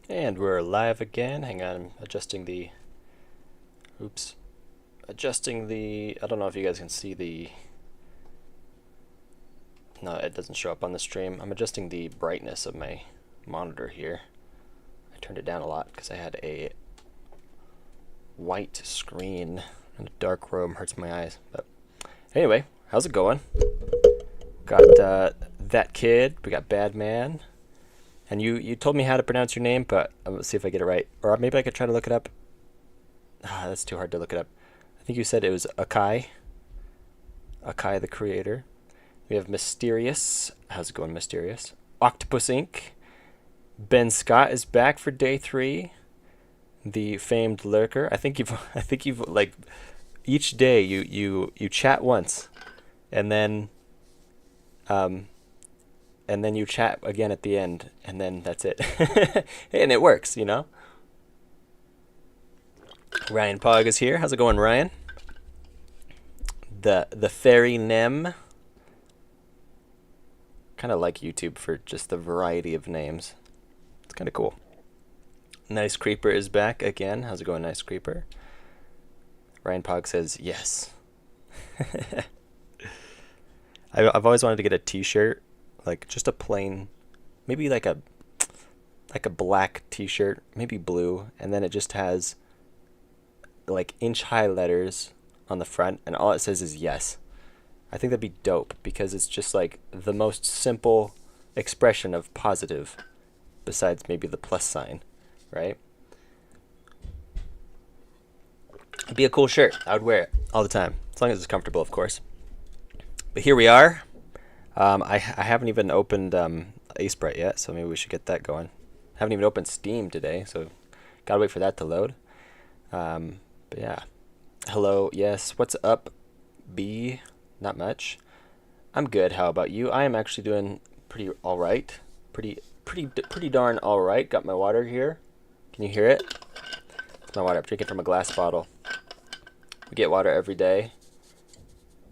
And we're live again. Hang on, I'm adjusting the. Oops. Adjusting the. I don't know if you guys can see the. No, it doesn't show up on the stream. I'm adjusting the brightness of my monitor here. I turned it down a lot because I had a white screen and a dark room. Hurts my eyes. But anyway, how's it going? Got that kid. We got Bad Man. And you told me how to pronounce your name, but let's see if I get it right. Or maybe I could try to look it up. Ah, that's too hard to look it up. I think you said it was Akai. Akai the creator. We have Mysterious. How's it going, Mysterious? Octopus Inc. Ben Scott is back for day 3. The famed lurker. I think you've like each day you chat once, and then you chat again at the end, and then that's it. And it works, you know. Ryan Pog is here. How's it going, Ryan? The fairy Nem. Kind of like YouTube for just the variety of names. It's kind of cool. Nice Creeper is back again. How's it going, Nice Creeper? Ryan Pog says yes. I've always wanted to get a T-shirt, like just a plain, maybe like a black T-shirt, maybe blue, and then it just has like inch-high letters on the front, and all it says is yes. I think that'd be dope because it's just like the most simple expression of positive, besides maybe the plus sign, right? It'd be a cool shirt. I would wear it all the time, as long as it's comfortable, of course. But here we are. I haven't even opened Sprite yet, so maybe we should get that going. Haven't even opened Steam today, so gotta wait for that to load. But yeah. Hello, yes. What's up, B? Not much. I'm good. How about you? I am actually doing pretty all right. Pretty darn all right. Got my water here. Can you hear it? It's my water. I'm drinking from a glass bottle. We get water every day.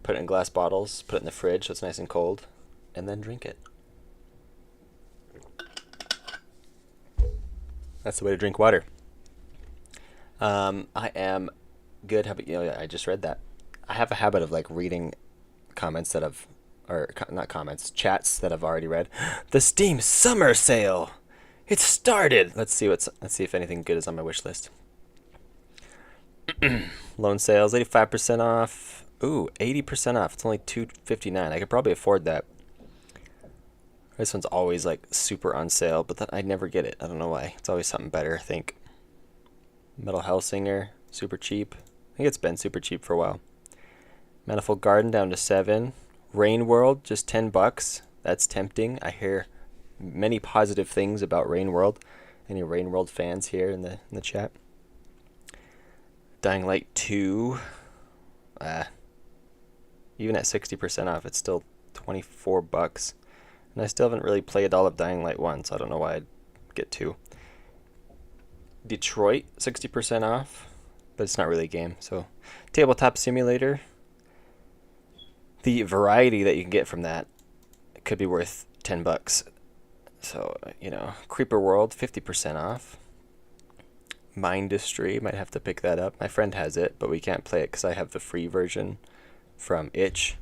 Put it in glass bottles. Put it in the fridge so it's nice and cold, and then drink it. That's the way to drink water. I am good. How about you? I just read that. I have a habit of like reading comments that I've, or not comments, chats that I've already read. The Steam summer sale. It started. Let's see if anything good is on my wish list. Loan sales, 85% off. Ooh, 80% off. It's only $259. I could probably afford that. This one's always like super on sale, but I never get it. I don't know why. It's always something better, I think. Metal Hellsinger, super cheap. I think it's been super cheap for a while. Manifold Garden down to 7. Rain World, just $10. That's tempting. I hear many positive things about Rain World. Any Rain World fans here in the chat? Dying Light 2. Even at 60% off, it's still $24. And I still haven't really played all of Dying Light 1, so I don't know why I'd get 2. Detroit, 60% off, but it's not really a game. So, Tabletop Simulator. The variety that you can get from that could be worth $10. So, you know, Creeper World, 50% off. Mindustry, might have to pick that up. My friend has it, but we can't play it because I have the free version from itch,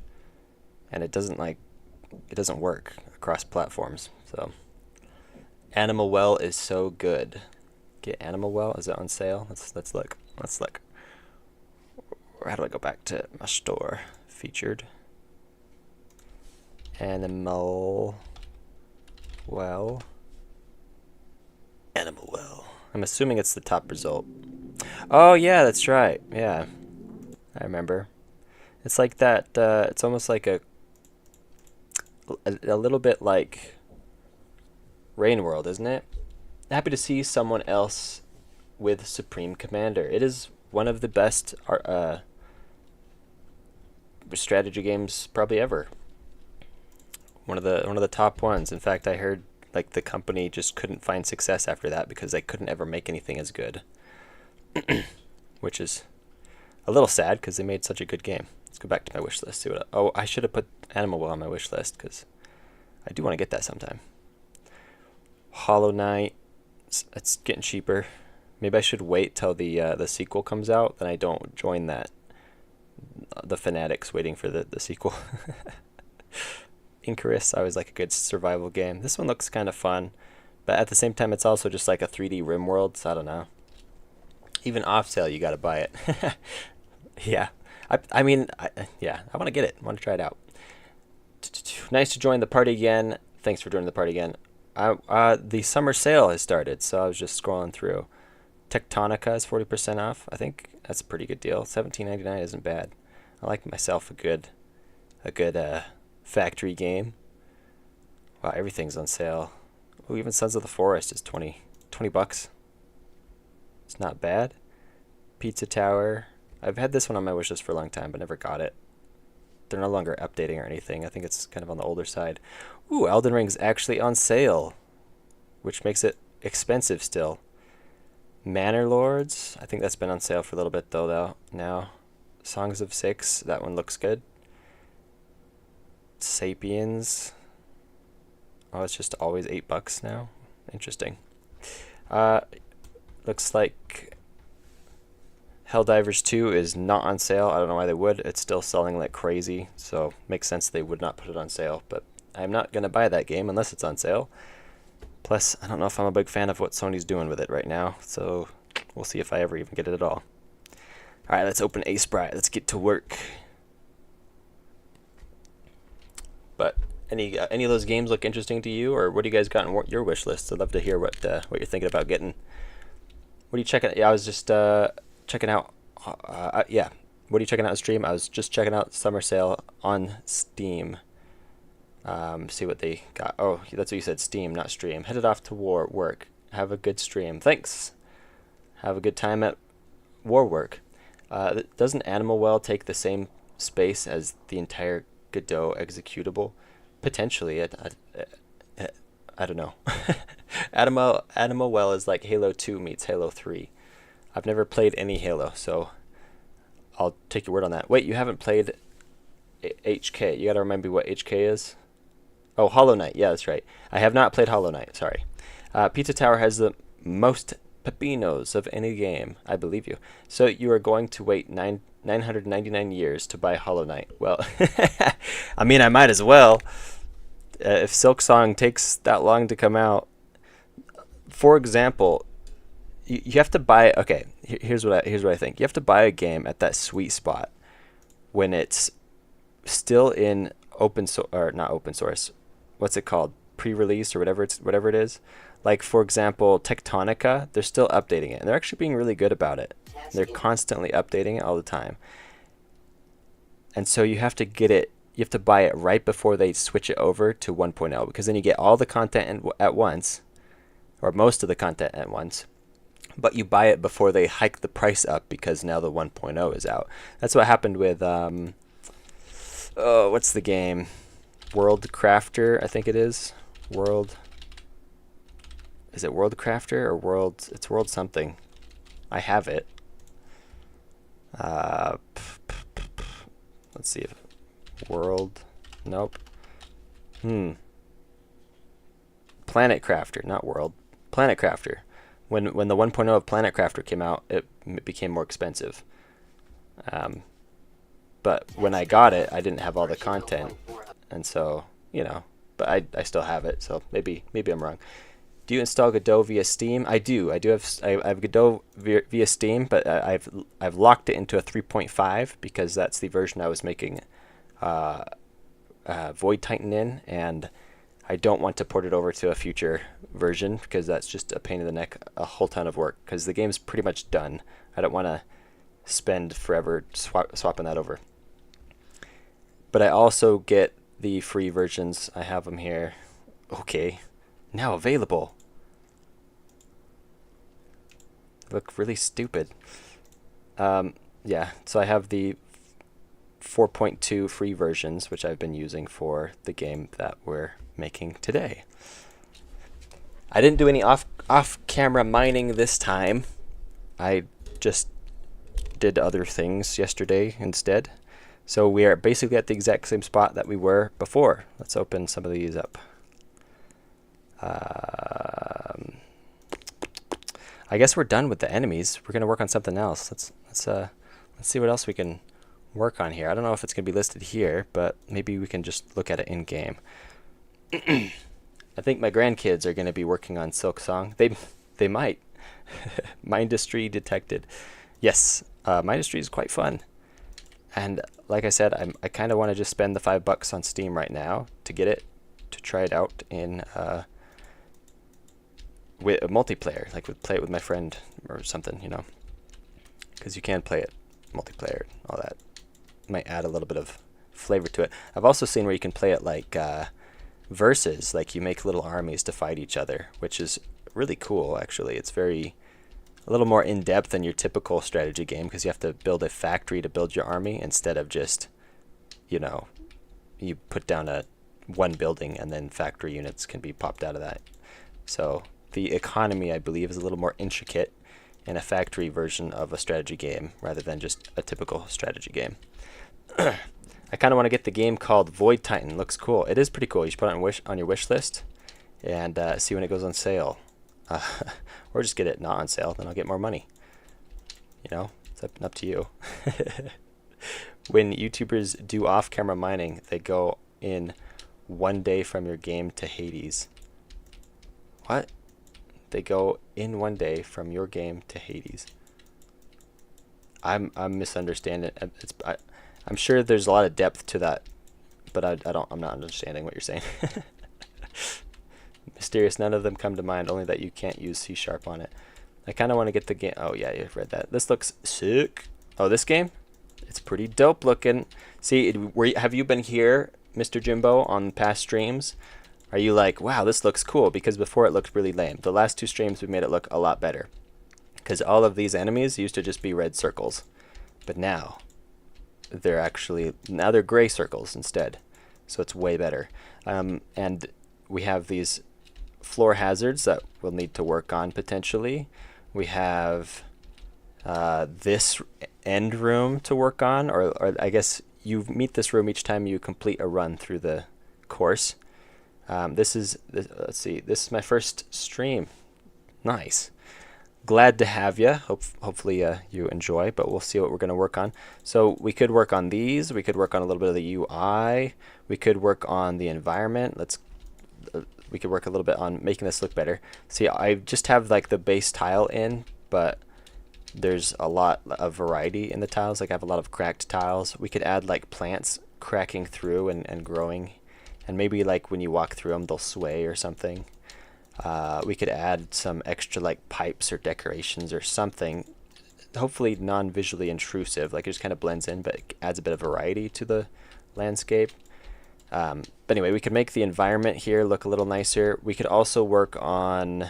and it doesn't work across platforms. So, Animal Well is so good. Get Animal Well. Is it on sale? Let's look. How do I go back to my store? Featured. Animal Well. Animal Well. I'm assuming it's the top result. Oh yeah, that's right. Yeah, I remember. It's like that. It's almost like a little bit like Rain World, isn't it? Happy to see someone else with Supreme Commander. It is one of the best strategy games probably ever. One of the top ones. In fact, I heard like the company just couldn't find success after that because they couldn't ever make anything as good. Which is a little sad because they made such a good game. Let's go back to my wish list. I should have put Animal Well on my wish list because I do want to get that sometime. Hollow Knight, It's getting cheaper. Maybe I should wait till the sequel comes out, then I don't join that the fanatics waiting for the sequel. Icarus, always like a good survival game. This one looks kind of fun, but at the same time, it's also just like a 3D rim world. So I don't know. Even off sale, you gotta buy it. Yeah, I mean, yeah, I want to get it. I want to try it out. Nice to join the party again. Thanks for joining the party again. The summer sale has started, so I was just scrolling through. Tectonica is 40% off. I think that's a pretty good deal. $17.99 isn't bad. I like myself a good factory game. Wow, everything's on sale. Oh, even Sons of the Forest is 20 bucks. It's not bad. Pizza Tower. I've had this one on my wish list for a long time, but never got it. They're no longer updating or anything. I think it's kind of on the older side. Ooh, Elden Ring's actually on sale, which makes it expensive still. Manor Lords. I think that's been on sale for a little bit though now. Songs of Six. That one looks good. Sapiens. Oh, it's just always $8 now. Interesting. Looks like Helldivers 2 is not on sale. I don't know why they would. It's still selling like crazy, so makes sense they would not put it on sale. But I'm not going to buy that game unless it's on sale. Plus, I don't know if I'm a big fan of what Sony's doing with it right now, so we'll see if I ever even get it at all. Alright, let's open Ace Bright. Let's get to work. But any of those games look interesting to you, or what do you guys got on your wish list? I'd love to hear what you're thinking about getting. What are you checking? Yeah, I was just checking out. Yeah, what are you checking out on stream? I was just checking out summer sale on Steam. See what they got. Oh, that's what you said. Steam, not stream. Headed off to work. Have a good stream. Thanks. Have a good time at war work. Doesn't Animal Well take the same space as the entire Godot executable? Potentially. I don't know. Animal Well is like Halo 2 meets Halo 3. I've never played any Halo, so I'll take your word on that. Wait, you haven't played HK. You gotta remember what HK is. Oh, Hollow Knight. Yeah, that's right. I have not played Hollow Knight. Sorry. Pizza Tower has the most pepinos of any game. I believe you. So you are going to wait 999 years to buy Hollow Knight. Well, I mean, I might as well. If Silksong takes that long to come out. For example, you have to buy. Okay, here's what I think. You have to buy a game at that sweet spot when it's still in not open source. What's it called? Pre-release or whatever it is. Like, for example, Tectonica, they're still updating it, and they're actually being really good about it. They're constantly updating it all the time. And so you have to buy it right before they switch it over to 1.0, because then you get all the content at once, or most of the content at once, but you buy it before they hike the price up because now the 1.0 is out. That's what happened with, what's the game? World Crafter, I think it is. Is it World Crafter or World? It's World something. I have it. Let's see if World. Nope. Planet Crafter, not World. Planet Crafter. When the 1.0 of Planet Crafter came out, it became more expensive. But when I got it, I didn't have all the content, and so But I still have it, so maybe I'm wrong. Do you install Godot via Steam? I do. I have Godot via Steam, but I've locked it into a 3.5 because that's the version I was making Void Titan in, and I don't want to port it over to a future version because that's just a pain in the neck, a whole ton of work, because the game's pretty much done. I don't want to spend forever swapping that over. But I also get the free versions. I have them here. Okay. Now available. Look really stupid. Yeah, so I have the 4.2 free versions, which I've been using for the game that we're making today. I didn't do any off-camera mining this time. I just did other things yesterday instead. So we are basically at the exact same spot that we were before. Let's open some of these up. I guess we're done with the enemies. We're gonna work on something else. Let's see what else we can work on here. I don't know if it's gonna be listed here, but maybe we can just look at it in game. I think my grandkids are gonna be working on Silk Song. They might. Mindustry detected. Yes, Mindustry is quite fun. And like I said, I kind of want to just spend the $5 on Steam right now to get it, to try it out in with a multiplayer, like play it with my friend or something, you know, because you can play it multiplayer, all that. Might add a little bit of flavor to it. I've also seen where you can play it like versus, like you make little armies to fight each other, which is really cool actually. It's a little more in-depth than your typical strategy game because you have to build a factory to build your army instead of just, you know, you put down one building and then factory units can be popped out of that. So the economy, I believe, is a little more intricate in a factory version of a strategy game rather than just a typical strategy game. I kind of want to get the game called Void Titan. Looks cool. It is pretty cool. You should put it on your wish list and see when it goes on sale. Or just get it not on sale, then I'll get more money. You know, it's up to you. When YouTubers do off-camera mining, they go in one day from your game to Hades. What? They go in one day from your game to Hades. I'm misunderstanding. I'm sure there's a lot of depth to that, but I'm not understanding what you're saying. Mysterious, none of them come to mind, only that you can't use C# on it. I kind of want to get the game. Oh yeah, you've read that. This looks sick. Oh, this game? It's pretty dope looking. See, have you been here, Mr. Jimbo, on past streams? Are you like, wow, this looks cool? Because before it looked really lame. The last two streams we made it look a lot better. Because all of these enemies used to just be red circles. But now, they're gray circles instead. So it's way better. And we have these floor hazards that we'll need to work on potentially. We have this end room to work on, or I guess you meet this room each time you complete a run through the course. Let's see, this is my first stream. Nice. Glad to have you. Hopefully you enjoy, but we'll see what we're going to work on. So we could work on these. We could work on a little bit of the UI. We could work on the environment. We could work a little bit on making this look better. See, I just have like the base tile in, but there's a lot of variety in the tiles. Like I have a lot of cracked tiles. We could add like plants cracking through and growing, and maybe like when you walk through them, they'll sway or something. We could add some extra like pipes or decorations or something, hopefully non-visually intrusive, like it just kind of blends in, but it adds a bit of variety to the landscape. But anyway, we could make the environment here look a little nicer. We could also work on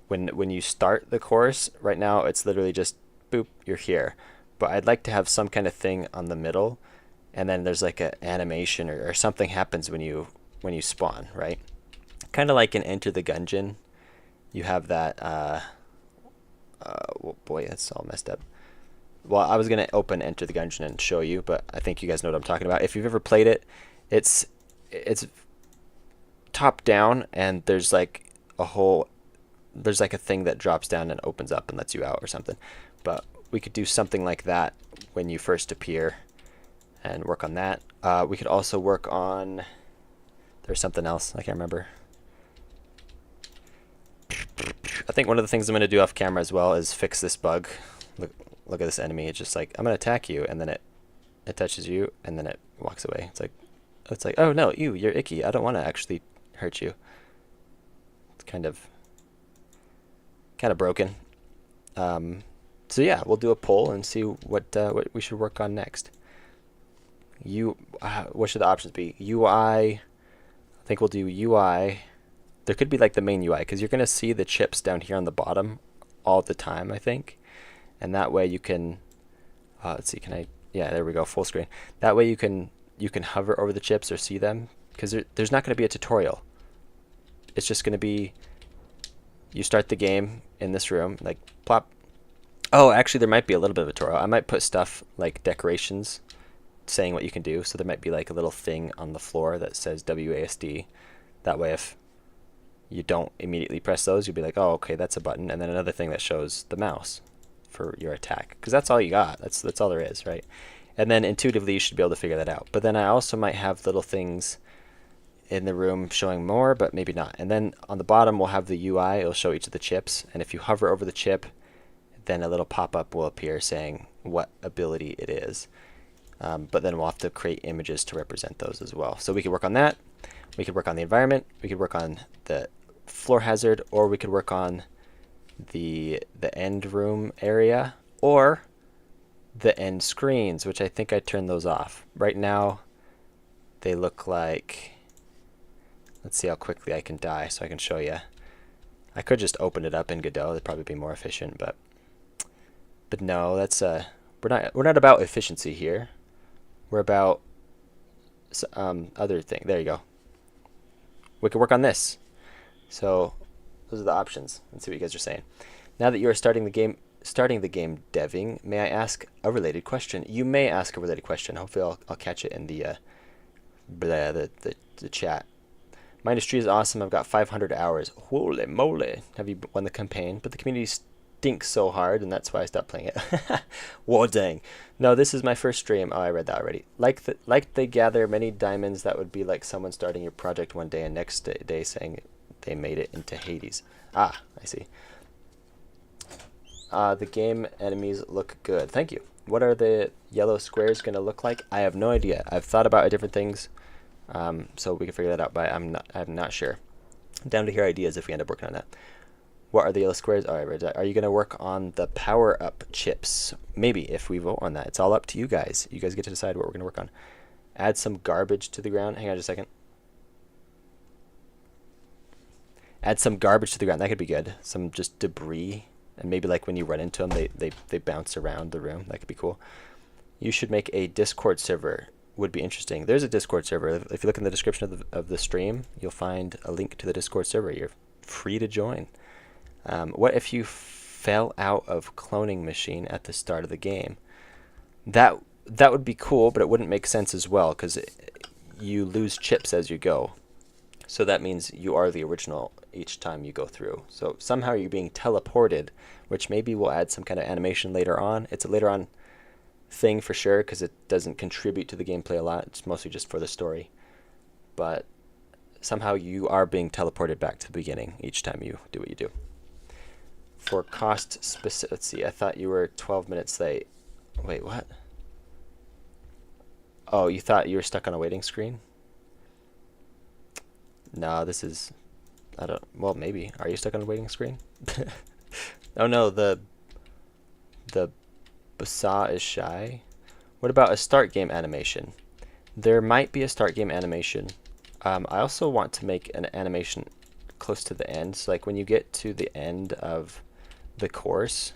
when you start the course. Right now it's literally just boop, you're here, but I'd like to have some kind of thing on the middle, and then there's like an animation or something happens when you spawn, right? Kind of like in Enter the Gungeon, you have that oh boy, that's all messed up. Well, I was gonna open Enter the Gungeon and show you, but I think you guys know what I'm talking about. If you've ever played it, it's top down, and there's like a thing that drops down and opens up and lets you out or something. But we could do something like that when you first appear and work on that. We could also work on, there's something else, I can't remember. I think one of the things I'm going to do off camera as well is fix this bug. Look at this enemy. It's just like, I'm going to attack you, and then it touches you, and then it walks away. It's like, oh no, you're icky. I don't want to actually hurt you. It's kind of broken. So yeah, we'll do a poll and see what we should work on next. What should the options be? UI. I think we'll do UI. There could be like the main UI, because you're going to see the chips down here on the bottom all the time, I think. And that way you can, let's see, yeah, there we go, full screen. That way you can hover over the chips or see them, because there's not going to be a tutorial. It's just going to be, you start the game in this room, like plop. Oh, actually there might be a little bit of a tutorial. I might put stuff like decorations saying what you can do. So there might be like a little thing on the floor that says WASD. That way if you don't immediately press those, you'll be like, oh, okay, that's a button, and then another thing that shows the mouse for your attack, because that's all you got. That's all there is, right? And then intuitively you should be able to figure that out. But then I also might have little things in the room showing more, but maybe not. And then on the bottom we'll have the UI. It'll show each of the chips, and if you hover over the chip, then a little pop-up will appear saying what ability it is. But then we'll have to create images to represent those as well. So we could work on that. We could work on the environment. We could work on the floor hazard, or we could work on the end room area, or the end screens, which I think I turned those off. Right now they look like, let's see how quickly I can die so I can show you. I could just open it up in Godot. That'd probably be more efficient, but no, that's we're not about efficiency here. We're about other thing. There you go. We could work on this. So those are the options. Let's see what you guys are saying. Now that you are starting the game deving, may I ask a related question? You may ask a related question. Hopefully I'll catch it in the chat. My industry is awesome. I've got 500 hours. Holy moly. Have you won the campaign? But the community stinks so hard, and that's why I stopped playing it. Whoa, dang. No, this is my first stream. Oh, I read that already. Like they gather many diamonds, that would be like someone starting your project one day and next day saying they made it into Hades. Ah, I see. The game enemies look good. Thank you. What are the yellow squares going to look like? I have no idea. I've thought about different things, so we can figure that out, but I'm not sure. I'm down to hear ideas if we end up working on that. What are the yellow squares? All right, are you going to work on the power-up chips? Maybe, if we vote on that. It's all up to you guys. You guys get to decide what we're going to work on. Add some garbage to the ground. Hang on just a second. Add some garbage to the ground. That could be good. Some just debris. And maybe like when you run into them, they bounce around the room. That could be cool. You should make a Discord server. Would be interesting. There's a Discord server. If you look in the description of the stream, you'll find a link to the Discord server. You're free to join. What if you fell out of cloning machine at the start of the game? That would be cool, but it wouldn't make sense as well, because you lose chips as you go. So that means you are the original each time you go through. So somehow you're being teleported, which maybe will add some kind of animation later on. It's a later on thing for sure, because it doesn't contribute to the gameplay a lot. It's mostly just for the story. But somehow you are being teleported back to the beginning each time you do what you do. For cost specific, let's see, I thought you were 12 minutes late. Wait, what? Oh, you thought you were stuck on a waiting screen? No, this is, well, maybe. Are you stuck on a waiting screen? Oh no, the Basa is shy. What about a start game animation? There might be a start game animation. I also want to make an animation close to the end. So like when you get to the end of the course,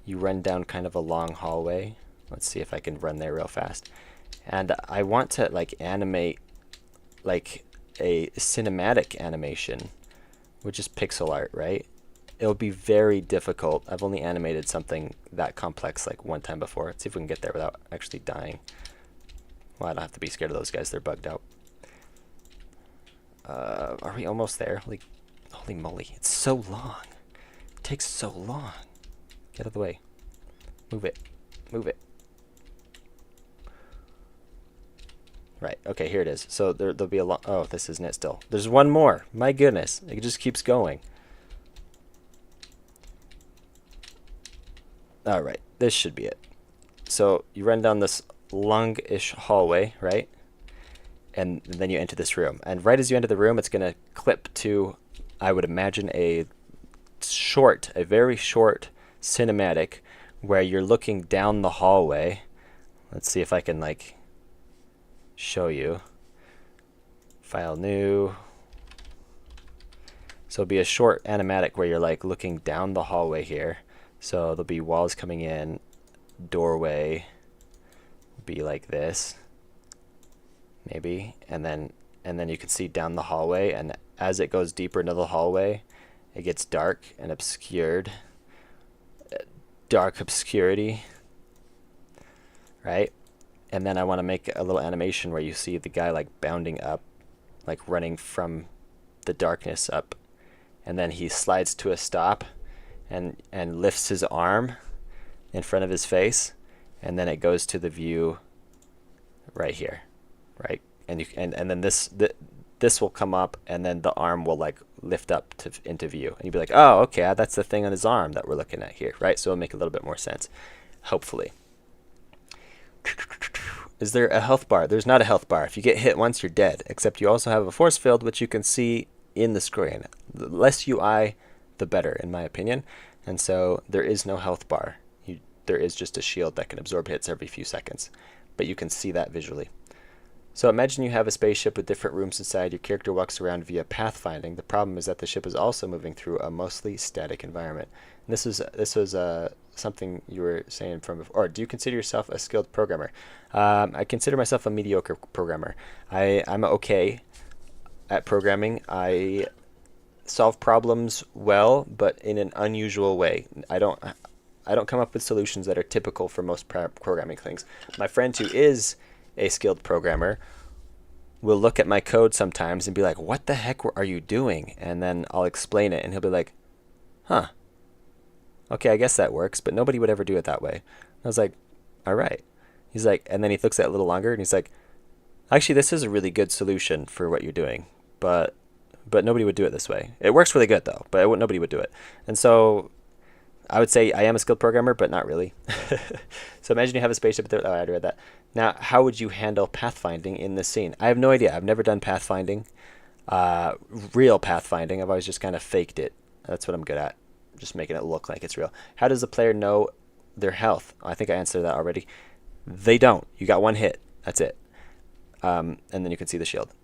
you run down kind of a long hallway. Let's see if I can run there real fast. And I want to like animate like a cinematic animation, which is pixel art, right? It'll be very difficult. I've only animated something that complex like one time before. Let's see if we can get there without actually dying. Well, I don't have to be scared of those guys. They're bugged out. Are we almost there? Holy moly. It's so long. It takes so long. Get out of the way. Move it. Move it. Right. Okay, here it is. So there'll be a long... Oh, this isn't it still. There's one more. My goodness. It just keeps going. Alright. This should be it. So you run down this long-ish hallway, right? And then you enter this room. And right as you enter the room, it's going to clip to, I would imagine, a very short cinematic where you're looking down the hallway. Let's see if I can, like, show you. File new. So it'll be a short animatic where you're, like, looking down the hallway here. So there'll be walls coming in, doorway will be like this. Maybe, and then you can see down the hallway, and as it goes deeper into the hallway, it gets dark and obscured. Dark obscurity, right? And then I want to make a little animation where you see the guy like bounding up, like running from the darkness up, and then he slides to a stop and lifts his arm in front of his face, and then it goes to the view right here, right? And then this will come up, and then the arm will like lift up into view, and you'd be like, oh, okay, that's the thing on his arm that we're looking at here, right? So it'll make a little bit more sense, hopefully. Is there a health bar? There's not a health bar. If you get hit once, you're dead, except you also have a force field, which you can see in the screen. The less UI, the better, in my opinion. And so there is no health bar. There is just a shield that can absorb hits every few seconds, but you can see that visually. So imagine you have a spaceship with different rooms inside. Your character walks around via pathfinding. The problem is that the ship is also moving through a mostly static environment. And this was something you were saying from before. Or do you consider yourself a skilled programmer? I consider myself a mediocre programmer. I'm okay at programming. I solve problems well, but in an unusual way. I don't come up with solutions that are typical for most programming things. My friend who is a skilled programmer will look at my code sometimes and be like, what the heck are you doing? And then I'll explain it, and he'll be like, huh, okay, I guess that works, but nobody would ever do it that way. I was like, all right. He's like, and then he looks at it a little longer, and he's like, actually, this is a really good solution for what you're doing, but nobody would do it this way. It works really good, though, but nobody would do it. And so I would say I am a skilled programmer, but not really. So imagine you have a spaceship there. Oh, I already read that. Now, how would you handle pathfinding in this scene? I have no idea. I've never done pathfinding, real pathfinding. I've always just kind of faked it. That's what I'm good at, just making it look like it's real. How does the player know their health? I think I answered that already. They don't. You got one hit. That's it. And then you can see the shield.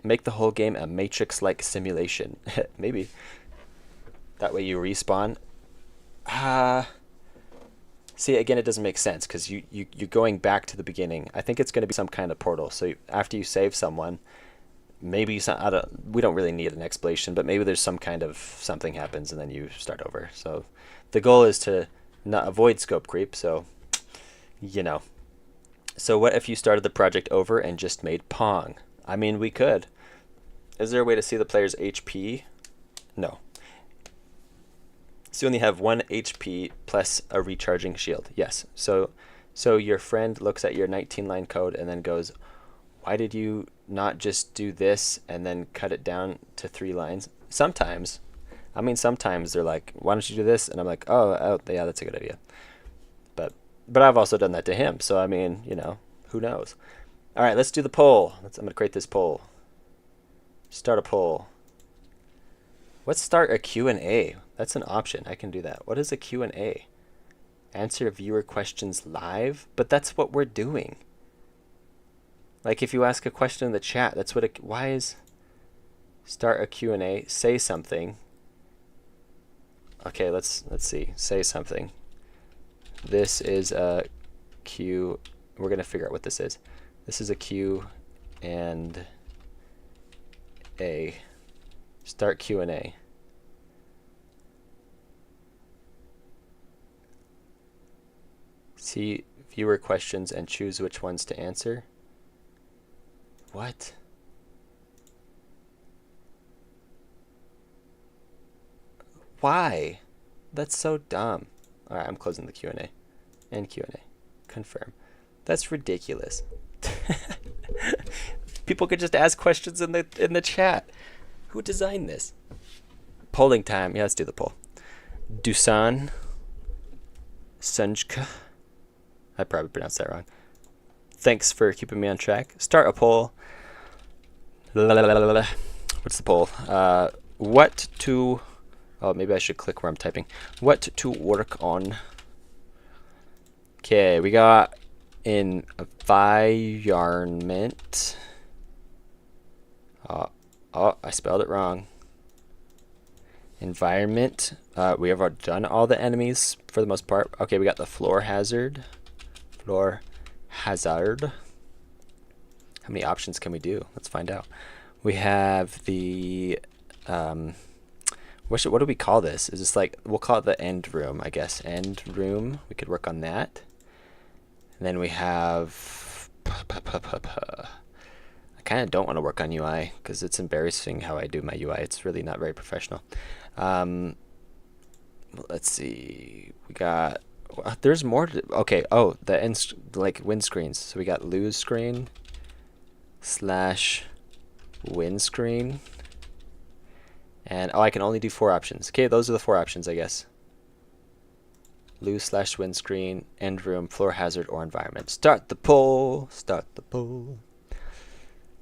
Make the whole game a Matrix-like simulation. Maybe. That way you respawn. See, again, it doesn't make sense because you're going back to the beginning. I think it's going to be some kind of portal. So after you save someone, maybe we don't really need an explanation, but maybe there's some kind of something happens and then you start over. So the goal is to not avoid scope creep. So, you know. So what if you started the project over and just made Pong? I mean, we could. Is there a way to see the player's HP? No. So you only have 1 HP plus a recharging shield. Yes. So your friend looks at your 19-line code and then goes, why did you not just do this and then cut it down to 3 lines? Sometimes. I mean, sometimes they're like, why don't you do this? And I'm like, oh yeah, that's a good idea. But I've also done that to him. So, I mean, you know, who knows? All right, let's do the poll. I'm going to create this poll. Start a poll. Let's start a Q&A. That's an option. I can do that. What is a Q&A? Answer viewer questions live? But that's what we're doing. Like if you ask a question in the chat, that's what it... Why is... Start a Q&A. Say something. Okay, let's see. Say something. This is a Q... We're going to figure out what this is. This is a Q and A. Start Q&A. See viewer questions and choose which ones to answer. What? Why? That's so dumb. All right, I'm closing the Q&A. End Q&A. Confirm. That's ridiculous. People could just ask questions in the chat. Who designed this? Polling time. Yeah, let's do the poll. Dusan Sunjka. I probably pronounced that wrong. Thanks for keeping me on track. Start a poll. What's the poll? What to... Oh, maybe I should click where I'm typing. What to work on. Okay, we got environment. Oh, I spelled it wrong. Environment. We have done all the enemies for the most part. Okay, we got the floor hazard. Floor hazard. How many options can we do? Let's find out. We have the... what do we call this? Is this like... We'll call it the end room, I guess. End room. We could work on that. And then we have... I kind of don't want to work on UI because it's embarrassing how I do my UI. It's really not very professional. Let's see. We got. There's more. Okay. Oh, the like windscreens. So we got lose screen / windscreen. And oh, I can only do 4 options. Okay, those are the 4 options, I guess. Lose / windscreen, end room, floor hazard, or environment. Start the poll. Start the poll.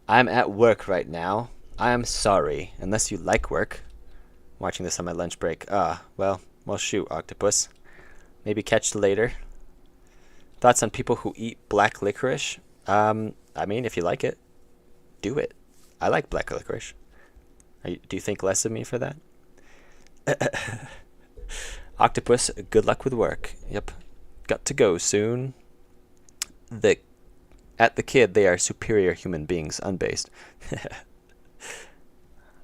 I'm at work right now. I'm sorry. Unless you like work. I'm watching this on my lunch break. Well, shoot, octopus. Maybe catch later. Thoughts on people who eat black licorice? I mean, if you like it, do it. I like black licorice. Do you think less of me for that? Octopus, good luck with work. Yep. Got to go soon. At the kid, they are superior human beings, unbased.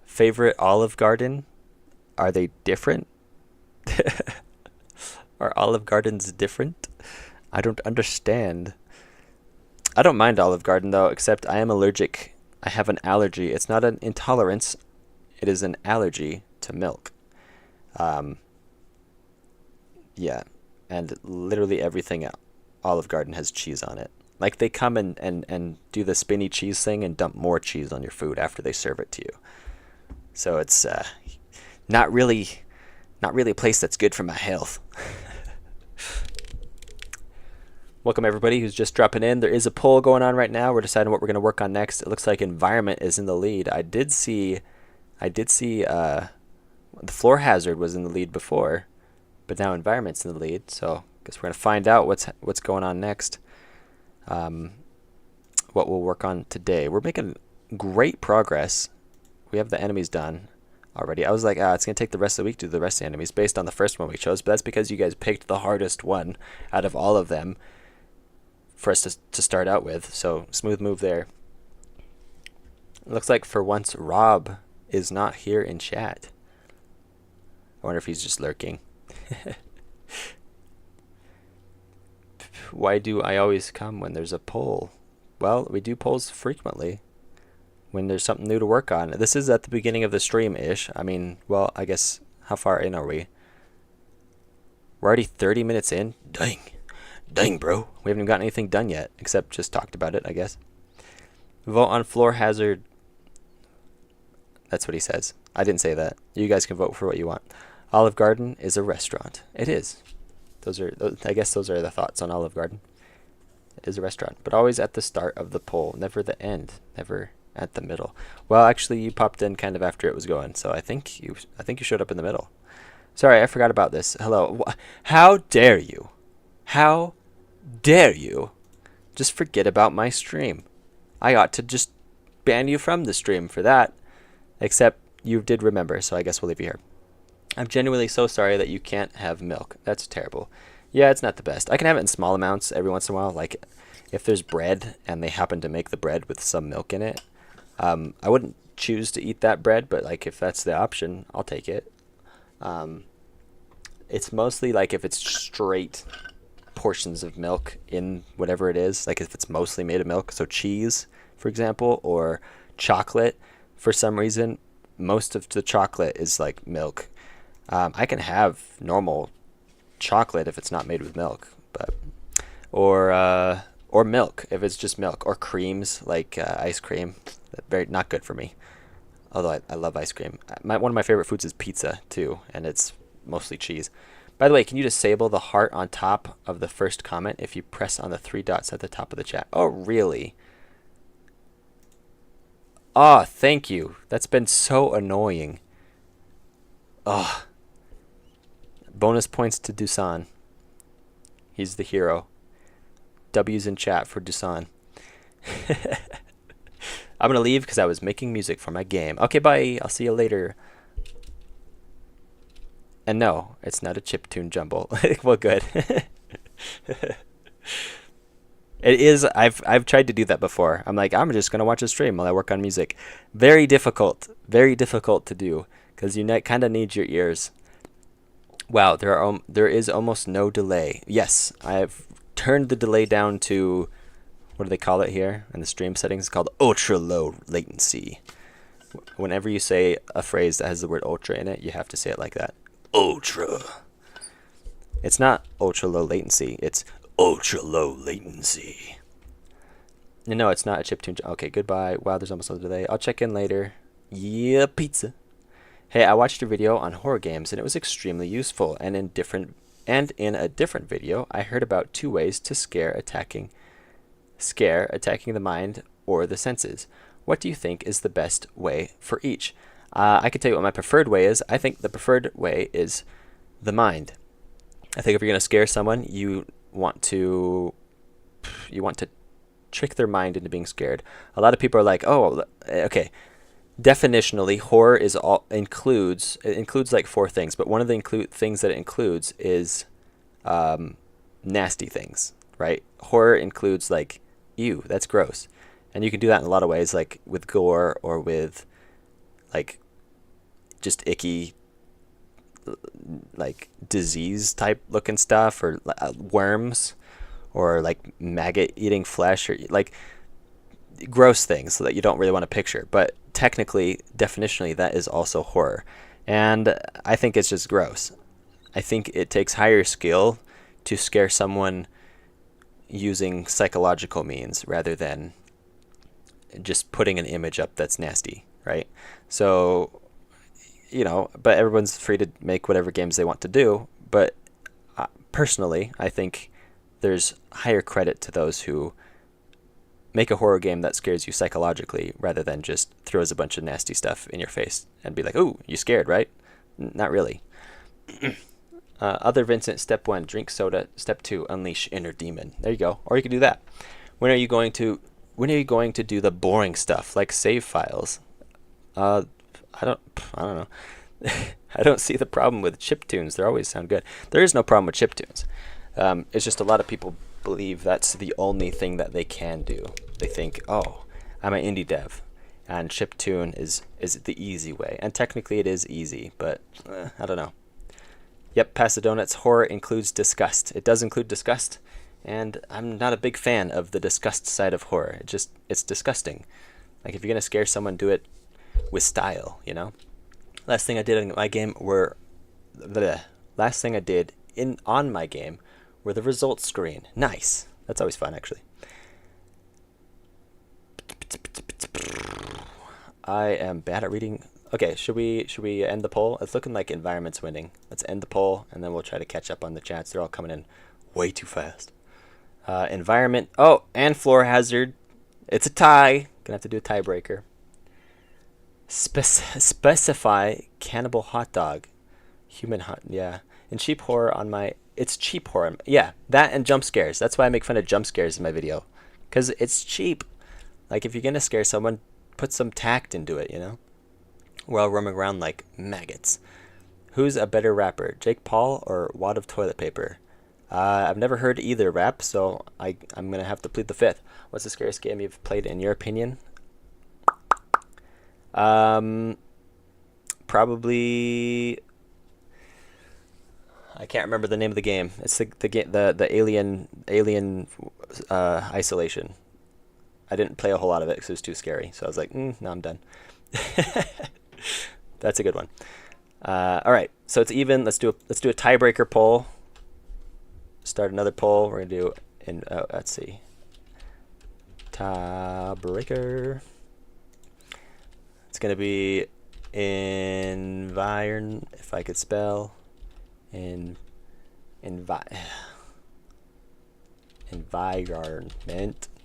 Favorite Olive Garden? Are they different? Are Olive Gardens different? I don't understand. I don't mind Olive Garden, though, except I am allergic. I have an allergy. It's not an intolerance. It is an allergy to milk. Yeah, and literally everything at Olive Garden has cheese on it. Like they come and do the spinny cheese thing and dump more cheese on your food after they serve it to you. So it's not really a place that's good for my health. Welcome everybody who's just dropping in. There is a poll going on right now. We're deciding what we're going to work on next. It looks like environment is in the lead. I did see the floor hazard was in the lead before, but now environment's in the lead. So I guess we're going to find out what's going on next. What we'll work on today. We're making great progress. We have the enemies done already. I was like, it's going to take the rest of the week to do the rest of the enemies based on the first one we chose, but that's because you guys picked the hardest one out of all of them for us to start out with. So smooth move there. It looks like for once Rob is not here in chat. I wonder if he's just lurking. Why do I always come when there's a poll? Well, we do polls frequently when there's something new to work on. This is at the beginning of the stream-ish. I mean, well, I guess, how far in are we? We're already 30 minutes in? Dang, bro. We haven't even gotten anything done yet, except just talked about it, I guess. Vote on floor hazard. That's what he says. I didn't say that. You guys can vote for what you want. Olive Garden is a restaurant. It is. I guess those are the thoughts on Olive Garden. It is a restaurant, but always at the start of the poll, never the end, never at the middle. Well, actually, you popped in kind of after it was going, so I think you showed up in the middle. Sorry, I forgot about this. Hello. How dare you? How dare you? Just forget about my stream. I ought to just ban you from the stream for that. Except you did remember, so I guess we'll leave you here. I'm genuinely so sorry that you can't have milk. That's terrible. Yeah, it's not the best. I can have it in small amounts every once in a while. Like, if there's bread and they happen to make the bread with some milk in it, I wouldn't choose to eat that bread, but like if that's the option, I'll take it. It's mostly like if it's straight portions of milk in whatever it is, like if it's mostly made of milk, so cheese, for example, or chocolate. For some reason, most of the chocolate is like milk. I can have normal chocolate if it's not made with milk, but or milk if it's just milk, or creams like ice cream. Very not good for me. Although I love ice cream. One of my favorite foods is pizza too, and it's mostly cheese. By the way, can you disable the heart on top of the first comment if you press on the 3 dots at the top of the chat? Oh, really? Oh, thank you. That's been so annoying. Oh. Bonus points to Dusan. He's the hero. W's in chat for Dusan. I'm going to leave because I was making music for my game. Okay, bye. I'll see you later. And no, it's not a chiptune jumble. Well, good. It is. I've tried to do that before. I'm like, I'm just going to watch a stream while I work on music. Very difficult. Very difficult to do because you kind of need your ears. Wow, there is almost no delay. Yes, I've turned the delay down to what do they call it here in the stream settings? It's called ultra low latency. Whenever you say a phrase that has the word ultra in it, you have to say it like that. Ultra. It's not ultra low latency, it's ultra low latency. No, it's not a chiptune. Okay, goodbye. Wow, there's almost another delay. I'll check in later. Yeah, pizza. Hey, I watched a video on horror games and it was extremely useful. And in a different video, I heard about 2 ways to scare attacking the mind or the senses. What do you think is the best way for each? I can tell you what my preferred way is. I think the preferred way is the mind. I think if you're going to scare someone, you want to trick their mind into being scared. A lot of people are like, oh, okay. Definitionally, horror includes like 4 things, but one of the things that it includes is nasty things, right? Horror includes like, ew, that's gross. And you can do that in a lot of ways, like with gore or with like just icky, like disease type looking stuff, or worms, or like maggot eating flesh, or like gross things that you don't really want to picture. But technically, definitionally, that is also horror. And I think it's just gross. I think it takes higher skill to scare someone using psychological means rather than just putting an image up that's nasty, right? So, but everyone's free to make whatever games they want to do. But personally, I think there's higher credit to those who make a horror game that scares you psychologically rather than just throws a bunch of nasty stuff in your face and be like, "Ooh, you scared, right?" Not really. Other Vincent, step 1, drink soda. Step 2, unleash inner demon. There you go. Or you can do that. When are you going to do the boring stuff like save files? I don't know. I don't see the problem with chiptunes. They always sound good. There is no problem with chiptunes. It's just a lot of people believe that's the only thing that they can do. They think, oh, I'm an indie dev, and chiptune is the easy way. And technically it is easy, but I don't know. Yep, pass the donuts. Horror includes disgust. It does include disgust, and I'm not a big fan of the disgust side of horror. It's disgusting. Like, if you're gonna scare someone, do it with style, Last thing I did in my game were the results screen. Nice. That's always fun, actually. I am bad at reading. Okay, should we end the poll? It's looking like environment's winning. Let's end the poll, and then we'll try to catch up on the chats. They're all coming in way too fast. Environment. Oh, and floor hazard. It's a tie. Gonna have to do a tiebreaker. Specify cannibal hot dog. Human hot. Yeah. And cheap horror on my. It's cheap horror. Yeah, that and jump scares. That's why I make fun of jump scares in my video, because it's cheap. Like, if you're gonna scare someone, put some tact into it, We're all roaming around like maggots. Who's a better rapper, Jake Paul or Wad of Toilet Paper? I've never heard either rap, so I'm gonna have to plead the fifth. What's the scariest game you've played in your opinion? Probably. I can't remember the name of the game. It's the alien isolation. I didn't play a whole lot of it because it was too scary. So I was like, no, I'm done. That's a good one. All right, so it's even. Let's do a tiebreaker poll. Start another poll. We're gonna do let's see. Tiebreaker. It's gonna be environment. If I could spell. Environment.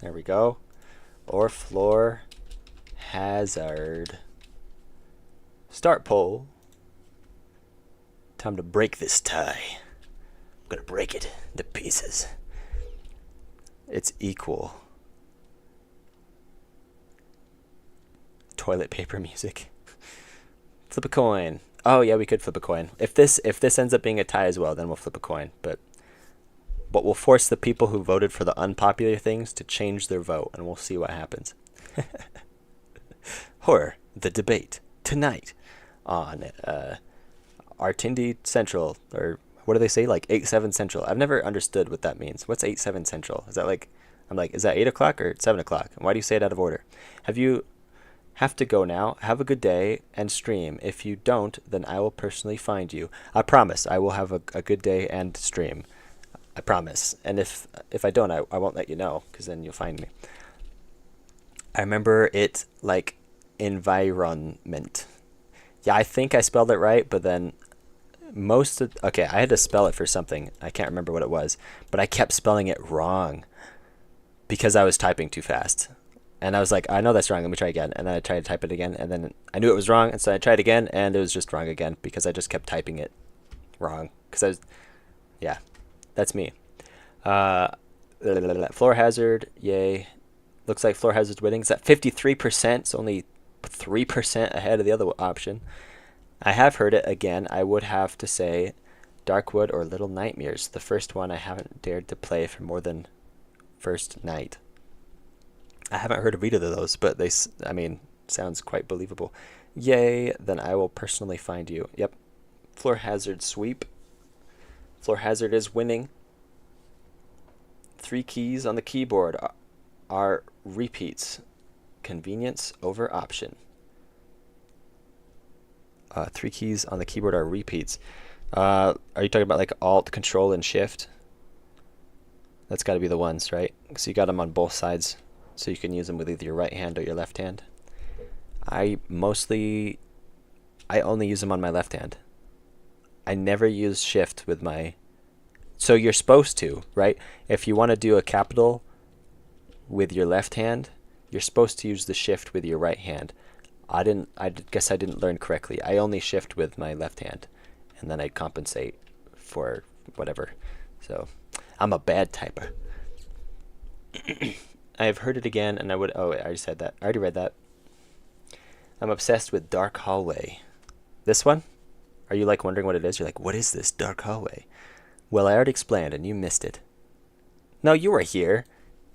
There we go. Or floor hazard. Start poll. Time to break this tie. I'm gonna break it into pieces. It's equal. Toilet paper music. Flip a coin. Oh yeah, we could flip a coin. If this ends up being a tie as well, then we'll flip a coin. But we'll force the people who voted for the unpopular things to change their vote, and we'll see what happens. Horror, the debate tonight on Artindi Central, or what do they say? Like 8/7 Central. I've never understood what that means. What's 8/7 Central? Is that like I'm like, is that 8 o'clock or 7 o'clock? And why do you say it out of order? Have to go now. Have a good day and stream. If you don't, then I will personally find you. I promise I will have a good day and stream. I promise. And if I don't, I won't let you know, because then you'll find me. I remember it like environment. Yeah, I think I spelled it right, but then okay, I had to spell it for something. I can't remember what it was, but I kept spelling it wrong because I was typing too fast. And I was like, I know that's wrong. Let me try again. And then I tried to type it again, and then I knew it was wrong, and so I tried again, and it was just wrong again because I just kept typing it wrong. Yeah, that's me. Floor hazard, yay. Looks like floor hazard's winning. It's at 53%. It's only 3% ahead of the other option. I have heard it again. I would have to say Darkwood or Little Nightmares. The first one I haven't dared to play for more than first night. I haven't heard of either of those, but sounds quite believable. Yay, then I will personally find you. Yep. Floor hazard sweep. Floor hazard is winning. 3 keys on the keyboard are repeats. Convenience over option. 3 keys on the keyboard are repeats. Are you talking about like Alt, Control, and Shift? That's got to be the ones, right? So you got them on both sides, so you can use them with either your right hand or your left hand. I only use them on my left hand. I never use Shift with my... So you're supposed to, right? If you want to do a capital with your left hand, you're supposed to use the Shift with your right hand. I guess I didn't learn correctly. I only shift with my left hand, and then I compensate for whatever. So I'm a bad typer. I've heard it again, and I already said that. I already read that. I'm obsessed with Dark Hallway. This one? Are you like wondering what it is? You're like, what is this Dark Hallway? Well, I already explained, and you missed it. No, you were here.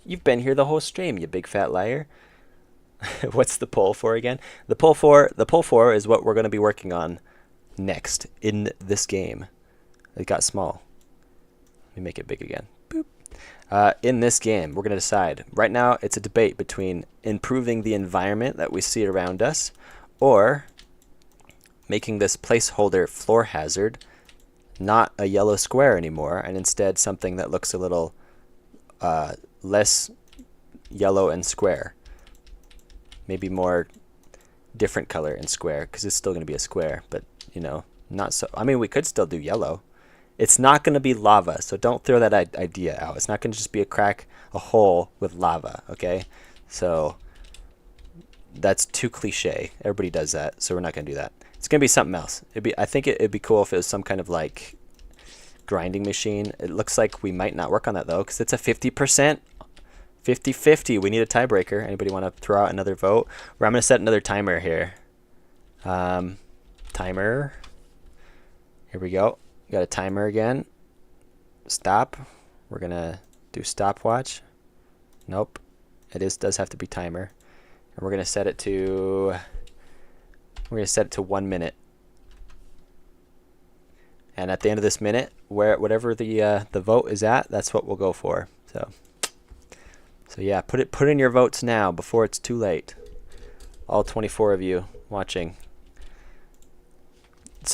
You've been here the whole stream, you big fat liar. What's the poll for again? The poll for is what we're going to be working on next in this game. It got small. Let me make it big again. Boop. In this game, we're going to decide. Right now, it's a debate between improving the environment that we see around us, or making this placeholder floor hazard not a yellow square anymore, and instead something that looks a little less yellow and square. Maybe more different color and square, because it's still going to be a square, but, not so. I mean, we could still do yellow. It's not going to be lava, so don't throw that idea out. It's not going to just be a hole with lava, okay? So that's too cliche. Everybody does that, so we're not going to do that. It's going to be something else. I think it'd be cool if it was some kind of like grinding machine. It looks like we might not work on that though, because it's a 50%. 50-50. We need a tiebreaker. Anybody want to throw out another vote? Or I'm going to set another timer here. Timer. Here we go. Got a timer again. Stop. We're going to do stopwatch. Nope. Does have to be timer. And we're going to set it to 1 minute. And at the end of this minute, whatever the vote is at, that's what we'll go for. So yeah, put in your votes now before it's too late. All 24 of you watching.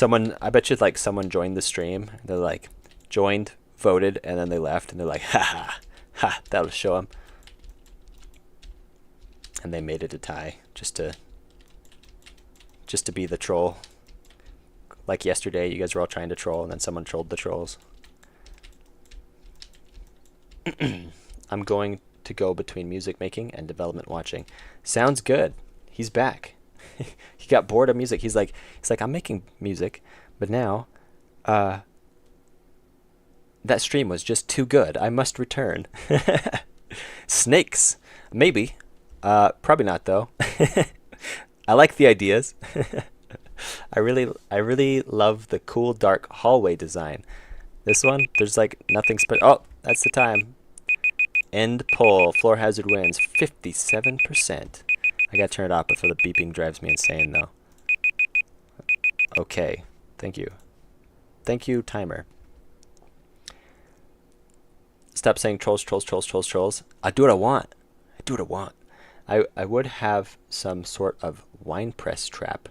I bet you like someone joined the stream. They're like, joined, voted, and then they left, and they're like, ha, that'll show them. And they made it a tie just to be the troll. Like yesterday, you guys were all trying to troll, and then someone trolled the trolls. I'm going to go between music making and development watching. Sounds good. He's back. He got bored of music. He's like, I'm making music, but now, that stream was just too good. I must return. Snakes, maybe. Probably not though. I like the ideas. I really love the cool dark hallway design. This one, there's like nothing special. Oh, that's the time. End poll. Floor hazard wins 57%. I gotta turn it off before the beeping drives me insane though. Okay, thank you. Thank you, timer. Stop saying trolls, trolls, trolls, trolls, trolls. I do what I want. I do what I want. I would have some sort of wine press trap.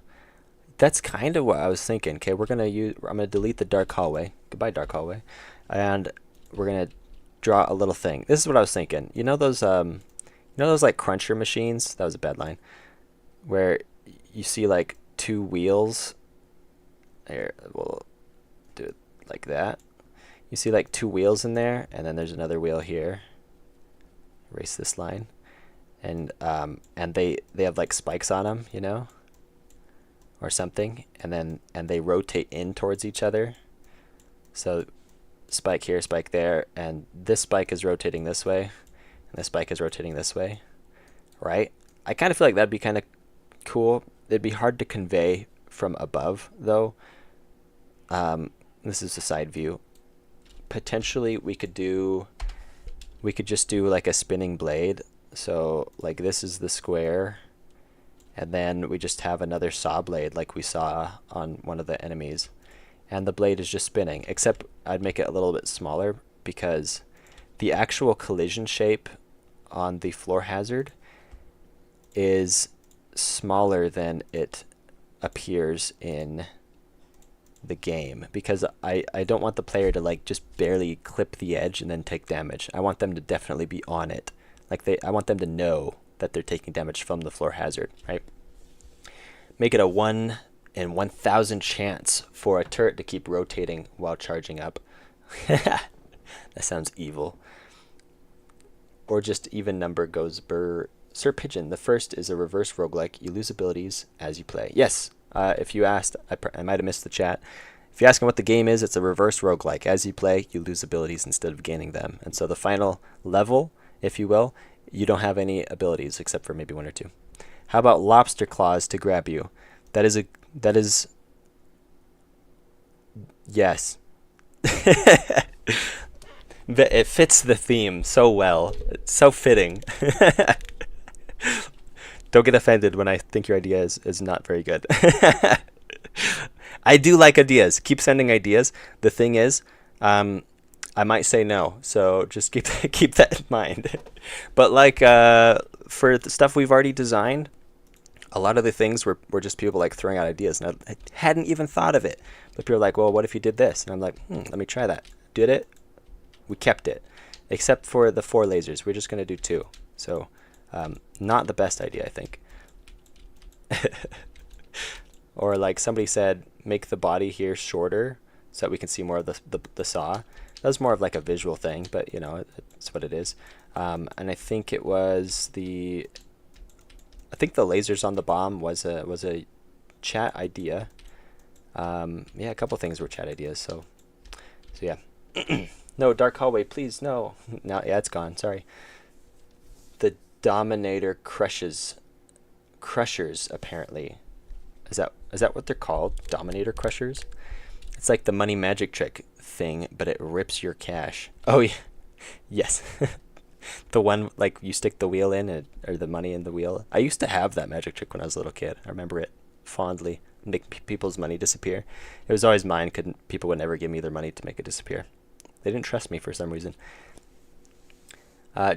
That's kind of what I was thinking. Okay, I'm gonna delete the dark hallway. Goodbye, dark hallway. And we're gonna draw a little thing. This is what I was thinking. You know those like cruncher machines? That was a bad line. Where you see like two wheels. Here, we'll do it like that. You see like two wheels in there, and then there's another wheel here. Erase this line, and they have like spikes on them, you know, or something, and they rotate in towards each other. So spike here, spike there, and this spike is rotating this way, and this spike is rotating this way, right? I kind of feel like that'd be kind of cool. It'd be hard to convey from above, though. This is a side view. Potentially we could just do like a spinning blade. So like this is the square, and then we just have another saw blade like we saw on one of the enemies, and the blade is just spinning, except I'd make it a little bit smaller because the actual collision shape on the floor hazard is smaller than it appears in the game, because I don't want the player to like just barely clip the edge and then take damage. I want them to definitely be on it. I want them to know that they're taking damage from the floor hazard, right? Make it a 1 in 1,000 chance for a turret to keep rotating while charging up. That sounds evil. Or just even number goes burr. Sir Pigeon, the first is a reverse roguelike. You lose abilities as you play. Yes. If you asked, I might have missed the chat. If you're asking what the game is, it's a reverse roguelike. As you play, you lose abilities instead of gaining them. And so the final level, if you will, you don't have any abilities except for maybe 1 or 2. How about lobster claws to grab you? That is yes. It fits the theme so well. It's so fitting. Don't get offended when I think your idea is not very good. I do like ideas. Keep sending ideas. The thing is, I might say no, so just keep that in mind. But like for the stuff we've already designed, a lot of the things were just people like throwing out ideas, and I hadn't even thought of it. But people are like, well, what if you did this? And I'm like, let me try that. Did it? We kept it, except for the 4 lasers. We're just gonna do 2. So. Not the best idea, I think. Or like somebody said, make the body here shorter so that we can see more of the saw. That was more of like a visual thing, but you know, it's what it is. And I think it was I think the lasers on the bomb was a chat idea. Yeah, a couple things were chat ideas. So yeah. No, dark hallway, please, no. No, yeah, it's gone. Sorry. The Dominator crushers apparently. Is that what they're called? Dominator crushers? It's like the money magic trick thing, but it rips your cash. Oh yeah. Yes. The one like you stick the wheel in or the money in the wheel. I used to have that magic trick when I was a little kid. I remember it fondly. Make people's money disappear. It was always mine. People would never give me their money to make it disappear. They didn't trust me for some reason.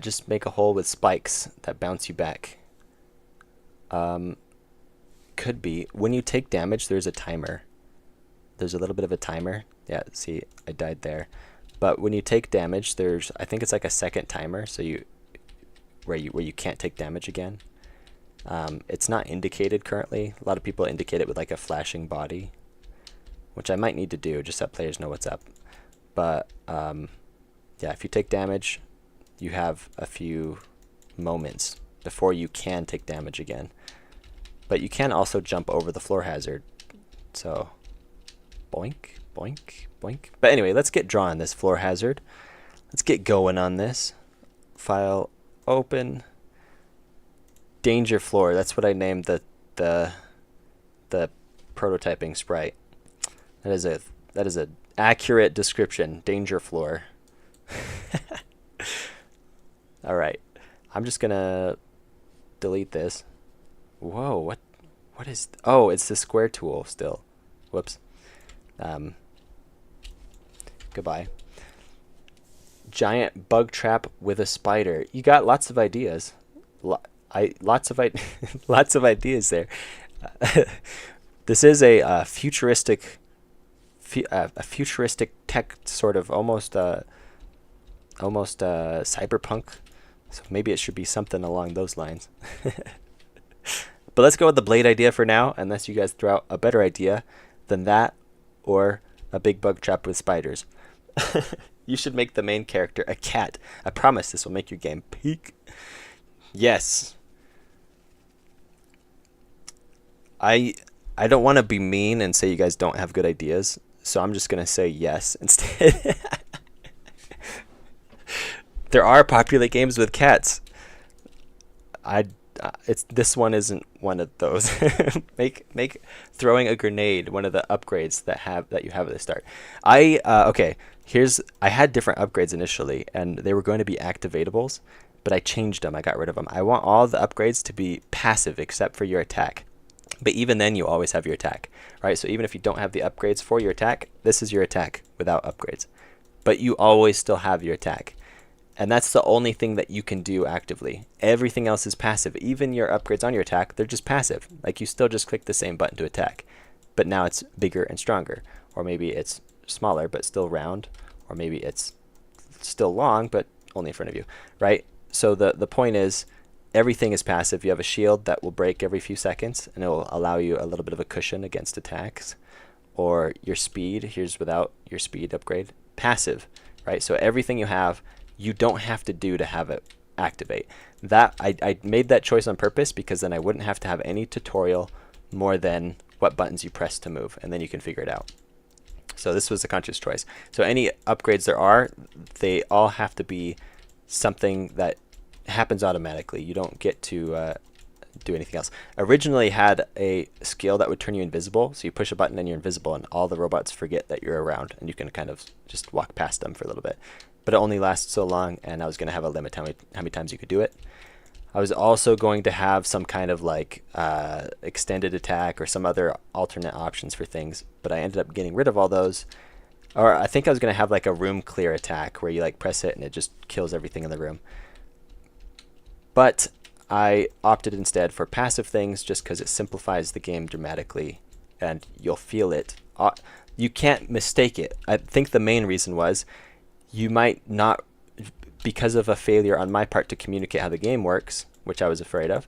Just make a hole with spikes that bounce you back. Could be. When you take damage, there's a timer. There's a little bit of a timer. Yeah, see, I died there. But when you take damage, I think it's like a second timer, so where you can't take damage again. It's not indicated currently. A lot of people indicate it with like a flashing body, which I might need to do just so that players know what's up. But yeah, if you take damage, you have a few moments before you can take damage again. But you can also jump over the floor hazard. So, boink, boink, boink. But anyway, let's get drawing this floor hazard. Let's get going on this. File, open. Danger floor. That's what I named the prototyping sprite. That is a accurate description. Danger floor. All right, I'm just gonna delete this. Whoa, what is? Oh, it's the square tool still. Whoops. Goodbye. giant bug trap with a spider. You got lots of ideas. Lots of lots of ideas there. This is a futuristic, a futuristic tech sort of almost cyberpunk. So maybe it should be something along those lines. But let's go with the blade idea for now, unless you guys throw out a better idea than that, or a big bug trap with spiders. You should make the main character a cat. I promise this will make your game peak. Yes. I don't want to be mean and say you guys don't have good ideas, so I'm just going to say yes instead. There are popular games with cats. This one isn't one of those. Make throwing a grenade one of the upgrades that you have at the start. Okay. I had different upgrades initially, and they were going to be activatables, but I changed them. I got rid of them. I want all the upgrades to be passive except for your attack. But even then, you always have your attack, right? So even if you don't have the upgrades for your attack, this is your attack without upgrades. But you always still have your attack. And that's the only thing that you can do actively. Everything else is passive. Even your upgrades on your attack, they're just passive. Like, you still just click the same button to attack. But now it's bigger and stronger. Or maybe it's smaller but still round. Or maybe it's still long but only in front of you, right? So the point is, everything is passive. You have a shield that will break every few seconds, and it will allow you a little bit of a cushion against attacks. Or your speed, here's without your speed upgrade. Passive, right? So everything you have, you don't have to do to have it activate. That I made that choice on purpose because then I wouldn't have to have any tutorial more than what buttons you press to move, and then you can figure it out. So this was a conscious choice. So any upgrades there are, they all have to be something that happens automatically. You don't get to do anything else. Originally had a skill that would turn you invisible, so you push a button and you're invisible, and all the robots forget that you're around, and you can kind of just walk past them for a little bit. But it only lasts so long, and I was going to have a limit how many times you could do it. I was also going to have some kind of like extended attack or some other alternate options for things, but I ended up getting rid of all those. Or I think I was going to have like a room clear attack where you like press it and it just kills everything in the room. But I opted instead for passive things just because it simplifies the game dramatically, and you'll feel it. You can't mistake it. I think the main reason was you might not, because of a failure on my part to communicate how the game works, which I was afraid of,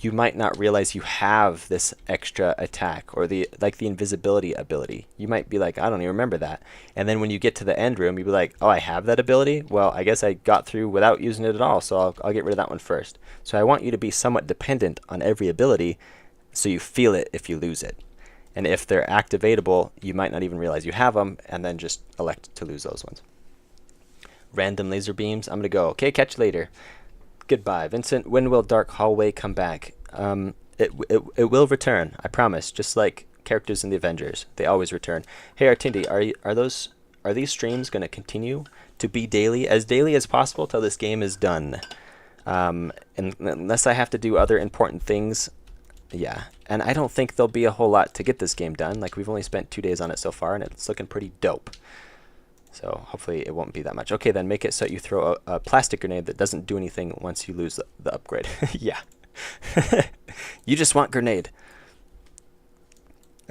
you might not realize you have this extra attack or the invisibility ability. You might be like, I don't even remember that. And then when you get to the end room, you'll be like, oh, I have that ability? Well, I guess I got through without using it at all, so I'll get rid of that one first. So I want you to be somewhat dependent on every ability so you feel it if you lose it. And if they're activatable, you might not even realize you have them and then just elect to lose those ones. Random laser beams. I'm going to go. Okay, catch you later. Goodbye. Vincent, when will Dark Hallway come back? It will return, I promise. Just like characters in the Avengers. They always return. Hey, Artindi, are these streams going to continue to be daily as possible till this game is done? And unless I have to do other important things, yeah. And I don't think there'll be a whole lot to get this game done. Like, we've only spent 2 days on it so far, and it's looking pretty dope. So hopefully it won't be that much. Okay, then make it so you throw a plastic grenade that doesn't do anything once you lose the upgrade. Yeah. You just want grenade.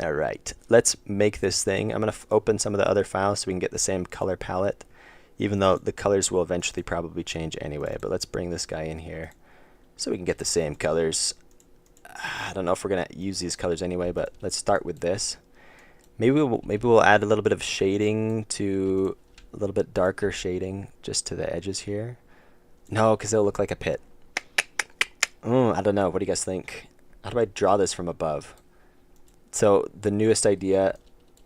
All right, let's make this thing. I'm going to open some of the other files so we can get the same color palette, even though the colors will eventually probably change anyway. But let's bring this guy in here so we can get the same colors. I don't know if we're going to use these colors anyway, but let's start with this. Maybe we'll add a little bit of shading to a little bit darker shading just to the edges here. No, because it'll look like a pit. I don't know. What do you guys think? How do I draw this from above? So the newest idea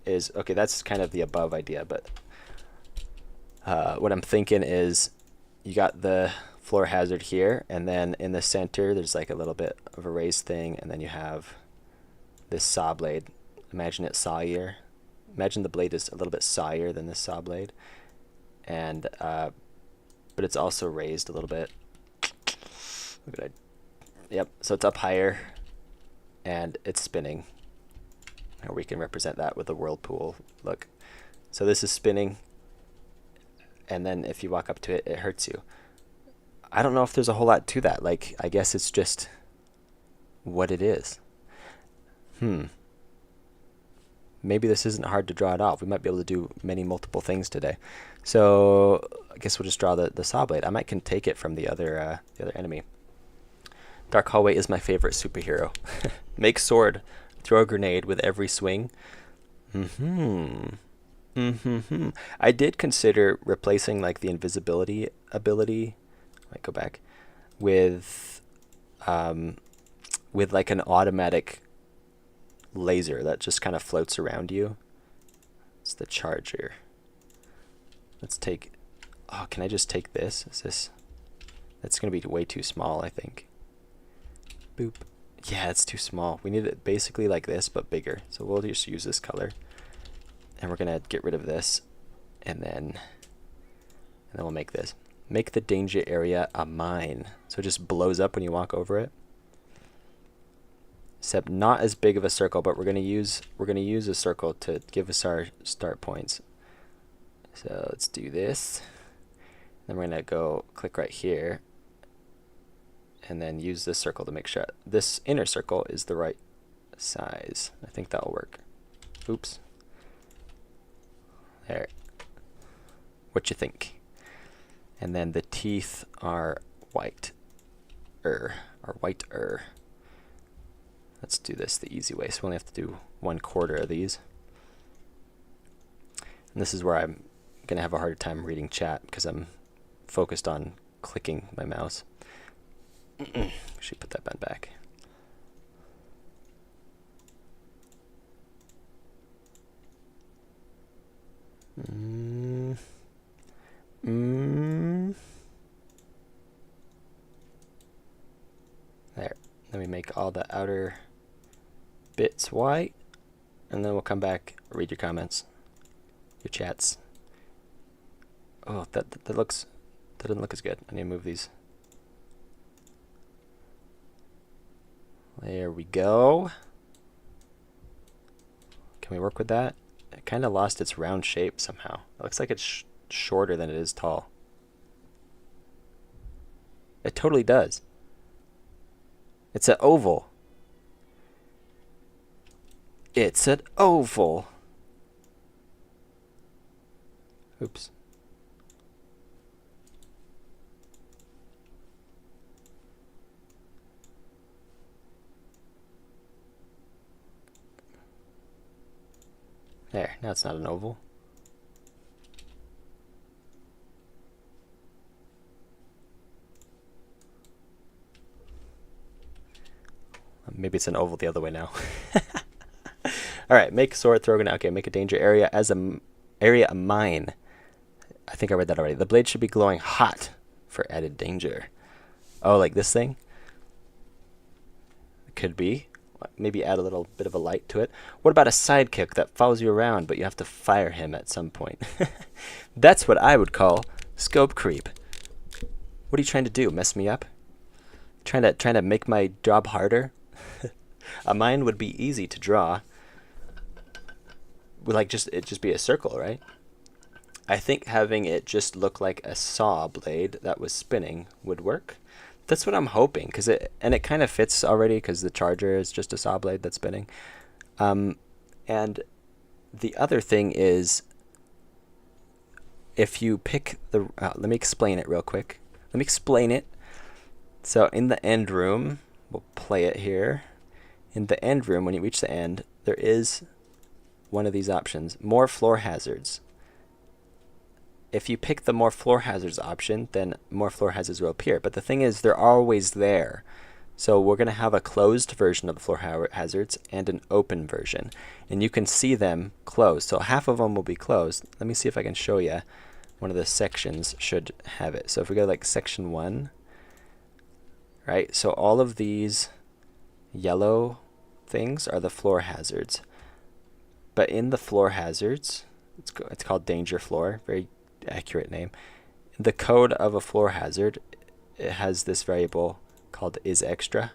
is, okay, that's kind of the above idea, but what I'm thinking is you got the floor hazard here, and then in the center there's like a little bit of a raised thing, and then you have this saw blade. Imagine it sawier. Imagine the blade is a little bit sawier than this saw blade, and but it's also raised a little bit. Look at it. Yep. So it's up higher, and it's spinning. Or we can represent that with a whirlpool. Look. So this is spinning, and then if you walk up to it, it hurts you. I don't know if there's a whole lot to that. Like, I guess it's just what it is. Maybe this isn't hard to draw at all. We might be able to do multiple things today. So I guess we'll just draw the saw blade. I might can take it from the other enemy. Dark Hallway is my favorite superhero. Make sword, throw a grenade with every swing. I did consider replacing like the invisibility ability. I might go back with like an automatic laser that just kind of floats around you. It's the charger. Let's take. Oh, can I just take this? Is this? That's gonna be way too small, I think. Boop. Yeah, it's too small. We need it basically like this, but bigger. So we'll just use this color. And we're gonna get rid of this, and then we'll make this. Make the danger area a mine. So it just blows up when you walk over it. Except not as big of a circle, but we're gonna use a circle to give us our start points. So let's do this. Then we're gonna go click right here, and then use this circle to make sure this inner circle is the right size. I think that'll work. Oops. There. What you think? And then the teeth are white. Whiter. Let's do this the easy way. So we only have to do 1/4 of these. And this is where I'm gonna have a harder time reading chat because I'm focused on clicking my mouse. Should put that pen back. There. Then we make all the outer bits white, and then we'll come back, read your comments, your chats. Oh, that doesn't look as good. I need to move these. There we go. Can we work with that? It kind of lost its round shape somehow. It looks like it's shorter than it is tall. It totally does. It's an oval. It's an oval. Oops. There, now it's not an oval. Maybe it's an oval the other way now. All right, make sword, throw grenade. Okay, make a danger area as a mine. I think I read that already. The blade should be glowing hot for added danger. Oh, like this thing? It could be. Maybe add a little bit of a light to it. What about a sidekick that follows you around, but you have to fire him at some point? That's what I would call scope creep. What are you trying to do? Mess me up? Trying to make my job harder? A mine would be easy to draw. Would it'd just be a circle, right? I think having it just look like a saw blade that was spinning would work. That's what I'm hoping, and it kind of fits already because the charger is just a saw blade that's spinning. And the other thing is, if you pick the, let me explain it real quick. Let me explain it. So in the end room, we'll play it here. In the end room, when you reach the end, there is one of these options, more floor hazards. If you pick the more floor hazards option, then more floor hazards will appear. But the thing is, they're always there. So we're going to have a closed version of the floor hazards and an open version. And you can see them closed. So half of them will be closed. Let me see if I can show you. One of the sections should have it. So if we go to like section 1, right? So all of these yellow things are the floor hazards. But in the floor hazards, it's called danger floor, very accurate name. The code of a floor hazard, it has this variable called isExtra.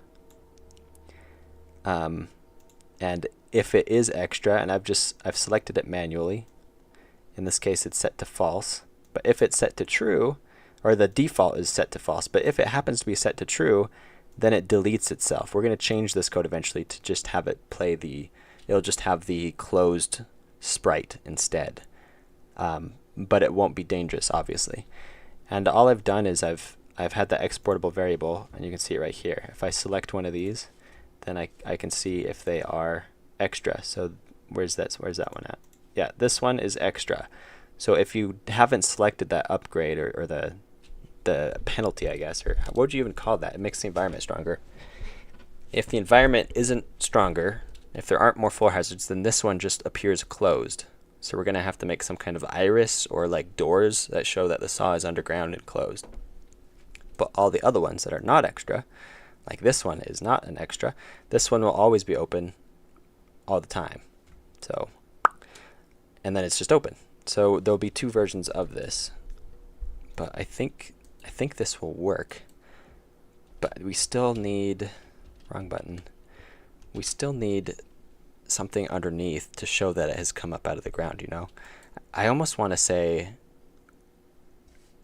And if it is extra, and I've selected it manually, in this case it's set to false, But if it's set to true, or the default is set to false, but if it happens to be set to true, then it deletes itself. We're going to change this code eventually to just have it play it'll just have the closed sprite instead. But it won't be dangerous, obviously. And all I've done is I've had the exportable variable, and you can see it right here. If I select one of these, then I can see if they are extra. So where's that one at? Yeah, this one is extra. So if you haven't selected that upgrade or the penalty, I guess, or what would you even call that? It makes the environment stronger. If the environment isn't stronger, if there aren't more floor hazards, then this one just appears closed. So we're going to have to make some kind of iris or like doors that show that the saw is underground and closed. But all the other ones that are not extra, like this one is not an extra, this one will always be open all the time. So, and then it's just open. So there'll be 2 versions of this. But I think this will work. But we still need, wrong button. We still need something underneath to show that it has come up out of the ground, you know? I almost want to say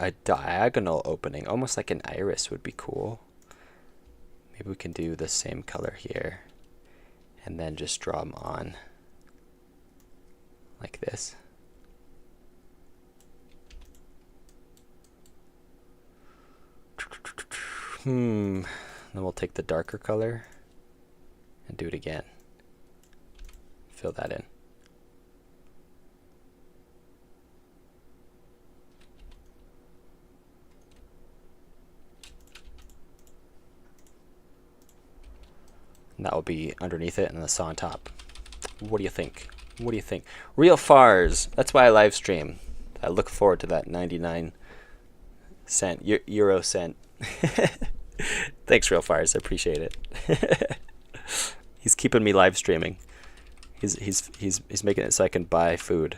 a diagonal opening, almost like an iris would be cool. Maybe we can do the same color here and then just draw them on like this. Then we'll take the darker color and do it again. Fill that in. And that will be underneath it and the saw on top. What do you think? What do you think? Real fars. That's why I live stream. I look forward to that 99 cent euro cent. Thanks, Real Fires. I appreciate it. He's keeping me live streaming. He's making it so I can buy food.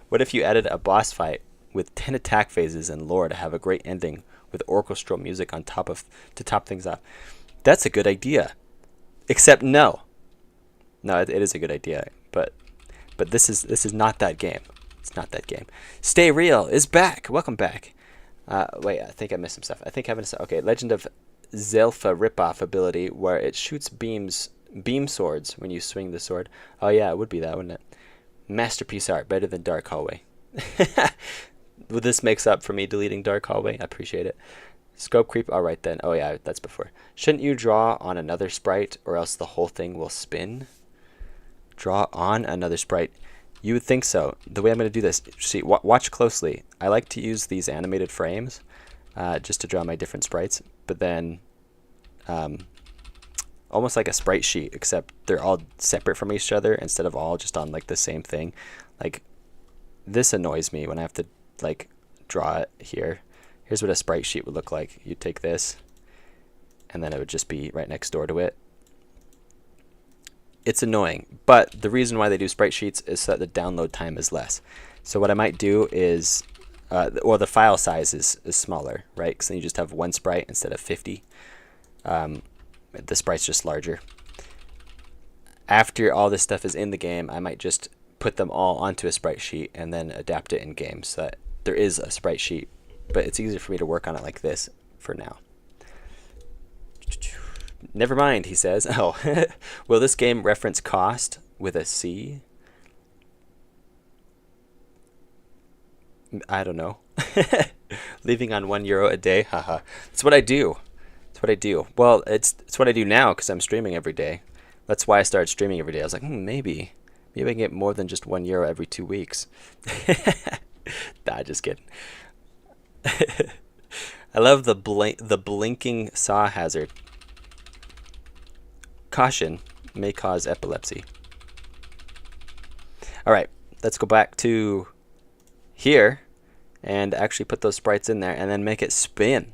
What if you added a boss fight with 10 attack phases and lore to have a great ending with orchestral music on top to top things off? That's a good idea. Except no, it is a good idea. But this is not that game. It's not that game. Stay Real is back. Welcome back. Wait, I think I missed some stuff. I think okay, Legend of Zelfa ripoff ability where it shoots beam swords when you swing the sword. Oh yeah, it would be that, wouldn't it? Masterpiece art, better than Dark Hallway. Well, this makes up for me deleting Dark Hallway. I appreciate it. Scope creep. All right then. Oh yeah, that's before. Shouldn't you draw on another sprite or else the whole thing will spin? Draw on another sprite. You would think so. The way I'm going to do this, see, watch closely. I like to use these animated frames just to draw my different sprites, but then almost like a sprite sheet, except they're all separate from each other instead of all just on like the same thing. Like this annoys me when I have to like draw it here. Here's what a sprite sheet would look like. You take this, and then it would just be right next door to it. It's annoying, but the reason why they do sprite sheets is so that the download time is less. So what I might do is, or the file size is smaller, right? Because then you just have one sprite instead of 50. The sprite's just larger. After all this stuff is in the game, I might just put them all onto a sprite sheet and then adapt it in game so that there is a sprite sheet. But it's easier for me to work on it like this for now. Never mind, he says. Oh, will this game reference cost with a C? I don't know. Leaving on €1 a day, haha. That's what I do. That's what I do. Well, it's what I do now because I'm streaming every day. That's why I started streaming every day. I was like, maybe I can get more than just €1 every 2 weeks. Nah, just kidding. I love the blinking saw hazard. Caution may cause epilepsy. All right, let's go back to here and actually put those sprites in there and then make it spin.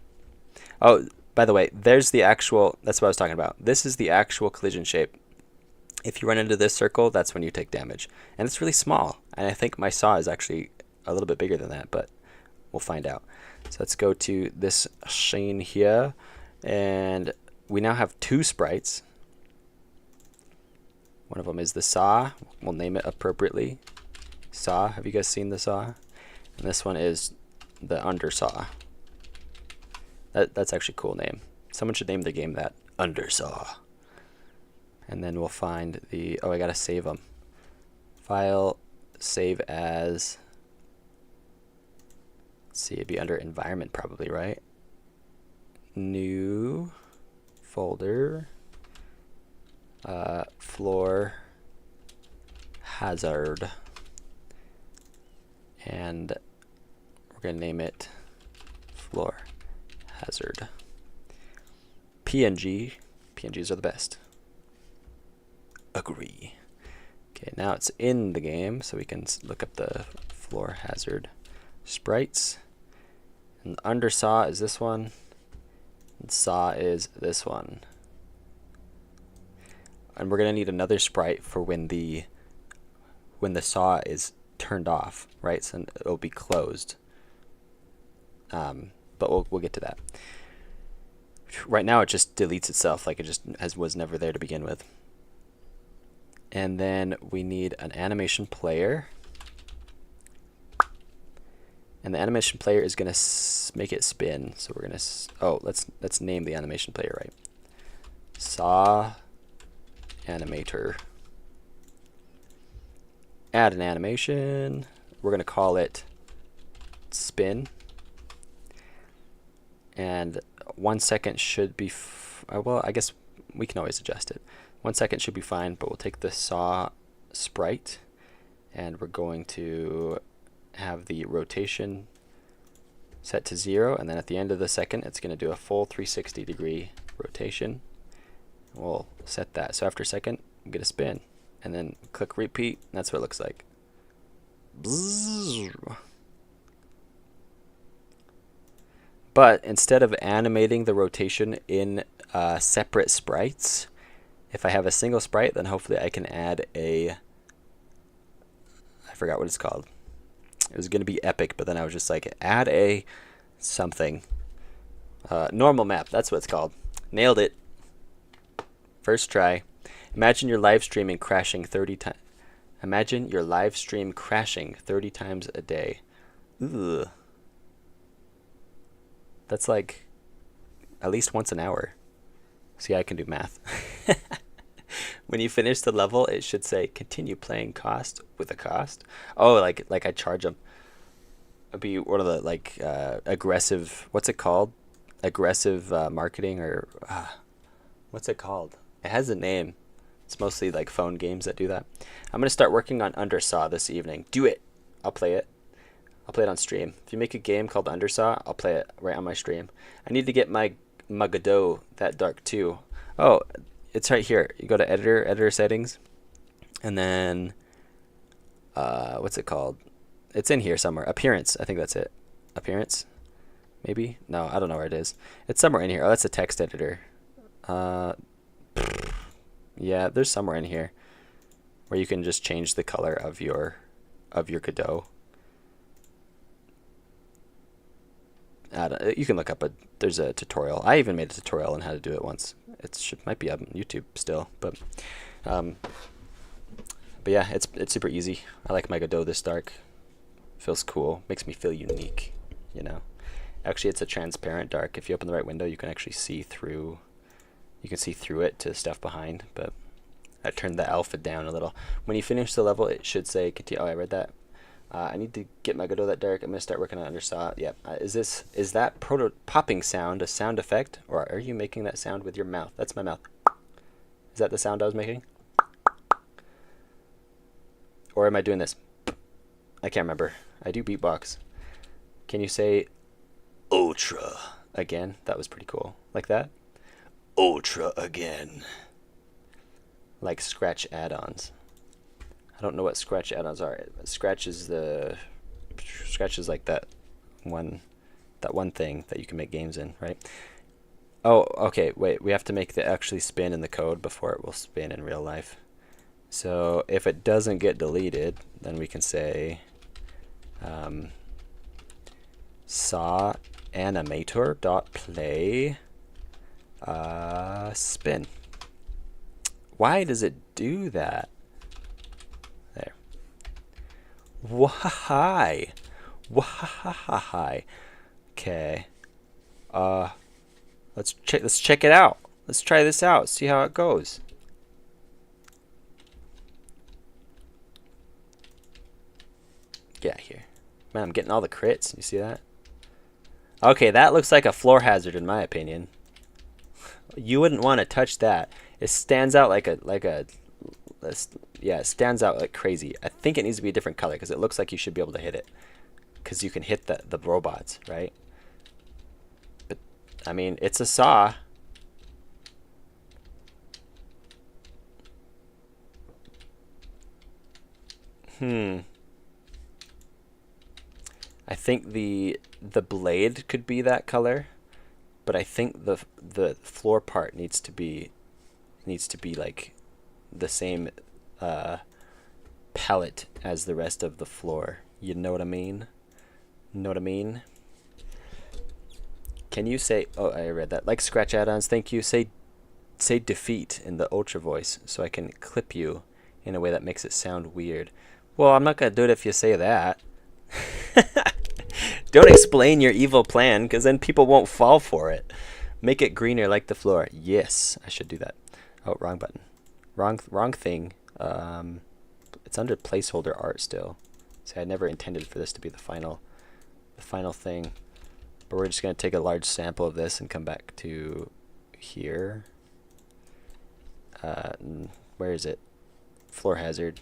Oh, by the way, there's the actual, that's what I was talking about. This is the actual collision shape. If you run into this circle, that's when you take damage. And it's really small. And I think my saw is actually a little bit bigger than that, but we'll find out. So let's go to this scene here. And we now have 2 sprites. One of them is the saw. We'll name it appropriately. saw. Have you guys seen the saw? And this one is the undersaw. That's actually a cool name. Someone should name the game that, Undersaw. And then we'll find the, oh, I gotta save them. File, save as, let's see, it'd be under environment probably, right? New folder, floor hazard. And we're gonna name it floor hazard. PNGs are the best. Agree. Okay, now it's in the game, so we can look up the floor hazard sprites. And the undersaw is this one, and saw is this one. And we're gonna need another sprite for when the saw is turned off, right? So it'll be closed. But we'll get to that. Right now it just deletes itself, like it just was never there to begin with. And then we need an animation player. And the animation player is gonna make it spin. So we're gonna let's name the animation player right. Saw animator. Add an animation. We're gonna call it spin. And 1 second should be, well, I guess we can always adjust it. 1 second should be fine, but we'll take the saw sprite and we're going to have the rotation set to 0, and then at the end of the second it's going to do a full 360-degree rotation. We'll set that. So after a second, we get a spin, and then click repeat, and that's what it looks like. Bzzz. But instead of animating the rotation in separate sprites, if I have a single sprite, then hopefully I can add I forgot what it's called. It was going to be epic, but then I was just like, add a something. Normal map, that's what it's called. Nailed it. First try. Imagine your live streaming crashing 30 times. Imagine your live stream crashing 30 times a day. Ugh. That's like at least once an hour. See, I can do math. When you finish the level, it should say continue playing cost with a cost. Oh, like I charge them. It'd be one of the aggressive, what's it called? Aggressive marketing, or what's it called? It has a name. It's mostly like phone games that do that. I'm going to start working on Undersaw this evening. Do it. I'll play it. I'll play it on stream. If you make a game called Undersaw, I'll play it right on my stream. I need to get my Godot that dark too. Oh, it's right here. You go to editor settings, and then what's it called? It's in here somewhere. Appearance. I think that's it. Appearance. Maybe? No, I don't know where it is. It's somewhere in here. Oh, that's a text editor. Yeah, there's somewhere in here where you can just change the color of your Godot. You can look up there's a tutorial. I even made a tutorial on how to do it once. Might be up on YouTube still, but yeah, it's super easy. I like my Godot this dark. Feels cool. Makes me feel unique, you know. Actually, it's a transparent dark. If you open the right window, you can actually see through. You can see through it to stuff behind. But I turned the alpha down a little. When you finish the level, it should say continue. Oh, I read that. I need to get my Godot that dark. I'm gonna start working on Undersaw. Yep. Is that popping sound a sound effect, or are you making that sound with your mouth? That's my mouth. Is that the sound I was making? Or am I doing this? I can't remember. I do beatbox. Can you say Ultra again? That was pretty cool. Like that? Ultra again. Like Scratch add-ons. I don't know what Scratch add-ons are. Scratch is like that one thing that you can make games in, right? Oh, okay, wait, we have to make it actually spin in the code before it will spin in real life. So if it doesn't get deleted, then we can say saw animator dot play spin. Why does it do that? There. Why? Why? Okay. Let's check it out. Let's try this out. See how it goes. Get here. Man, I'm getting all the crits. You see that? Okay, that looks like a floor hazard in my opinion. You wouldn't want to touch that. It stands out yeah, it stands out like crazy. I think it needs to be a different color because it looks like you should be able to hit it. Because you can hit the robots, right? But, I mean, it's a saw. I think the blade could be that color, but I think the floor part needs to be like the same palette as the rest of the floor. You know what I mean? Know what I mean? Can you say? Oh, I read that. Like scratch add-ons. Thank you. Say defeat in the ultra voice so I can clip you in a way that makes it sound weird. Well, I'm not gonna do it if you say that. Don't explain your evil plan, because then people won't fall for it. Make it greener like the floor. Yes, I should do that. Oh, wrong button. Wrong thing. It's under placeholder art still. See, I never intended for this to be the final thing. But we're just gonna take a large sample of this and come back to here. Where is it? Floor hazard.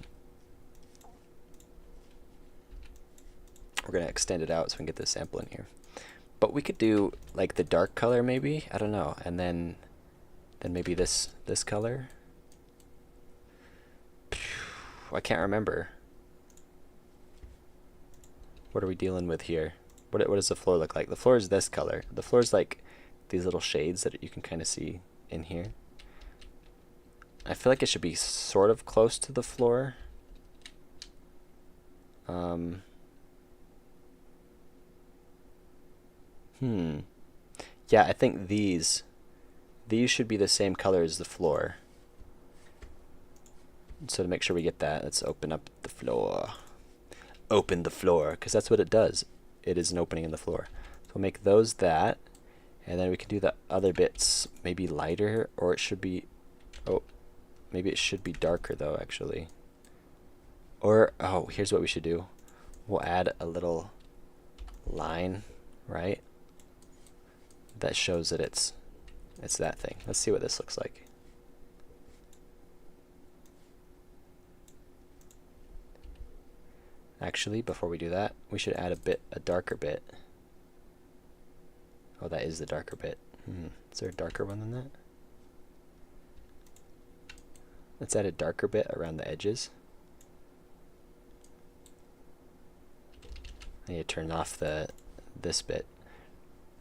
We're going to extend it out so we can get this sample in here. But we could do like the dark color maybe, I don't know, and then maybe this color. I can't remember. What are we dealing with here? What does the floor look like? The floor is this color. The floor is like these little shades that you can kind of see in here. I feel like it should be sort of close to the floor. Yeah, I think these should be the same color as the floor. So to make sure we get that, let's open up the floor. Open the floor, because that's what it does. It is an opening in the floor. So we'll make those that, and then we can do the other bits maybe lighter, or it should be, oh, maybe it should be darker though, actually. Or, oh, here's what we should do. We'll add a little line, right? That shows that it's that thing. Let's see what this looks like. Actually, before we do that, we should add a darker bit. Oh, that is the darker bit. Is there a darker one than that? Let's add a darker bit around the edges. I need to turn off this bit.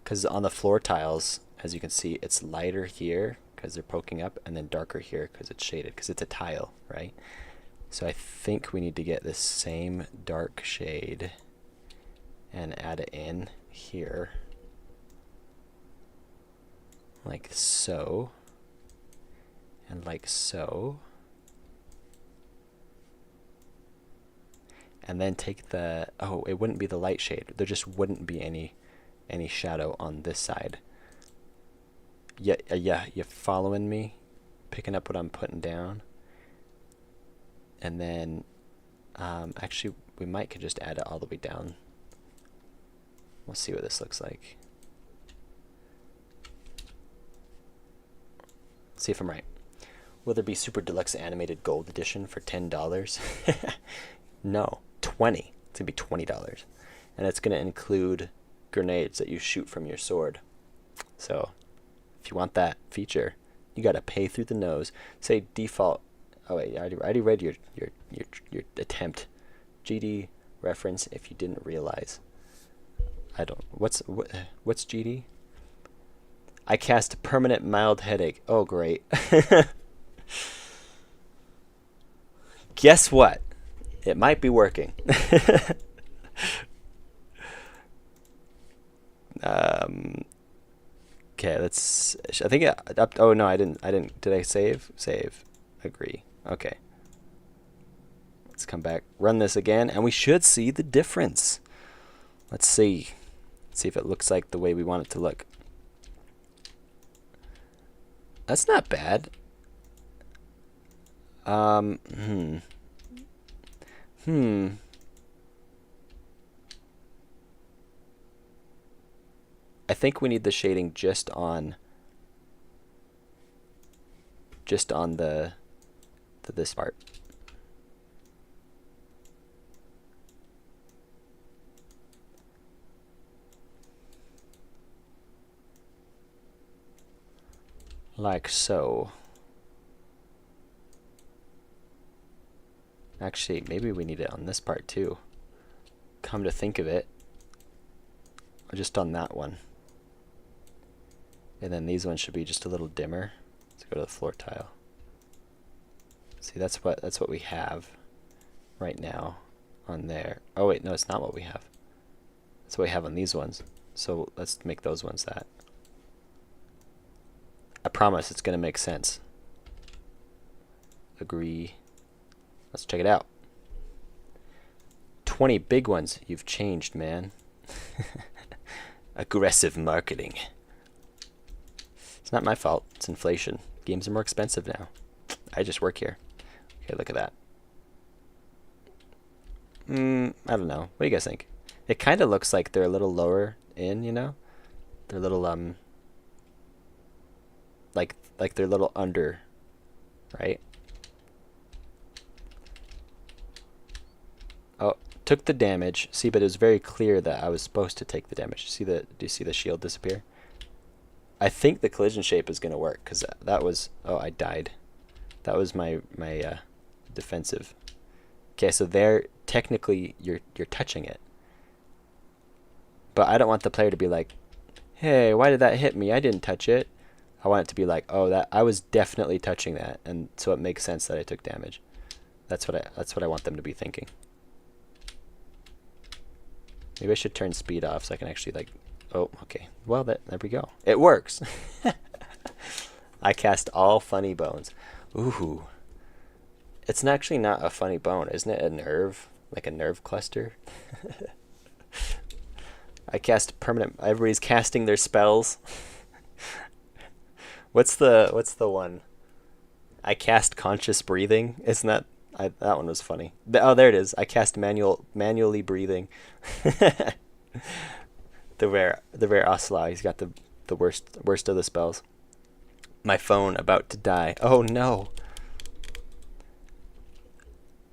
Because on the floor tiles, as you can see, it's lighter here because they're poking up, and then darker here because it's shaded, because it's a tile, right? So I think we need to get this same dark shade and add it in here, like so, and like so. And then take the, oh, it wouldn't be the light shade. There just wouldn't be any shadow on this side. Yeah, you following me? Picking up what I'm putting down? And then, actually, we might could just add it all the way down. We'll see what this looks like. See if I'm right. Will there be Super Deluxe Animated Gold Edition for $10? No, 20. It's gonna be $20, and it's gonna include grenades that you shoot from your sword. So, if you want that feature, you gotta pay through the nose. Say default. Oh wait, I already read your attempt. GD reference if you didn't realize. I don't. What's GD? I cast permanent mild headache. Oh great. Guess what? It might be working. Okay, let's. I think oh no, I didn't. Did I save? Save. Agree. Okay. Let's come back, run this again, and we should see the difference. Let's see. Let's see if it looks like the way we want it to look. That's not bad. I think we need the shading just on this part. Like so. Actually, maybe we need it on this part too. Come to think of it, just on that one. And then these ones should be just a little dimmer. Let's go to the floor tile. See, that's what we have right now on there. Oh wait, no, it's not what we have. That's what we have on these ones. So let's make those ones that. I promise it's gonna make sense. Agree. Let's check it out. 20 big ones. You've changed, man. Aggressive marketing. It's not my fault. It's inflation. Games are more expensive now. I just work here. Okay, look at that. I don't know. What do you guys think? It kind of looks like they're a little lower in, you know? They're a little, like they're a little under, right? Oh, took the damage. See, but it was very clear that I was supposed to take the damage. See the? Do you see the shield disappear? I think the collision shape is gonna work because that was. Oh, I died. That was my defensive. Okay, so there technically you're touching it, but I don't want the player to be like, "Hey, why did that hit me? I didn't touch it." I want it to be like, "Oh, that I was definitely touching that," and so it makes sense that I took damage. That's what I want them to be thinking. Maybe I should turn speed off so I can actually like. Oh, okay. Well, there we go. It works. I cast all funny bones. Ooh. It's actually not a funny bone, isn't it? A nerve, like a nerve cluster. I cast permanent. Everybody's casting their spells. What's the one? I cast conscious breathing. Isn't that? That one was funny. Oh, there it is. I cast manually breathing. the rare Ocelot. He's got the worst of the spells. My phone about to die. Oh no.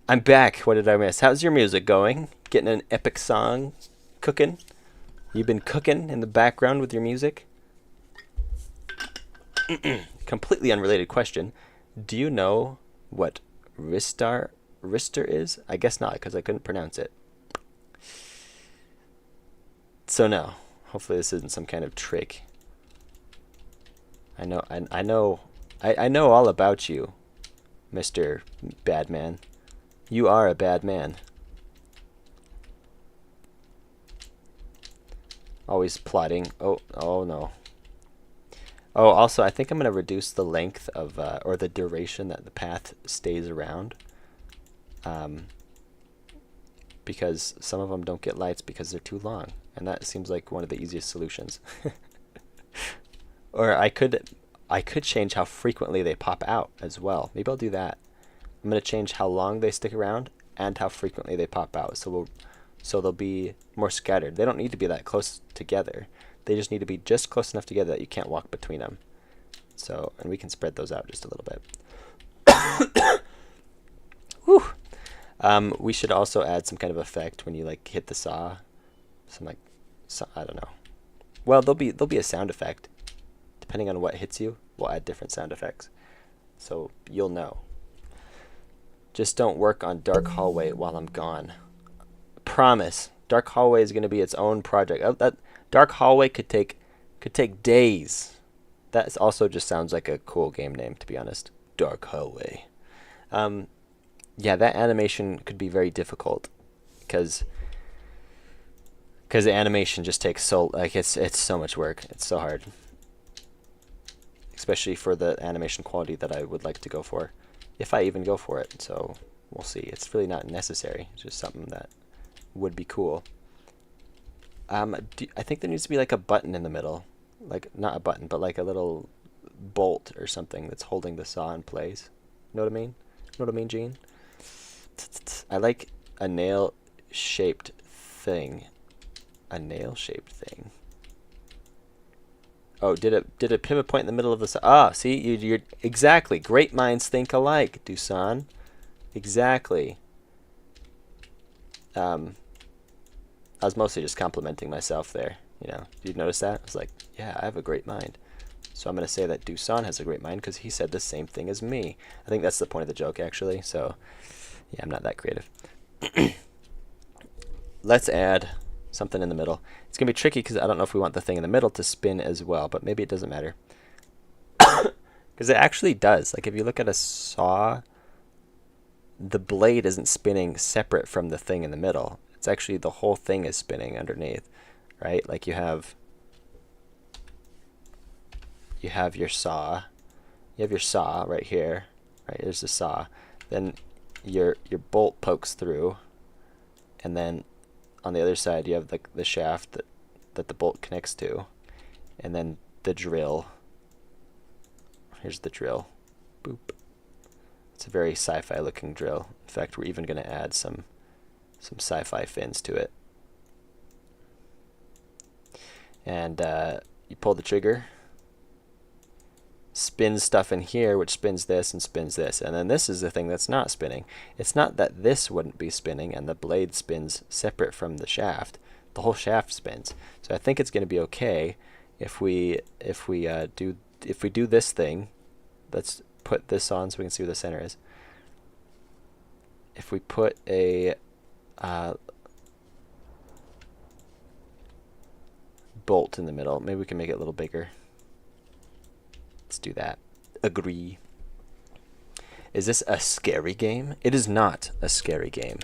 I'm back. What did I miss? How's your music going? Getting an epic song cooking? You've been cooking in the background with your music? Completely unrelated question. Do you know what Rister is? I guess not, because I couldn't pronounce it. So no. Hopefully this isn't some kind of trick. I know all about you, Mr. Badman. You are a bad man. Always plotting. Oh no. Oh, also, I think I'm going to reduce the length of, or the duration that the path stays around. Because some of them don't get lights because they're too long. And that seems like one of the easiest solutions. Or I could change how frequently they pop out as well. Maybe I'll do that. I'm going to change how long they stick around and how frequently they pop out. So they'll be more scattered. They don't need to be that close together. They just need to be just close enough together that you can't walk between them. So, and we can spread those out just a little bit. Whew. We should also add some kind of effect when you like hit the saw. Some like, I don't know. Well, there'll be a sound effect. Depending on what hits you, we'll add different sound effects. So you'll know. Just don't work on Dark Hallway while I'm gone. Promise. Dark Hallway is going to be its own project. That Dark Hallway could take days. That also just sounds like a cool game name, to be honest. Dark Hallway. Yeah, that animation could be very difficult because the animation just takes so it's so much work. It's so hard, especially for the animation quality that I would like to go for, if I even go for it. So We'll see. It's really not necessary. It's just something that would be cool. I think there needs to be like a button in the middle. Like, not a button, but like a little bolt or something that's holding the saw in place. Know what I mean? Know what I mean, Gene? I like a nail-shaped thing. A nail-shaped thing. Oh, did a pivot point in the middle of the saw? Ah, see, you're exactly. Great minds think alike, Dusan. Exactly. I was mostly just complimenting myself there. You know, did you notice that? I was like, yeah, I have a great mind. So I'm going to say that Dusan has a great mind because he said the same thing as me. I think that's the point of the joke, actually. So, yeah, I'm not that creative. Let's add something in the middle. It's going to be tricky because I don't know if we want the thing in the middle to spin as well, but maybe it doesn't matter. Because it actually does. Like, if you look at a saw, the blade isn't spinning separate from the thing in the middle. It's actually the whole thing is spinning underneath, right? Like, you have your saw. You have your saw right here. Right, there's the saw. Then your bolt pokes through, and then on the other side you have the shaft that the bolt connects to, and then the drill. Here's the drill. Boop. It's a very sci-fi looking drill. In fact, we're even going to add some sci-fi fins to it. And you pull the trigger, spins stuff in here, which spins this and spins this. And then this is the thing that's not spinning. It's not that this wouldn't be spinning and the blade spins separate from the shaft. The whole shaft spins. So I think it's going to be okay if we do this thing. Let's put this on so we can see where the center is. If we put a bolt in the middle, maybe we can make it a little bigger. Let's do that. Agree. Is this a scary game? It is not a scary game.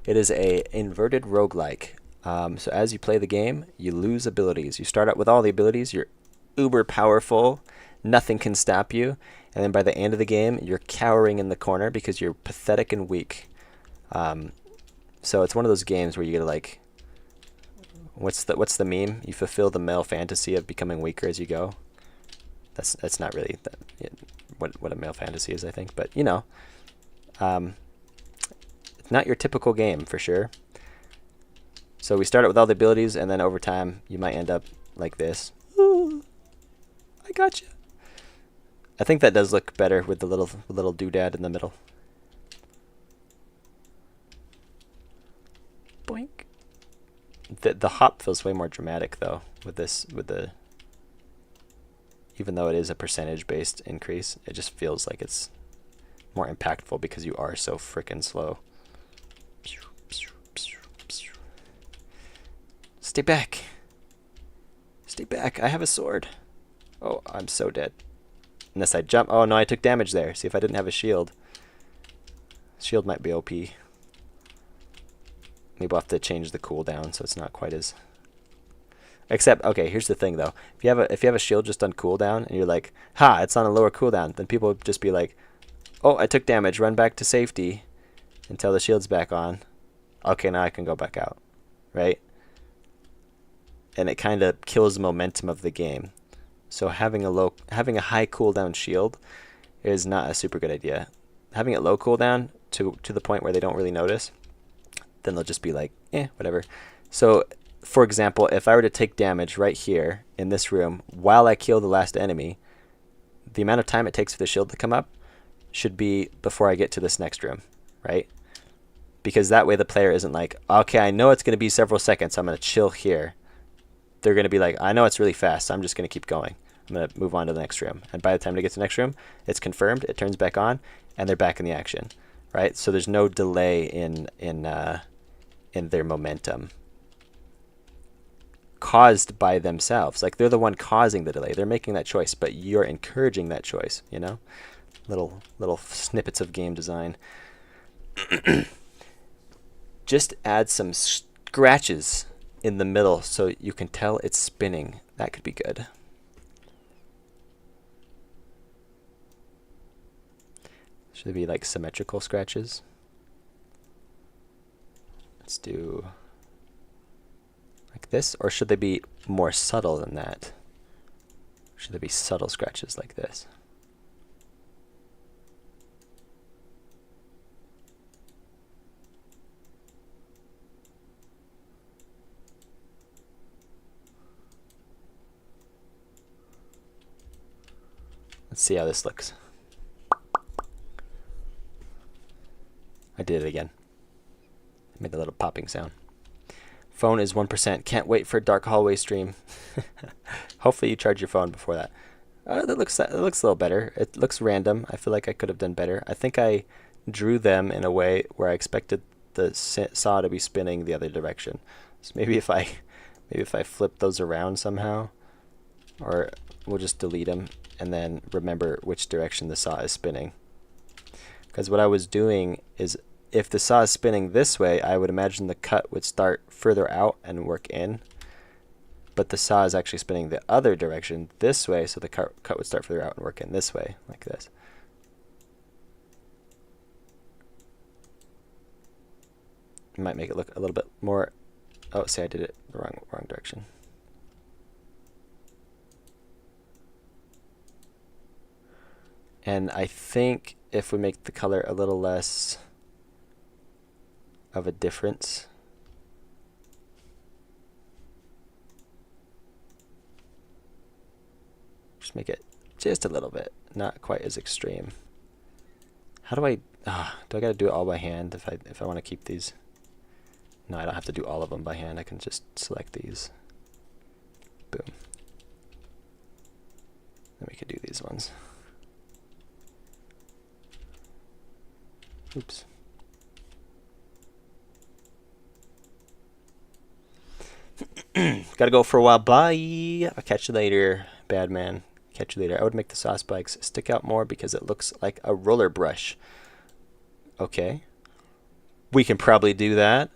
It is a inverted roguelike. So as you play the game, you lose abilities. You start out with all the abilities. You're uber powerful. Nothing can stop you. And then by the end of the game, you're cowering in the corner because you're pathetic and weak. So it's one of those games where you get like, what's the meme? You fulfill the male fantasy of becoming weaker as you go. That's not really what a male fantasy is, I think. But you know, it's not your typical game for sure. So we start out with all the abilities, and then over time you might end up like this. Ooh, I got you. I think that does look better with the little doodad in the middle. Boink. The hop feels way more dramatic though with this, even though it is a percentage based increase, it just feels like it's more impactful because you are so frickin' slow. Stay back. Stay back. I have a sword. Oh, I'm so dead. Unless I jump. Oh no, I took damage there. See, if I didn't have a shield. Shield might be OP. Maybe we'll have to change the cooldown so it's not quite as... Except, okay, here's the thing though. If you have a shield just on cooldown and you're like, ha, it's on a lower cooldown, then people would just be like, oh, I took damage, run back to safety until the shield's back on. Okay, now I can go back out. Right? And it kind of kills the momentum of the game. So having a high cooldown shield is not a super good idea. Having it low cooldown to the point where they don't really notice, then they'll just be like, eh, whatever. So, for example, if I were to take damage right here in this room while I kill the last enemy, the amount of time it takes for the shield to come up should be before I get to this next room, right? Because that way the player isn't like, okay, I know it's going to be several seconds, so I'm going to chill here. They're going to be like, I know it's really fast, so I'm just going to keep going. I'm going to move on to the next room. And by the time they get to the next room, it's confirmed, it turns back on, and they're back in the action, right? So there's no delay in their momentum caused by themselves. Like, they're the one causing the delay. They're making that choice, but you're encouraging that choice, you know? Little snippets of game design. Just add some scratches in the middle so you can tell it's spinning. That could be good. Should they be like symmetrical scratches? Let's do like this, or should they be more subtle than that? Should there be subtle scratches like this? Let's see how this looks. I did it again. Made a little popping sound. Phone is 1%. Can't wait for dark hallway stream. Hopefully you charge your phone before that. That looks a little better. It looks random. I feel like I could have done better. I think I drew them in a way where I expected the saw to be spinning the other direction. So maybe if I flip those around somehow, or we'll just delete them and then remember which direction the saw is spinning. Because what I was doing is, if the saw is spinning this way, I would imagine the cut would start further out and work in. But the saw is actually spinning the other direction this way, so the cut would start further out and work in this way, like this. It might make it look a little bit more... Oh, see, I did it the wrong direction. And I think if we make the color a little less of a difference, just make it just a little bit, not quite as extreme. How do I gotta do it all by hand if I want to keep these? No, I don't have to do all of them by hand. I can just select these. Boom. Then we could do these ones. Oops. Gotta go for a while. Bye. I'll catch you later, bad man. Catch you later. I would make the saw spikes stick out more because it looks like a roller brush. Okay. We can probably do that.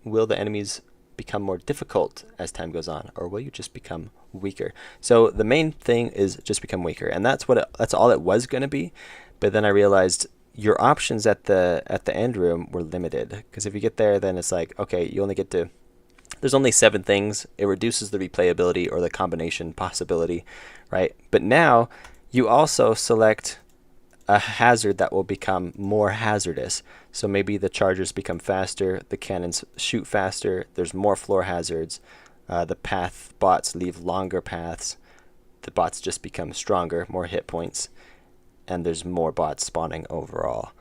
Will the enemies become more difficult as time goes on, or will you just become weaker? So the main thing is just become weaker, and that's all it was going to be. But then I realized your options at the end room were limited, because if you get there, then it's like, okay, you only get to, there's only 7 things. It reduces the replayability or the combination possibility, right? But now you also select a hazard that will become more hazardous. So maybe the chargers become faster, the cannons shoot faster, there's more floor hazards, the path bots leave longer paths, the bots just become stronger, more hit points, and there's more bots spawning overall.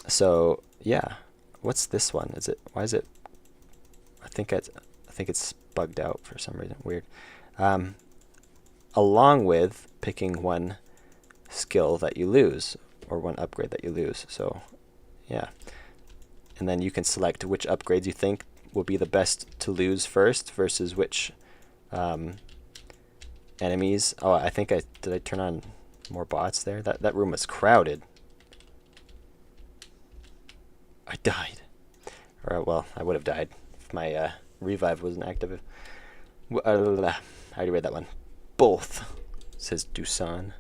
So yeah, what's this one? Why is it? I think it's bugged out for some reason. Weird. Along with picking one skill that you lose, or one upgrade that you lose. So yeah, and then you can select which upgrades you think will be the best to lose first versus which enemies. Oh, I think did I turn on more bots there? That room was crowded. I died. Or well, I would have died if my revive wasn't active. I already read that one. Both, says Dusan.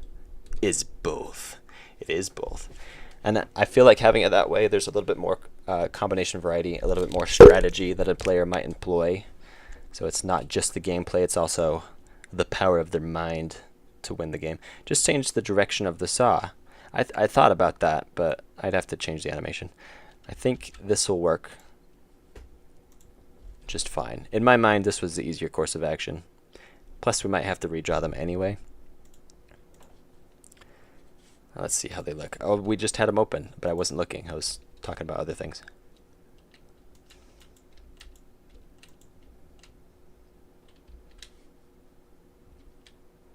Is both. It is both. And I feel like having it that way, there's a little bit more combination variety, a little bit more strategy that a player might employ. So it's not just the gameplay, it's also the power of their mind to win the game. Just change the direction of the saw. I thought about that, but I'd have to change the animation. I think this will work just fine. In my mind, this was the easier course of action. Plus, we might have to redraw them anyway. Let's see how they look. Oh, we just had them open, but I wasn't looking. I was talking about other things.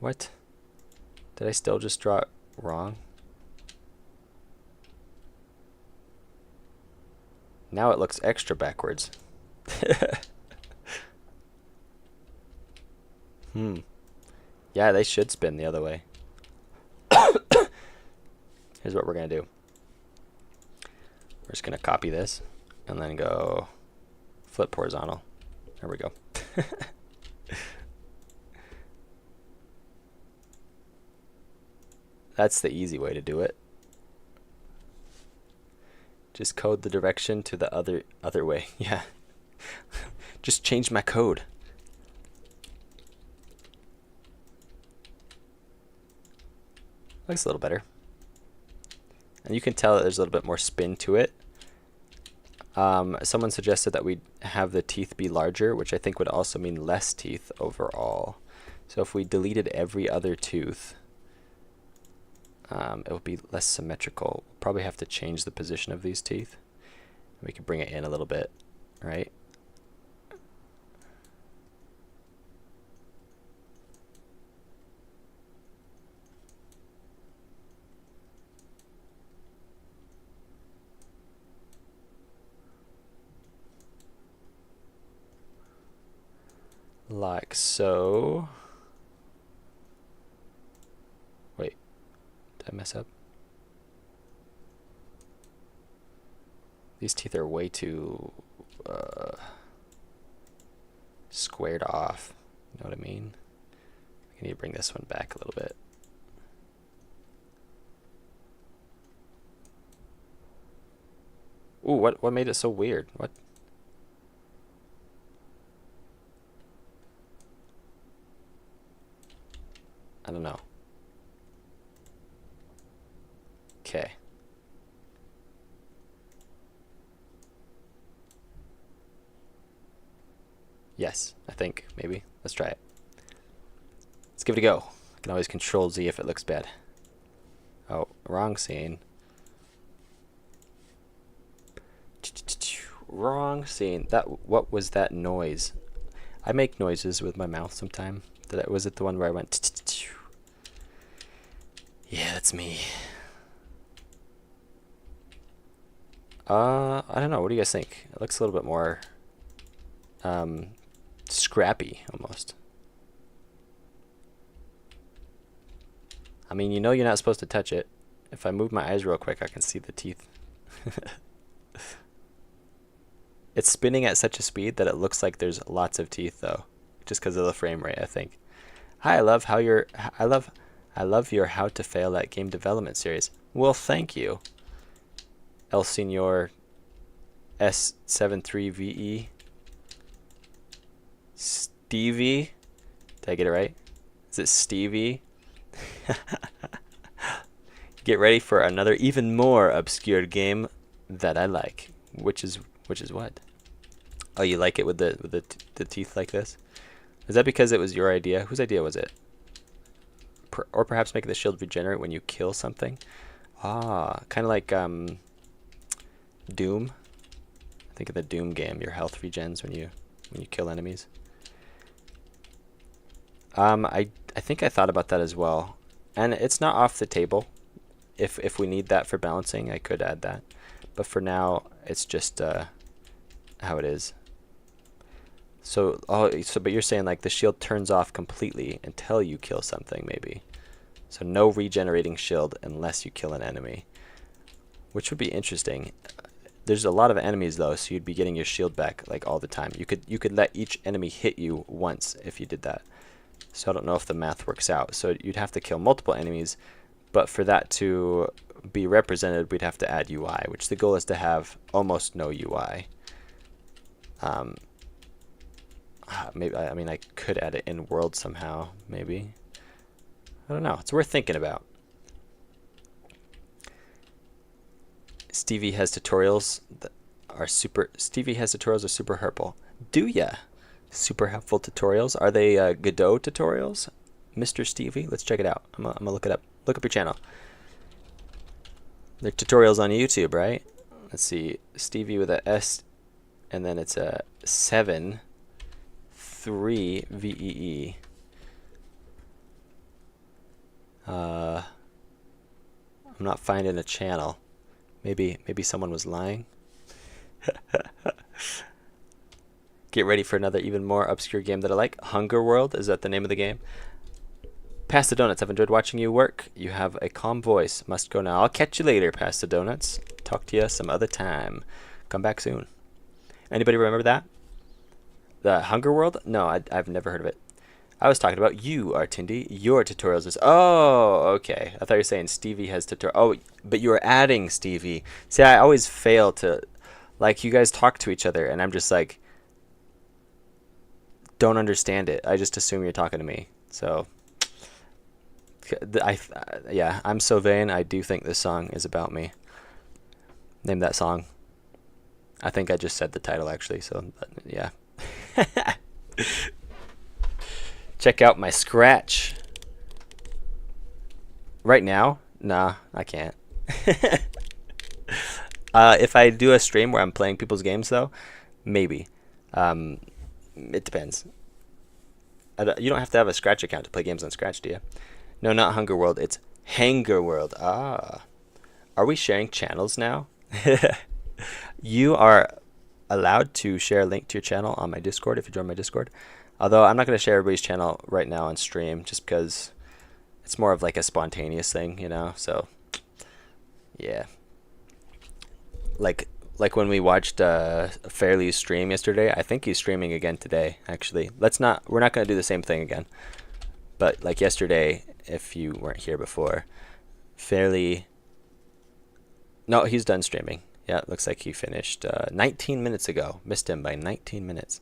What? Did I still just draw it wrong? Now it looks extra backwards. Yeah, they should spin the other way. Here's what we're going to do. We're just going to copy this and then go flip horizontal. There we go. That's the easy way to do it. Just code the direction to the other way. Yeah. Just change my code. Looks a little better. And you can tell that there's a little bit more spin to it. Someone suggested that we have the teeth be larger, which I think would also mean less teeth overall. So if we deleted every other tooth, it would be less symmetrical. We'll probably have to change the position of these teeth. We could bring it in a little bit, right? Like so. Wait, did I mess up? These teeth are way too squared off. You know what I mean? I need to bring this one back a little bit. Ooh, what made it so weird? What? I don't know. Okay. Yes, I think, maybe. Let's try it. Let's give it a go. I can always control Z if it looks bad. Oh, wrong scene. Wrong scene. What was that noise? I make noises with my mouth sometime. Was it the one where I went? Yeah, that's me. I don't know. What do you guys think? It looks a little bit more scrappy almost. I mean, you know you're not supposed to touch it. If I move my eyes real quick, I can see the teeth. It's spinning at such a speed that it looks like there's lots of teeth though, just because of the frame rate, I think. Hi, I love your How to Fail at Game Development series. Well, thank you. El Senor S73VE. Stevie? Did I get it right? Is it Stevie? Get ready for another even more obscure game that I like. Which is what? Oh, you like it with the teeth like this? Is that because it was your idea? Whose idea was it? Or perhaps make the shield regenerate when you kill something? Ah, kind of like Doom. I think of the Doom game. Your health regens when you kill enemies. I think I thought about that as well, and it's not off the table. If we need that for balancing, I could add that, but for now it's just how it is. So but you're saying like the shield turns off completely until you kill something, maybe. So no regenerating shield unless you kill an enemy, which would be interesting. There's a lot of enemies though, so you'd be getting your shield back like all the time. You could let each enemy hit you once if you did that. So I don't know if the math works out. So you'd have to kill multiple enemies, but for that to be represented, we'd have to add UI, which the goal is to have almost no UI. Maybe I mean I could add it in world somehow, maybe. I don't know. It's worth thinking about. Stevie has tutorials that are super. Stevie has tutorials are super helpful. Do ya? Super helpful tutorials. Are they Godot tutorials, Mr. Stevie? Let's check it out. I'm gonna look it up. Look up your channel. They're tutorials on YouTube, right? Let's see. Stevie with a S, and then it's a 7-3 VEE. I'm not finding a channel. Maybe someone was lying. Get ready for another even more obscure game that I like. Hunger World, is that the name of the game? Pass the Donuts, I've enjoyed watching you work. You have a calm voice. Must go now. I'll catch you later, Pass the Donuts. Talk to you some other time. Come back soon. Anybody remember that? The Hunger World? No, I've never heard of it. I was talking about you, Artindi. Your tutorials is. Oh, okay. I thought you were saying Stevie has tutorial. Oh, but you were adding Stevie. See, I always fail to, like, you guys talk to each other, and I'm just like, don't understand it. I just assume you're talking to me. So, yeah, I'm so vain. I do think this song is about me. Name that song. I think I just said the title actually. So, yeah. Check out my scratch. Right now? Nah, I can't. If I do a stream where I'm playing people's games, though, maybe. It depends. You don't have to have a Scratch account to play games on Scratch, do you? No, not Hunger World. It's Hanger World. Ah. Are we sharing channels now? You are allowed to share a link to your channel on my Discord if you join my Discord. Although I'm not going to share everybody's channel right now on stream just because it's more of like a spontaneous thing, you know? So, yeah. Like when we watched Fairly's stream yesterday, I think he's streaming again today, actually. We're not going to do the same thing again. But like yesterday, if you weren't here before, Fairly... No, he's done streaming. Yeah, it looks like he finished 19 minutes ago. Missed him by 19 minutes.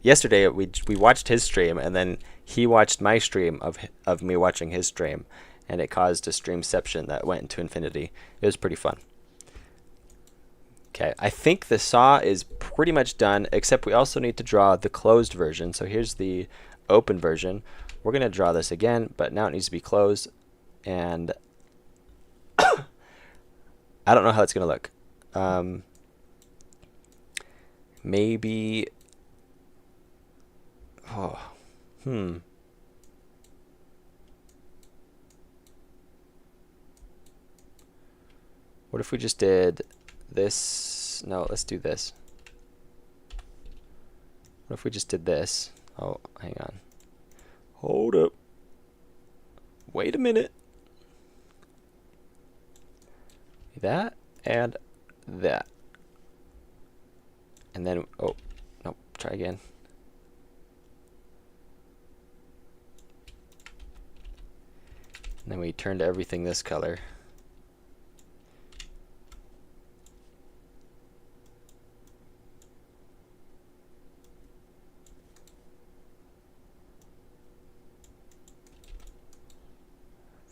Yesterday we watched his stream, and then he watched my stream of me watching his stream, and it caused a streamception that went into infinity. It was pretty fun. Okay, I think the saw is pretty much done, except we also need to draw the closed version. So here's the open version. We're going to draw this again, but now it needs to be closed, and I don't know how it's going to look. Maybe... Oh, What if we just did this? No, let's do this. What if we just did this? Oh, hang on. Hold up. Wait a minute. That and that. And then, oh, no, try again. And then we turned everything this color.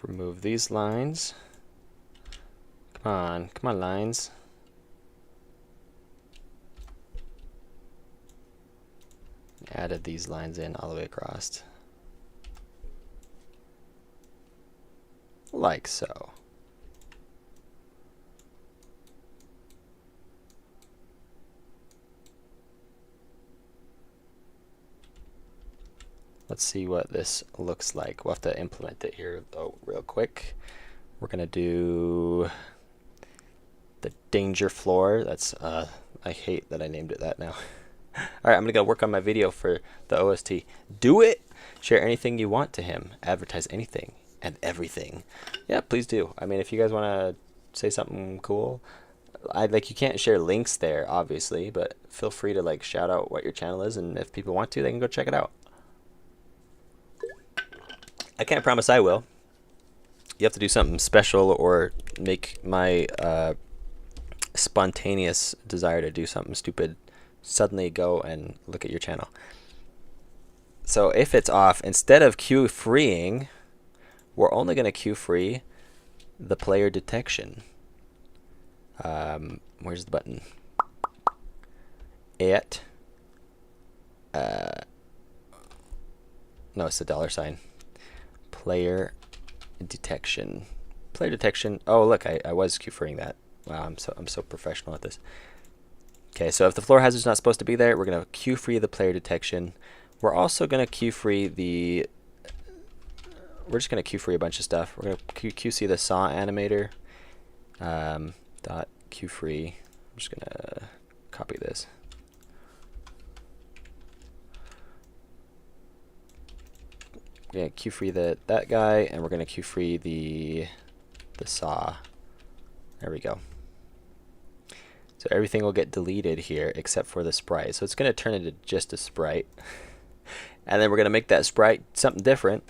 Remove these lines. Come on lines. Added these lines in all the way across. Like so. Let's see what this looks like. We'll have to implement it here though real quick. We're gonna do the danger floor. That's I hate that I named it that now. Alright, I'm gonna go work on my video for the OST. Do it! Share anything you want to him. Advertise anything and everything. Yeah, please do. I mean, if you guys wanna say something cool, you can't share links there, obviously, but feel free to like shout out what your channel is, and if people want to, they can go check it out. I can't promise I will. You have to do something special or make my spontaneous desire to do something stupid suddenly go and look at your channel. So if it's off, instead of queue freeing, we're only going to queue free the player detection. Where's the button? No, it's the $sign. Player detection. Player detection. Oh, look, I was queue freeing that. Wow, I'm so professional at this. Okay, so if the floor hazard's not supposed to be there, we're gonna queue free the player detection. We're also gonna queue free the. We're just gonna queue free a bunch of stuff. We're gonna QC the saw animator. Dot queue free. I'm just gonna copy this. We're gonna queue free that guy, and we're gonna queue free the saw. There we go. So everything will get deleted here except for the sprite. So it's gonna turn into just a sprite. And then we're going to make that sprite something different.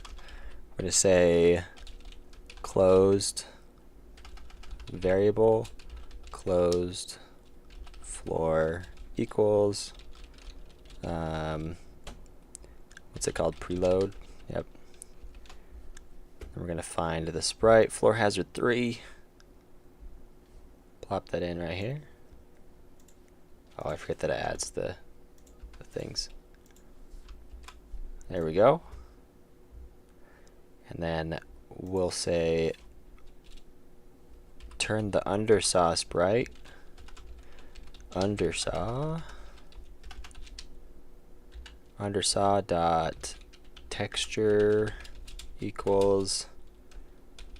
We're going to say closed variable closed floor equals what's it called, preload. Yep. And we're going to find the sprite floor hazard 3. Plop that in right here. Oh, I forget that it adds the things. There we go. And then we'll say turn the undersaw sprite undersaw dot texture equals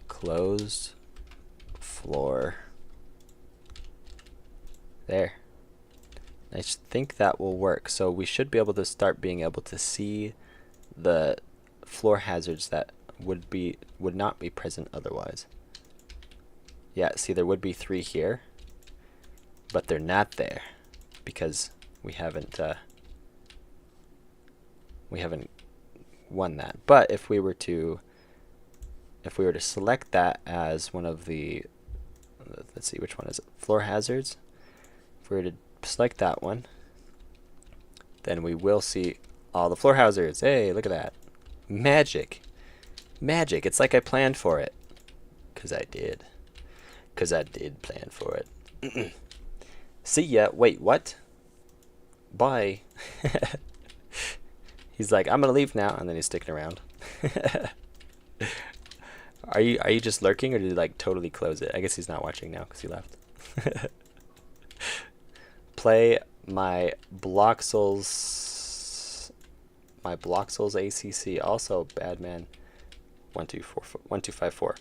closed floor. There. I think that will work. So we should be able to start being able to see the floor hazards that would not be present otherwise. Yeah, see, there would be 3 here, but they're not there because we haven't won that. But if we were to select that as one of the, let's see, which one is it? Floor hazards. If we were to select that one, then we will see all the floor hazards. Hey, look at that. Magic. Magic. It's like I planned for it. Because I did plan for it. See ya. Wait, what? Bye. He's like, I'm gonna leave now, and then he's sticking around. Are you just lurking, or did he like totally close it? I guess he's not watching now because he left. Play my Bloxels ACC, also Badman 1254.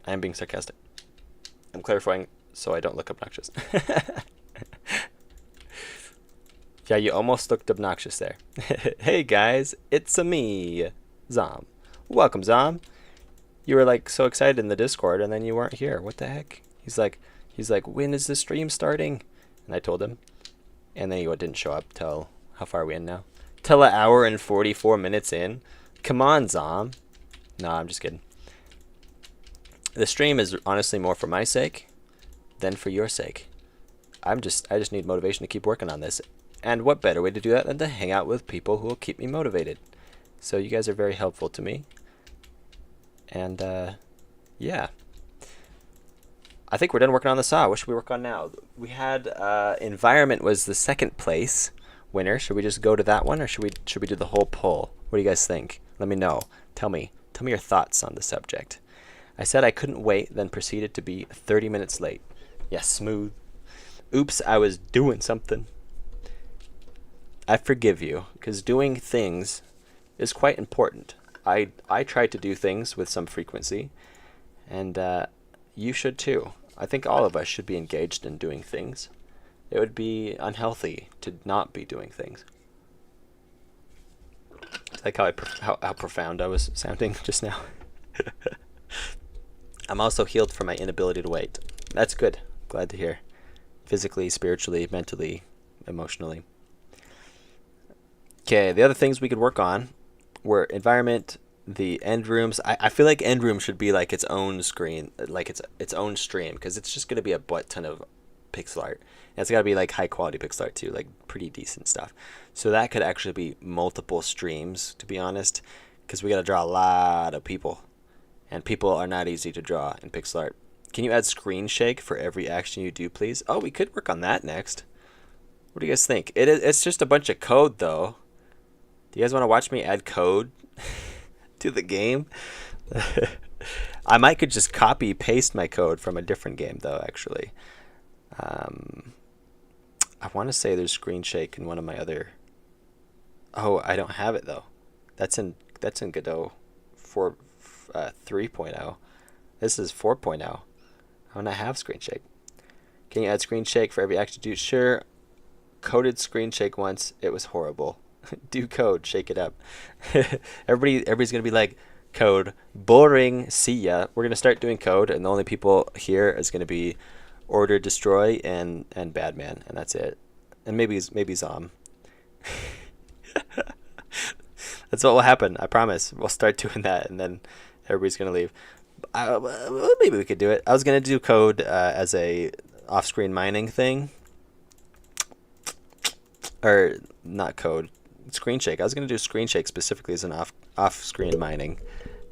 I am being sarcastic. I'm clarifying so I don't look obnoxious. Yeah, you almost looked obnoxious there. Hey guys, it's me, Zom. Welcome, Zom. You were like so excited in the Discord and then you weren't here. What the heck? He's like, when is the stream starting? And I told him. And then he didn't show up till, how far are we in now? Till an hour and 44 minutes in. Come on, Zom. No, I'm just kidding. The stream is honestly more for my sake than for your sake. I just need motivation to keep working on this. And what better way to do that than to hang out with people who will keep me motivated. So you guys are very helpful to me. And yeah. I think we're done working on the saw. What should we work on now? We had environment was the second place winner. Should we just go to that one, or should we do the whole poll? What do you guys think? Let me know. Tell me your thoughts on the subject. I said I couldn't wait, then proceeded to be 30 minutes late. Yes, smooth. Oops, I was doing something. I forgive you, because doing things is quite important. I try to do things with some frequency, and you should too. I think all of us should be engaged in doing things. It would be unhealthy to not be doing things. It's like how profound I was sounding just now. I'm also healed from my inability to wait. That's good. Glad to hear. Physically, spiritually, mentally, emotionally. Okay, the other things we could work on were environment, the end rooms. I feel like end room should be like its own screen, like its own stream, because it's just going to be a butt ton of pixel art. And it's got to be like high quality pixel art too, like pretty decent stuff. So that could actually be multiple streams, to be honest, because we got to draw a lot of people. And people are not easy to draw in pixel art. Can you add screen shake for every action you do, please? Oh, we could work on that next. What do you guys think? It's just a bunch of code, though. Do you guys want to watch me add code to the game? I might could just copy paste my code from a different game, though, actually. I want to say there's screen shake in one of my other... Oh, I don't have it, though. That's in Godot 3.0. This is 4.0. I want to have screen shake. Can you add screen shake for every action you do? Sure. Coded screen shake once. It was horrible. Do code. Shake it up. Everybody's going to be like, code. Boring. See ya. We're going to start doing code, and the only people here is going to be Order, Destroy, and Badman, and that's it. And maybe Zom. That's what will happen. I promise. We'll start doing that, and then everybody's gonna leave. Well, maybe we could do it. I was gonna do code as a off-screen mining thing, or not code, screen shake. I was gonna do screen shake specifically as an off-screen mining,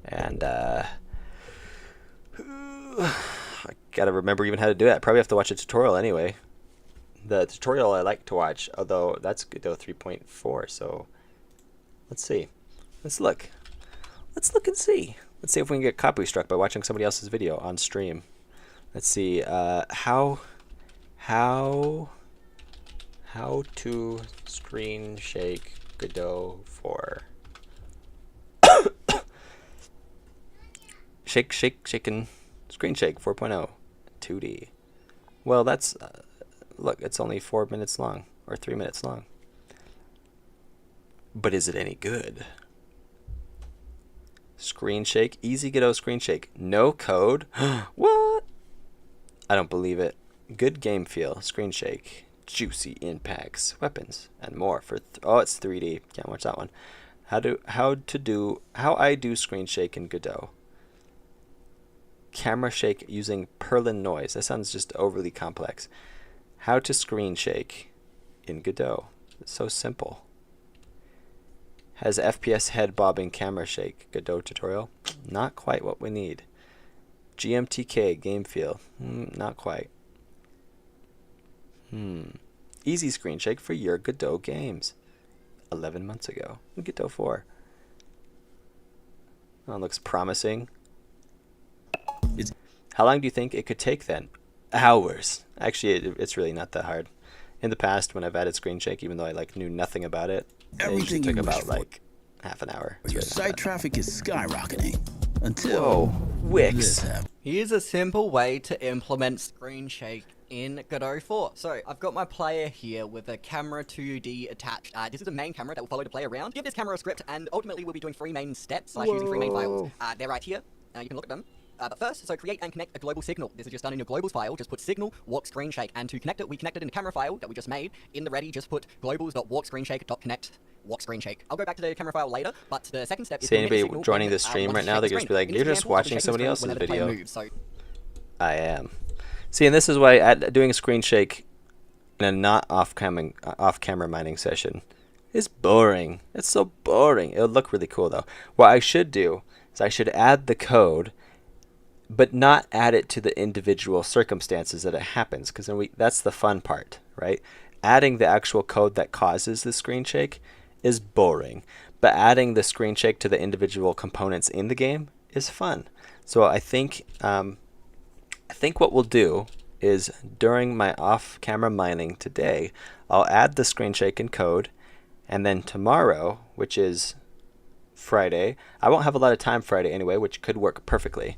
and I gotta remember even how to do it. I probably have to watch a tutorial anyway. The tutorial I like to watch, although that's Godot 3.4. So let's see. Let's look. Let's look and see. Let's see if we can get copy struck by watching somebody else's video on stream. Let's see. How to screen shake Godot 4. Shaken screen shake 4.0 2D. Well, that's look, it's only 4 minutes long or 3 minutes long. But is it any good? Screen shake, easy Godot screen shake, no code. What? I don't believe it. Good game feel, screen shake, juicy impacts, weapons, and more for oh, it's 3D. Can't watch that one. How I do screen shake in Godot. Camera shake using Perlin noise. That sounds just overly complex. How to screen shake in Godot. It's so simple. Has FPS head bobbing camera shake. Godot tutorial. Not quite what we need. GMTK game feel. Not quite. Easy screen shake for your Godot games. 11 months ago. Godot 4. Oh, looks promising. How long do you think it could take then? Hours. Actually, it's really not that hard. In the past, when I've added screen shake, even though I knew nothing about it, it usually took about half an hour. Your site traffic is skyrocketing until Wix. Here's a simple way to implement screen shake in Godot 4. So I've got my player here with a camera 2D attached. This is the main camera that will follow the player around. Give this camera a script, and ultimately we'll be doing 3 main steps, using 3 main files. They're right here. You can look at them. But first, so create and connect a global signal. This is just done in your globals file. Just put signal, walk, screen shake. And to connect it, we connected in the camera file that we just made. In the ready, just put globals.walk.screenshake.connect. Walk screen shake. I'll go back to the camera file later, but the second step is see anybody joining the stream right now, they're going to be like, you're just watching somebody else's video. Moves, so. I am. See, and this is why doing a screen shake in a not off-camera mining session is boring. It's so boring. It would look really cool, though. What I should do is I should add the code, but not add it to the individual circumstances that it happens, because then that's the fun part, right? Adding the actual code that causes the screen shake is boring, but adding the screen shake to the individual components in the game is fun. So I think what we'll do is during my off-camera mining today, I'll add the screen shake in code, and then tomorrow, which is Friday, I won't have a lot of time Friday anyway, which could work perfectly.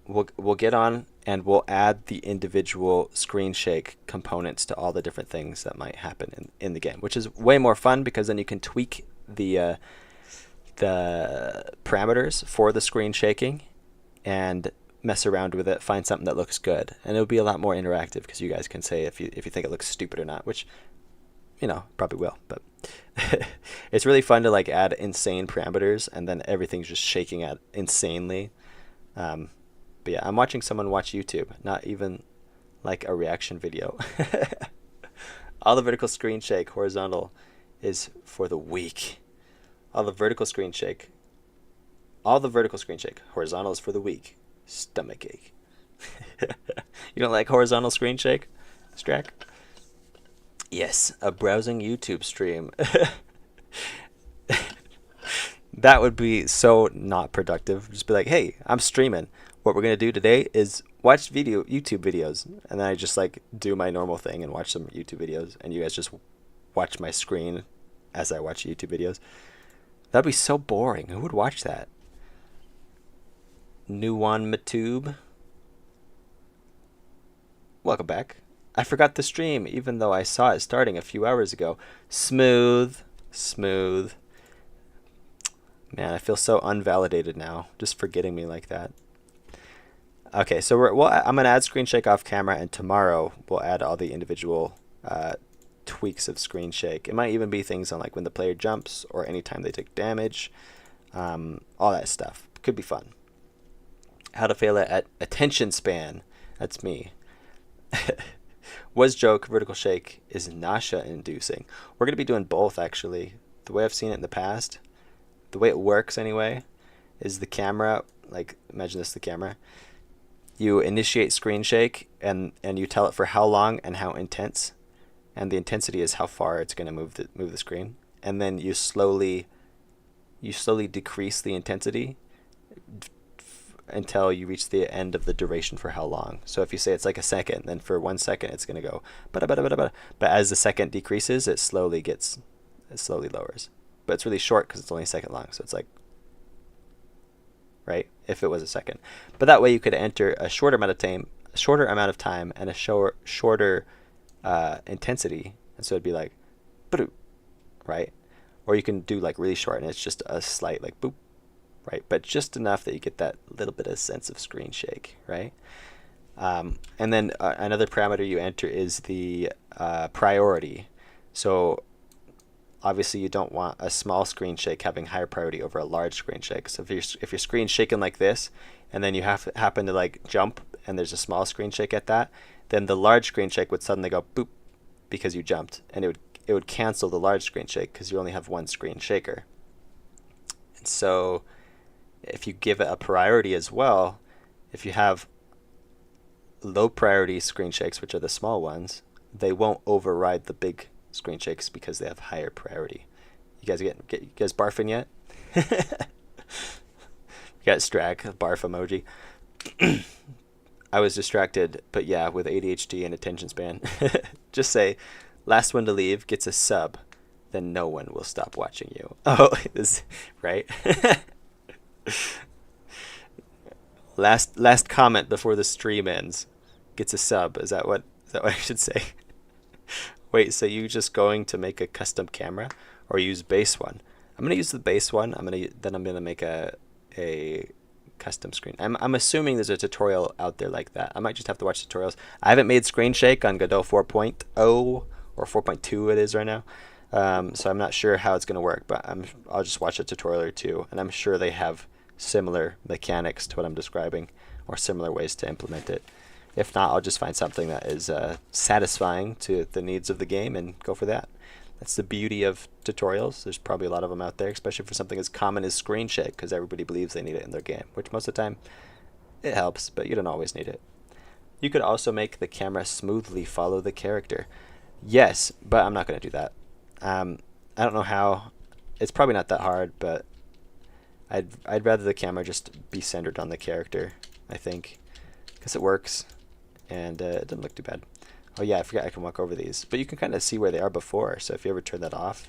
We'll get on and we'll add the individual screen shake components to all the different things that might happen in the game, which is way more fun because then you can tweak the parameters for the screen shaking and mess around with it, find something that looks good, and it'll be a lot more interactive because you guys can say if you think it looks stupid or not, which probably will, but it's really fun to add insane parameters and then everything's just shaking out insanely. But yeah, I'm watching someone watch YouTube, not even like a reaction video. All the vertical screen shake, horizontal is for the weak. All the vertical screen shake, horizontal is for the weak. Stomach ache. You don't like horizontal screen shake, Strack? Yes, a browsing YouTube stream. That would be so not productive. Just be like, hey, I'm streaming. What we're going to do today is watch YouTube videos. And then I just do my normal thing and watch some YouTube videos. And you guys just watch my screen as I watch YouTube videos. That'd be so boring. Who would watch that? Nuwan Matube. Welcome back. I forgot the stream, even though I saw it starting a few hours ago. Smooth. Man, I feel so unvalidated now, just forgetting me like that. Okay, so I'm going to add screen shake off camera, and tomorrow we'll add all the individual tweaks of screen shake. It might even be things on like when the player jumps or anytime they take damage. All that stuff. Could be fun. How to fail at attention span. That's me. Was joke, vertical shake is nausea inducing. We're going to be doing both actually. The way I've seen it in the past, the way it works anyway, is the camera, like imagine this, the camera. You initiate screen shake and you tell it for how long and how intense. And the intensity is how far it's going to move the screen. And then you slowly decrease the intensity until you reach the end of the duration for how long. So if you say it's like a second, then for 1 second it's going to go bada. But as the second decreases, it slowly lowers. But it's really short because it's only a second long. So it's like, right? If it was a second. But that way you could enter a shorter amount of time and a shorter intensity. And so it'd be like, boop, right? Or you can do like really short and it's just a slight like boop, right? But just enough that you get that little bit of sense of screen shake, right? And then another parameter you enter is the priority. So obviously you don't want a small screen shake having higher priority over a large screen shake. So if your screen's shaking like this, and then you happen to like jump, and there's a small screen shake at that, then the large screen shake would suddenly go boop because you jumped, and it would cancel the large screen shake because you only have one screen shaker. And so if you give it a priority as well, if you have low priority screen shakes, which are the small ones, they won't override the big screen shakes because they have higher priority. You guys you guys barfing yet? You got Strack, barf emoji. I was distracted, but yeah, with ADHD and attention span. Just say, last one to leave gets a sub, then no one will stop watching you. Oh, right? Last comment before the stream ends gets a sub. Is that what I should say? Wait, so you just going to make a custom camera or use base one? I'm gonna use the base one. I'm gonna make a custom screen. I'm assuming there's a tutorial out there like that. I might just have to watch tutorials. I haven't made screen shake on Godot 4.0 or 4.2 it is right now. So I'm not sure how it's gonna work, but I'll just watch a tutorial or two, and I'm sure they have similar mechanics to what I'm describing or similar ways to implement it. If not, I'll just find something that is satisfying to the needs of the game and go for that. That's the beauty of tutorials. There's probably a lot of them out there, especially for something as common as screen shake, because everybody believes they need it in their game, which most of the time it helps, but you don't always need it. You could also make the camera smoothly follow the character. Yes, but I'm not going to do that. I don't know how. It's probably not that hard, but I'd rather the camera just be centered on the character, I think, because it works. And it doesn't look too bad. Oh yeah, I forgot I can walk over these. But you can kind of see where they are before, so if you ever turn that off,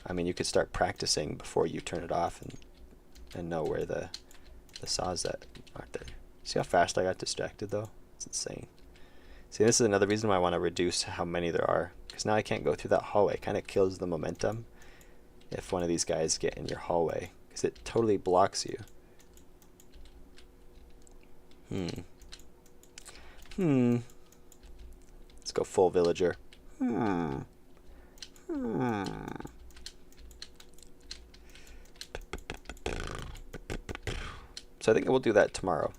I mean, you could start practicing before you turn it off and know where the saws that aren't there. See how fast I got distracted though? It's insane. See, this is another reason why I want to reduce how many there are, because now I can't go through that hallway. It kind of kills the momentum if one of these guys get in your hallway, because it totally blocks you. Let's go full villager. So I think we'll do that tomorrow.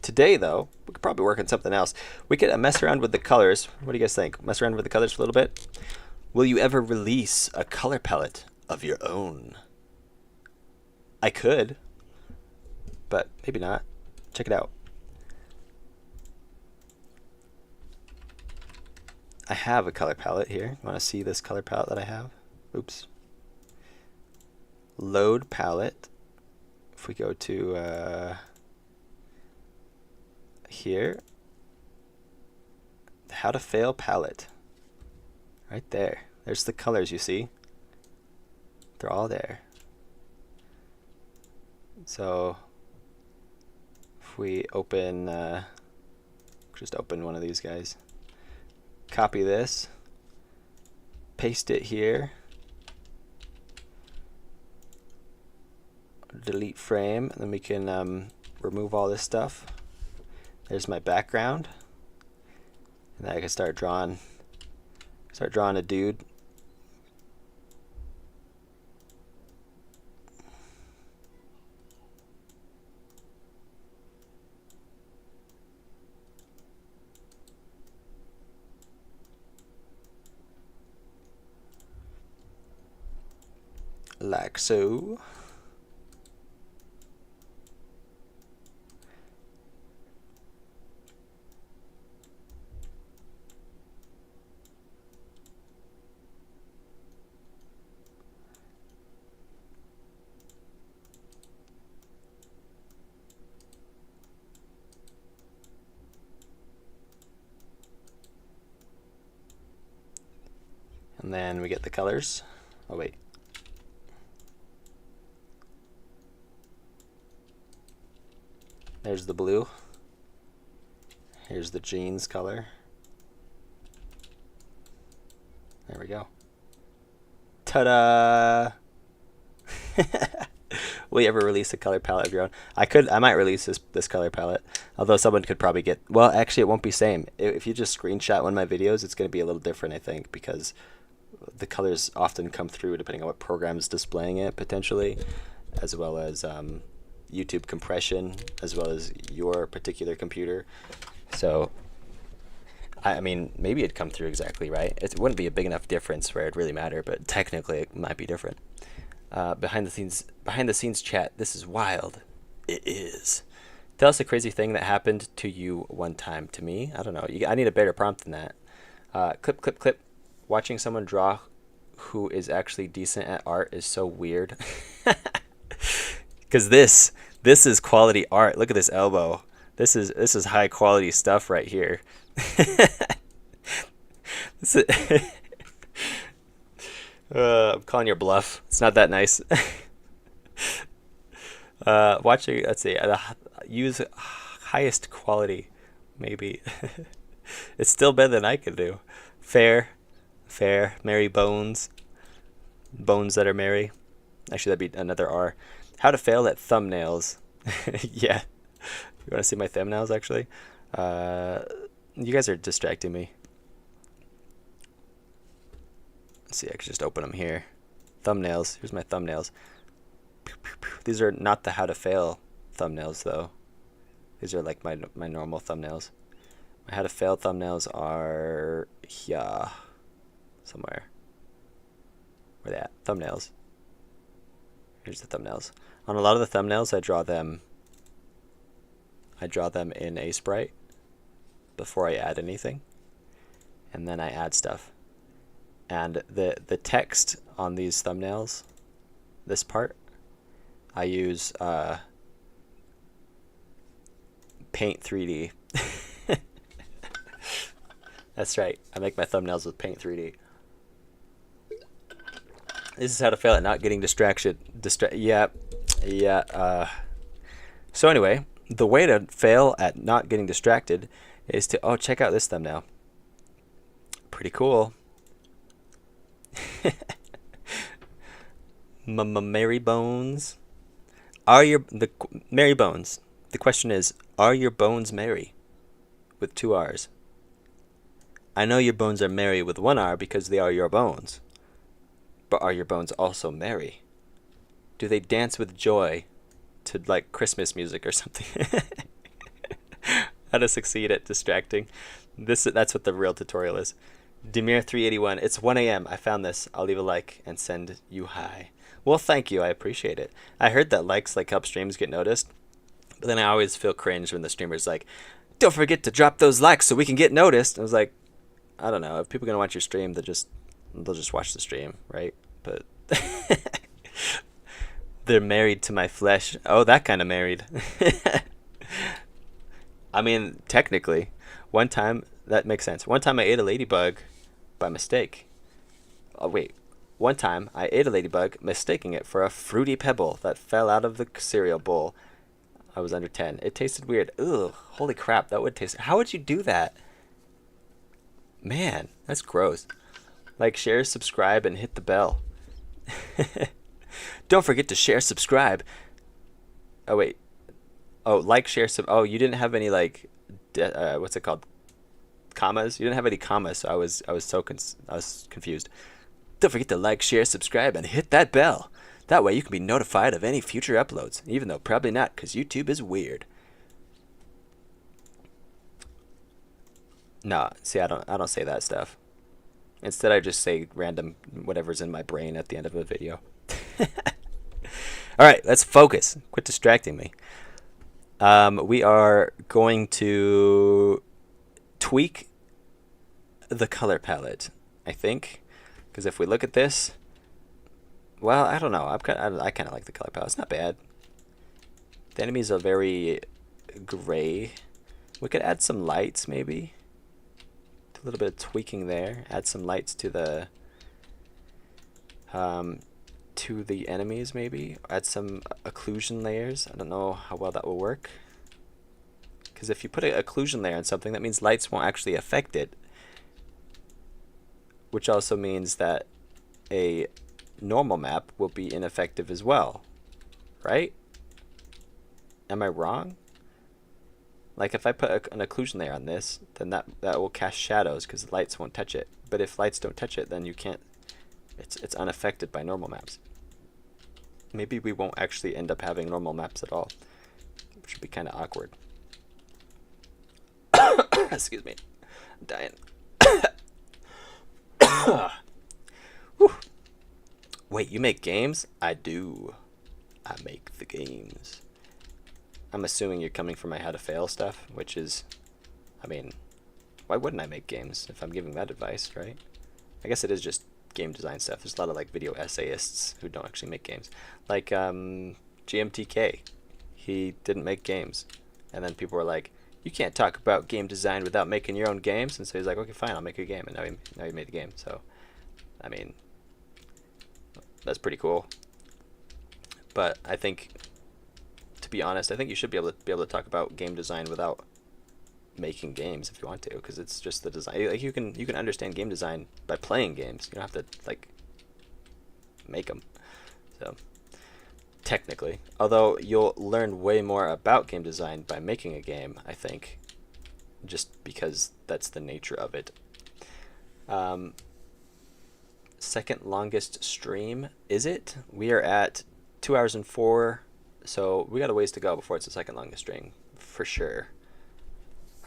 Today, though, we could probably work on something else. We could mess around with the colors. What do you guys think? Mess around with the colors for a little bit? Will you ever release a color palette of your own? I could, but maybe not. Check it out. I have a color palette here. You want to see this color palette that I have? Oops. Load palette. If we go to here, how to fail palette. Right there. There's the colors you see. They're all there. So if we open, just open one of these guys. Copy this, paste it here, delete frame, and then we can remove all this stuff. There's my background, and then I can start drawing Start drawing a dude. Like so. And then we get the colors. Oh wait. There's the blue. Here's the jeans color. There we go. Ta-da! Will you ever release a color palette of your own? I might release this color palette. Although someone could probably get, well, actually it won't be same. If you just screenshot one of my videos, it's going to be a little different, I think, because the colors often come through depending on what program is displaying it, potentially, as well as YouTube compression, as well as your particular computer. So, I mean, maybe it'd come through exactly right. It wouldn't be a big enough difference where it'd really matter, but technically it might be different. Behind the scenes chat. This is wild. It is. Tell us a crazy thing that happened to you one time. To me, I don't know. I need a better prompt than that. Clip. Watching someone draw who is actually decent at art is so weird. Because this is quality art. Look at this elbow. This is high quality stuff right here. I'm calling your bluff. It's not that nice. Watching, let's see, use highest quality, maybe. It's still better than I could do. Fair, merry bones. Bones that are merry. Actually, that'd be another R. How to fail at thumbnails. Yeah. You want to see my thumbnails, actually? You guys are distracting me. Let's see, I could just open them here. Thumbnails. Here's my thumbnails. These are not the how to fail thumbnails, though. These are like my normal thumbnails. My how to fail thumbnails are here. Somewhere. Where they at? Thumbnails. Here's the thumbnails. On a lot of the thumbnails, I draw them in a sprite before I add anything. And then I add stuff. And the text on these thumbnails, this part, I use Paint 3D. That's right. I make my thumbnails with Paint 3D. This is how to fail at not getting distracted. Yeah. So anyway, the way to fail at not getting distracted is to check out this thumbnail. Pretty cool. Mary Bones. Mary Bones? The question is, are your bones merry? With 2 R's. I know your bones are merry with 1 R because they are your bones. But are your bones also merry? Do they dance with joy to like Christmas music or something? How to succeed at distracting. That's what the real tutorial is. Demir381. It's 1 a.m. I found this. I'll leave a like and send you hi. Well, thank you. I appreciate it. I heard that likes help streams get noticed. But then I always feel cringe when the streamer's like, don't forget to drop those likes so we can get noticed. I was like, I don't know. If people are going to watch your stream, they'll just watch the stream, right? But they're married to my flesh. Oh, that kind of married. I mean, technically, one time, that makes sense. One time I ate a ladybug by mistake. Oh, wait. One time I ate a ladybug, mistaking it for a fruity pebble that fell out of the cereal bowl. I was under 10. It tasted weird. Ugh, holy crap, that would taste... How would you do that? Man, that's gross. Like, share, subscribe, and hit the bell. Don't forget to share, subscribe. Oh, wait. Oh, like, share, oh, you didn't have any, like, what's it called? commas. You didn't have any commas, so I was confused. Don't forget to like, share, subscribe, and hit that bell. That way you can be notified of any future uploads, even though probably not, because YouTube is weird. No, see, I don't say that stuff. Instead, I just say random whatever's in my brain at the end of a video. All right, let's focus. Quit distracting me. We are going to tweak the color palette, I think, because if we look at this, well, I don't know. I kind of like the color palette. It's not bad. The enemies are very gray. We could add some lights, maybe. A little bit of tweaking there. Add some lights to the enemies, maybe. Add some occlusion layers. I don't know how well that will work. Because if you put an occlusion layer on something, that means lights won't actually affect it. Which also means that a normal map will be ineffective as well. Right? Am I wrong? Like if I put an occlusion layer on this, then that will cast shadows because the lights won't touch it. But if lights don't touch it, then you can't. It's unaffected by normal maps. Maybe we won't actually end up having normal maps at all, which would be kind of awkward. Excuse me, I'm dying. Whew. Wait, you make games? I do. I make the games. I'm assuming you're coming from my how to fail stuff, which is, I mean, why wouldn't I make games if I'm giving that advice, right? I guess it is just game design stuff. There's a lot of like video essayists who don't actually make games. Like GMTK, he didn't make games. And then people were like, you can't talk about game design without making your own games. And so he's like, okay, fine, I'll make a game. And now he made the game. So, I mean, that's pretty cool. But I think, to be honest, I think you should be able to talk about game design without making games if you want to, because it's just the design. Like you can understand game design by playing games. You don't have to like make them. So technically, although you'll learn way more about game design by making a game, I think, just because that's the nature of it. Second longest stream, is it? We are at 2 hours and 4. So we got a ways to go before it's the second longest stream, for sure.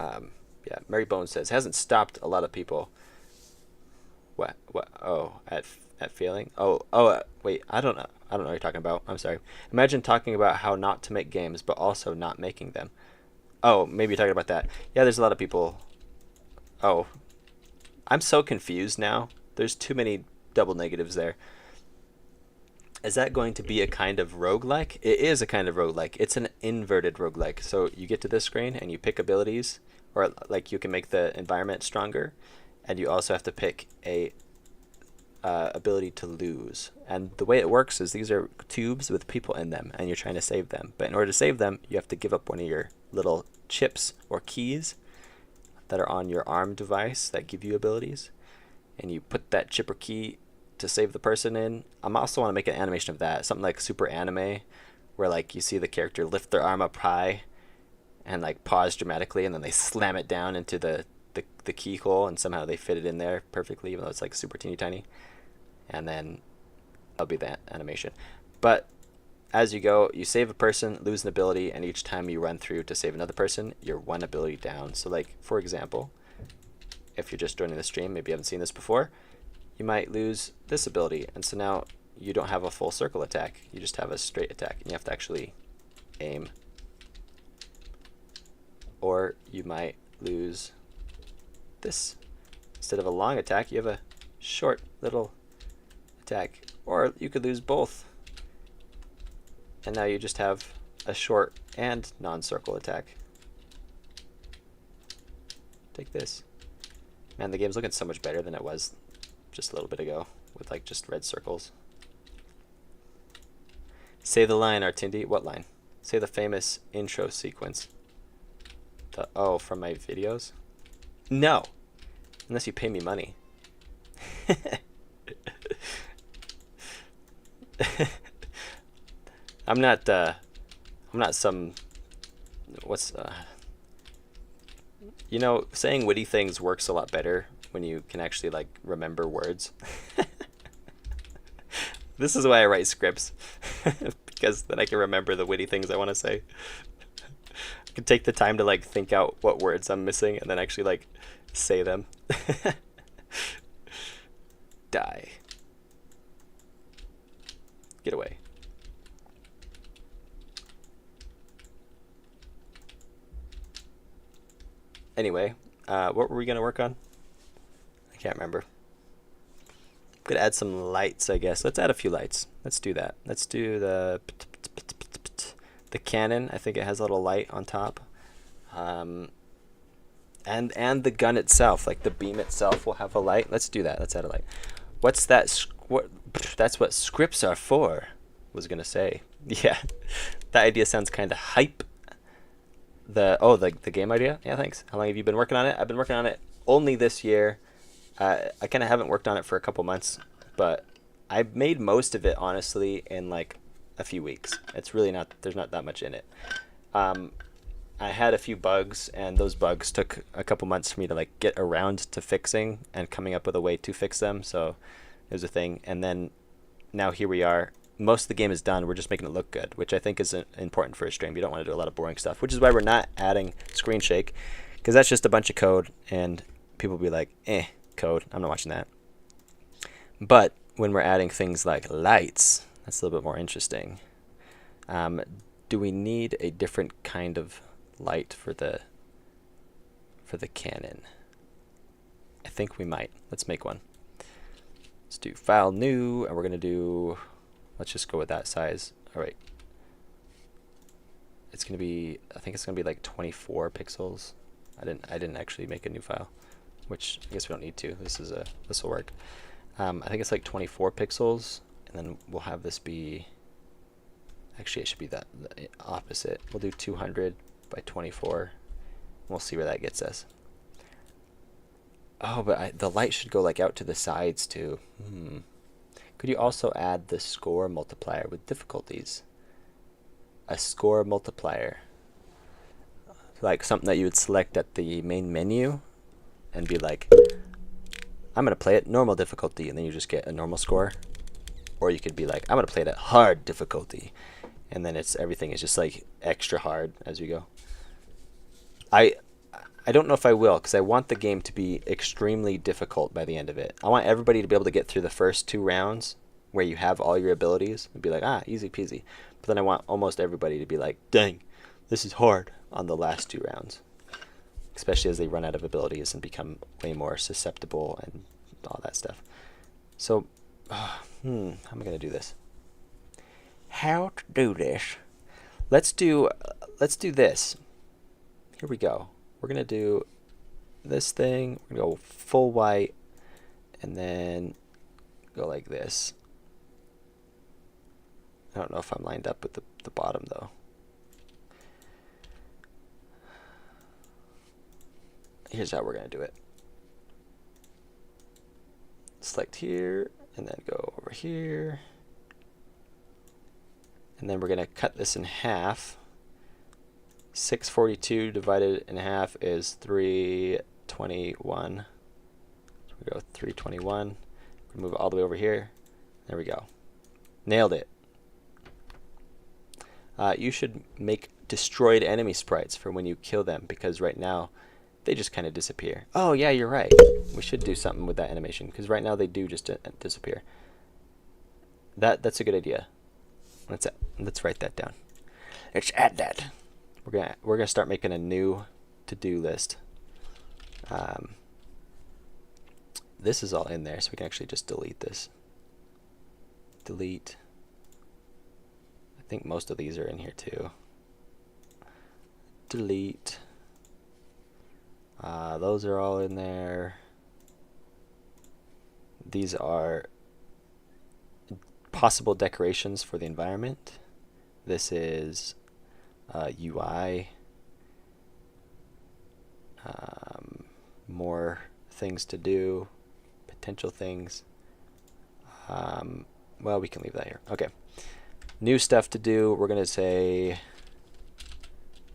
Yeah, Mary Bones says hasn't stopped a lot of people. What? Oh, at failing. Wait, I don't know what you're talking about. I'm sorry. Imagine talking about how not to make games, but also not making them. Oh, maybe you're talking about that. Yeah, there's a lot of people. Oh, I'm so confused now. There's too many double negatives there. Is that going to be a kind of roguelike? It is a kind of roguelike. It's an inverted roguelike. So you get to this screen and you pick abilities, or like you can make the environment stronger, and you also have to pick a ability to lose. And the way it works is these are tubes with people in them, and you're trying to save them. But in order to save them, you have to give up one of your little chips or keys that are on your arm device that give you abilities, and you put that chip or key to save the person in. I'm also want to make an animation of that, something like super anime, where like you see the character lift their arm up high and like pause dramatically, and then they slam it down into the keyhole, and somehow they fit it in there perfectly, even though it's like super teeny tiny. And then that'll be that animation. But as you go, you save a person, lose an ability, and each time you run through to save another person, you're one ability down. So like, for example, if you're just joining the stream, maybe you haven't seen this before, you might lose this ability, and so now you don't have a full circle attack, you just have a straight attack, and you have to actually aim. Or you might lose this. Instead of a long attack, you have a short little attack. Or you could lose both, and now you just have a short and non-circle attack. Take this. Man, the game's looking so much better than it was just a little bit ago, with like just red circles. Say the line, Artindi. What line? Say the famous intro sequence. From my videos? No, unless you pay me money. I'm not some You know, saying witty things works a lot better when you can actually like remember words. This is why I write scripts, because then I can remember the witty things I want to say. I can take the time to like think out what words I'm missing and then actually like say them. Die. Get away. Anyway, what were we gonna work on? I can't remember. Could add some lights, I guess. Let's add a few lights. Let's do that. Let's do the cannon. I think it has a little light on top. And the gun itself, like the beam itself, will have a light. Let's do that. Let's add a light. What's that? That's what scripts are for. Was gonna say. Yeah, that idea sounds kind of hype. The game idea. Yeah, thanks. How long have you been working on it? I've been working on it only this year. I kind of haven't worked on it for a couple months, but I made most of it honestly in like a few weeks. It's really not. There's not that much in it. I had a few bugs, and those bugs took a couple months for me to like get around to fixing and coming up with a way to fix them. So it was a thing, and then now here we are. Most of the game is done. We're just making it look good, which I think is important for a stream. You don't want to do a lot of boring stuff, which is why we're not adding screen shake, because that's just a bunch of code, and people will be like, code. I'm not watching that. But when we're adding things like lights, that's a little bit more interesting. Do we need a different kind of light for the cannon? I think we might. Let's make one. Let's do file new, and we're gonna do. Let's just go with that size. All right. It's gonna be. I think it's gonna be like 24 pixels. I didn't actually make a new file, which I guess we don't need to. This will work. I think it's like 24 pixels, and then we'll have this be. Actually, it should be the opposite. We'll do 200 by 24. We'll see where that gets us. Oh, but the light should go like out to the sides too. Could you also add the score multiplier with difficulties? A score multiplier. Like something that you would select at the main menu and be like, I'm going to play it normal difficulty, and then you just get a normal score. Or you could be like, I'm going to play it at hard difficulty, and then everything is just like extra hard as we go. I don't know if I will, because I want the game to be extremely difficult by the end of it. I want everybody to be able to get through the first 2 rounds where you have all your abilities and be like, easy peasy. But then I want almost everybody to be like, dang, this is hard on the last 2 rounds. Especially as they run out of abilities and become way more susceptible and all that stuff. So, how am I going to do this? How to do this? Let's do this. Here we go. We're going to do this thing. We're going to go full white and then go like this. I don't know if I'm lined up with the bottom though. Here's how we're going to do it. Select here and then go over here. And then we're going to cut this in half. 642 divided in half is 321. So we go 321. Move it all the way over here. There we go. Nailed it. You should make destroyed enemy sprites for when you kill them, because right now they just kind of disappear. Oh yeah, you're right. We should do something with that animation, because right now they do just disappear. That's a good idea. Let's write that down. Let's add that. We're gonna start making a new to-do list. This is all in there, so we can actually just delete this. Delete. I think most of these are in here too. Delete. Those are all in there. These are possible decorations for the environment. This is UI. More things to do. Potential things. Well, we can leave that here. Okay. New stuff to do. We're going to say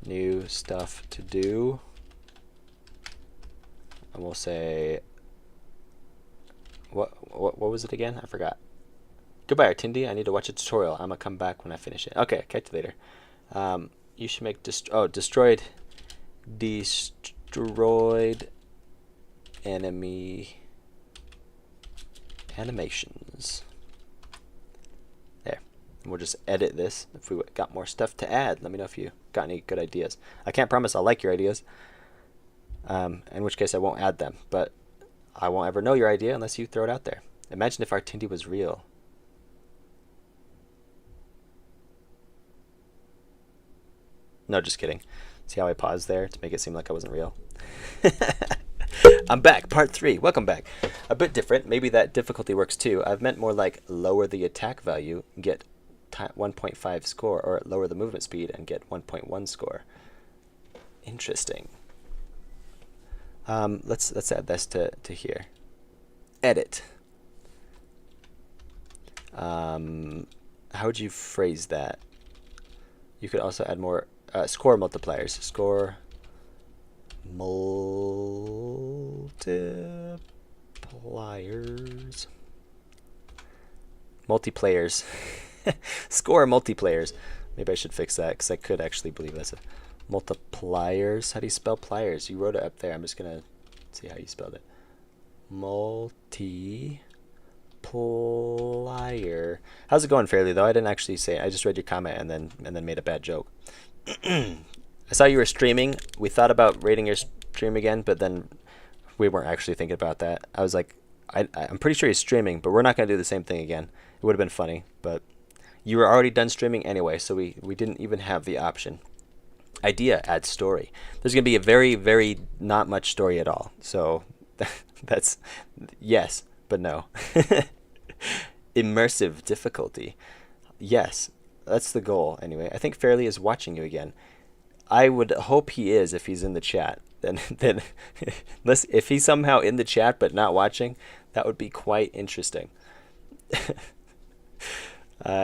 new stuff to do. and we'll say, what was it again? I forgot. Goodbye, Artindi. I need to watch a tutorial. I'm gonna come back when I finish it. Okay, catch you later. You should make destroyed enemy animations. There. And we'll just edit this. If we got more stuff to add, let me know if you got any good ideas. I can't promise I'll like your ideas, in which case I won't add them, but I won't ever know your idea unless you throw it out there. Imagine if Artindi was real. No, just kidding. See how I paused there to make it seem like I wasn't real? I'm back, part 3. Welcome back. A bit different. Maybe that difficulty works too. I've meant more like lower the attack value, get 1.5 score, or lower the movement speed and get 1.1 score. Interesting. Let's add this to here. Edit. How would you phrase that? You could also add more score multipliers. Score multiplayers. Multiplayers. Score multiplayers. Maybe I should fix that because I could actually believe that's a multipliers. How do you spell pliers? You wrote it up there. I'm just gonna see how you spelled it. Multiplier. How's it going, Fairly? Though I didn't actually say it. I just read your comment and then made a bad joke. I saw you were streaming. We thought about rating your stream again, but then we weren't actually thinking about that. I was like, I'm pretty sure he's streaming, but we're not gonna do the same thing again. It would have been funny, but you were already done streaming anyway, so we didn't even have the option. Idea, add story. There's going to be a very, very not much story at all. So that's yes, but no. Immersive difficulty. Yes, that's the goal anyway. I think Fairly is watching you again. I would hope he is if he's in the chat. Then if he's somehow in the chat but not watching, that would be quite interesting.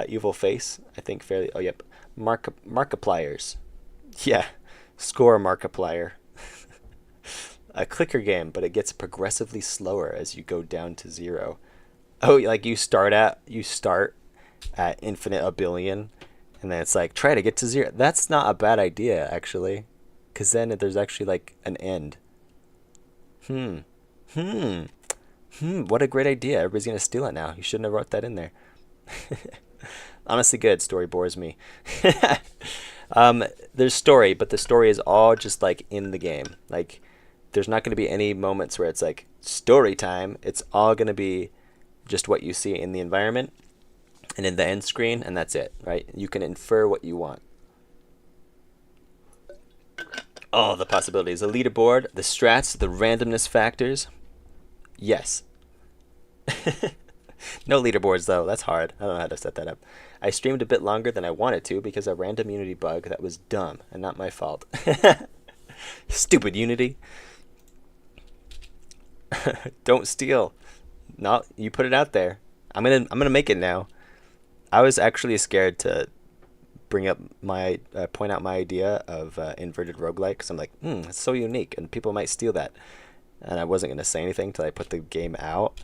Evil face, I think Fairly. Oh, yep. Markipliers. Yeah, score Markiplier. A clicker game, but it gets progressively slower as you go down to 0. Oh, like you start at infinite a billion, and then it's like try to get to 0. That's not a bad idea actually, because then there's actually like an end. What a great idea. Everybody's gonna steal it now. You shouldn't have wrote that in there. Honestly, good. Story bores me. There's story, but the story is all just like in the game. Like there's not going to be any moments where it's like story time. It's all going to be just what you see in the environment and in the end screen, and that's it, right? You can infer what you want. Oh, the possibilities. The leaderboard, the strats, the randomness factors. Yes. No leaderboards though. That's hard. I don't know how to set that up. I streamed a bit longer than I wanted to because of a random Unity bug that was dumb and not my fault. Stupid Unity. Don't steal. No, you put it out there. I'm gonna make it now. I was actually scared to bring up my point out my idea of inverted roguelike because I'm like, it's so unique and people might steal that. And I wasn't gonna say anything till I put the game out.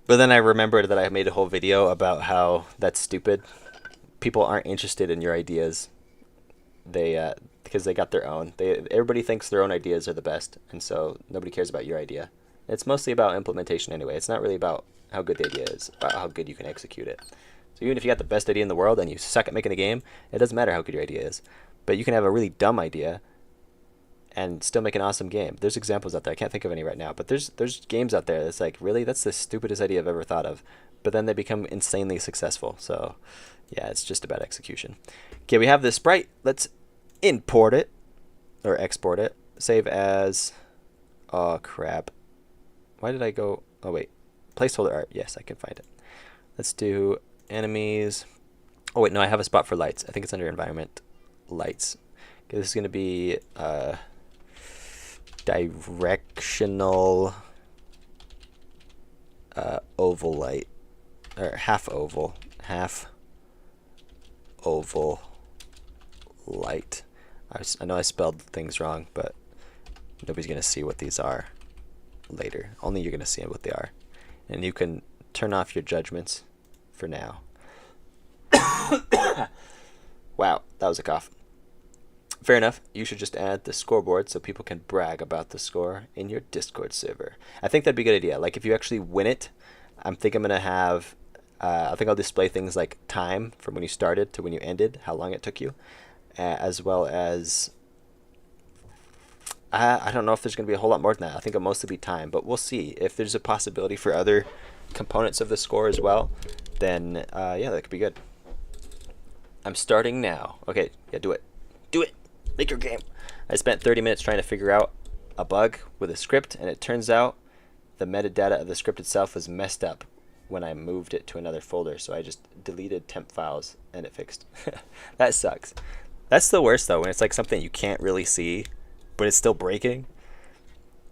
But then I remembered that I made a whole video about how that's stupid. People aren't interested in your ideas. They because they got their own. Everybody thinks their own ideas are the best, and so nobody cares about your idea. It's mostly about implementation anyway. It's not really about how good the idea is, about how good you can execute it. So even if you got the best idea in the world and you suck at making a game, it doesn't matter how good your idea is. But you can have a really dumb idea and still make an awesome game. There's examples out there. I can't think of any right now, but there's games out there that's like, really, that's the stupidest idea I've ever thought of. But then they become insanely successful. So yeah, it's just about execution. Okay, we have this sprite. Let's import it or export it. Save as. Oh crap. Why did I go? Oh wait, placeholder art. Yes, I can find it. Let's do enemies. Oh wait, no, I have a spot for lights. I think it's under environment, lights. Okay, this is gonna be directional oval light, or half oval light. I know I spelled things wrong, but Nobody's going to see what these are later. Only you're going to see what they are. And you can turn off your judgments for now. Wow, that was a cough. Fair enough. You should just add the scoreboard so people can brag about the score in your Discord server. I think that'd be a good idea. Like if you actually win it, I think I'm gonna have. I think I'll display things like time from when you started to when you ended, how long it took you, as well as. I don't know if there's gonna be a whole lot more than that. I think it'll mostly be time, but we'll see if there's a possibility for other components of the score as well. Then yeah, that could be good. I'm starting now. Okay, yeah, do it. Do it. Make your game. I spent 30 minutes trying to figure out a bug with a script, and it turns out the metadata of the script itself was messed up when I moved it to another folder, so I just deleted temp files and it fixed. That sucks. That's the worst though, when it's like something you can't really see, but it's still breaking.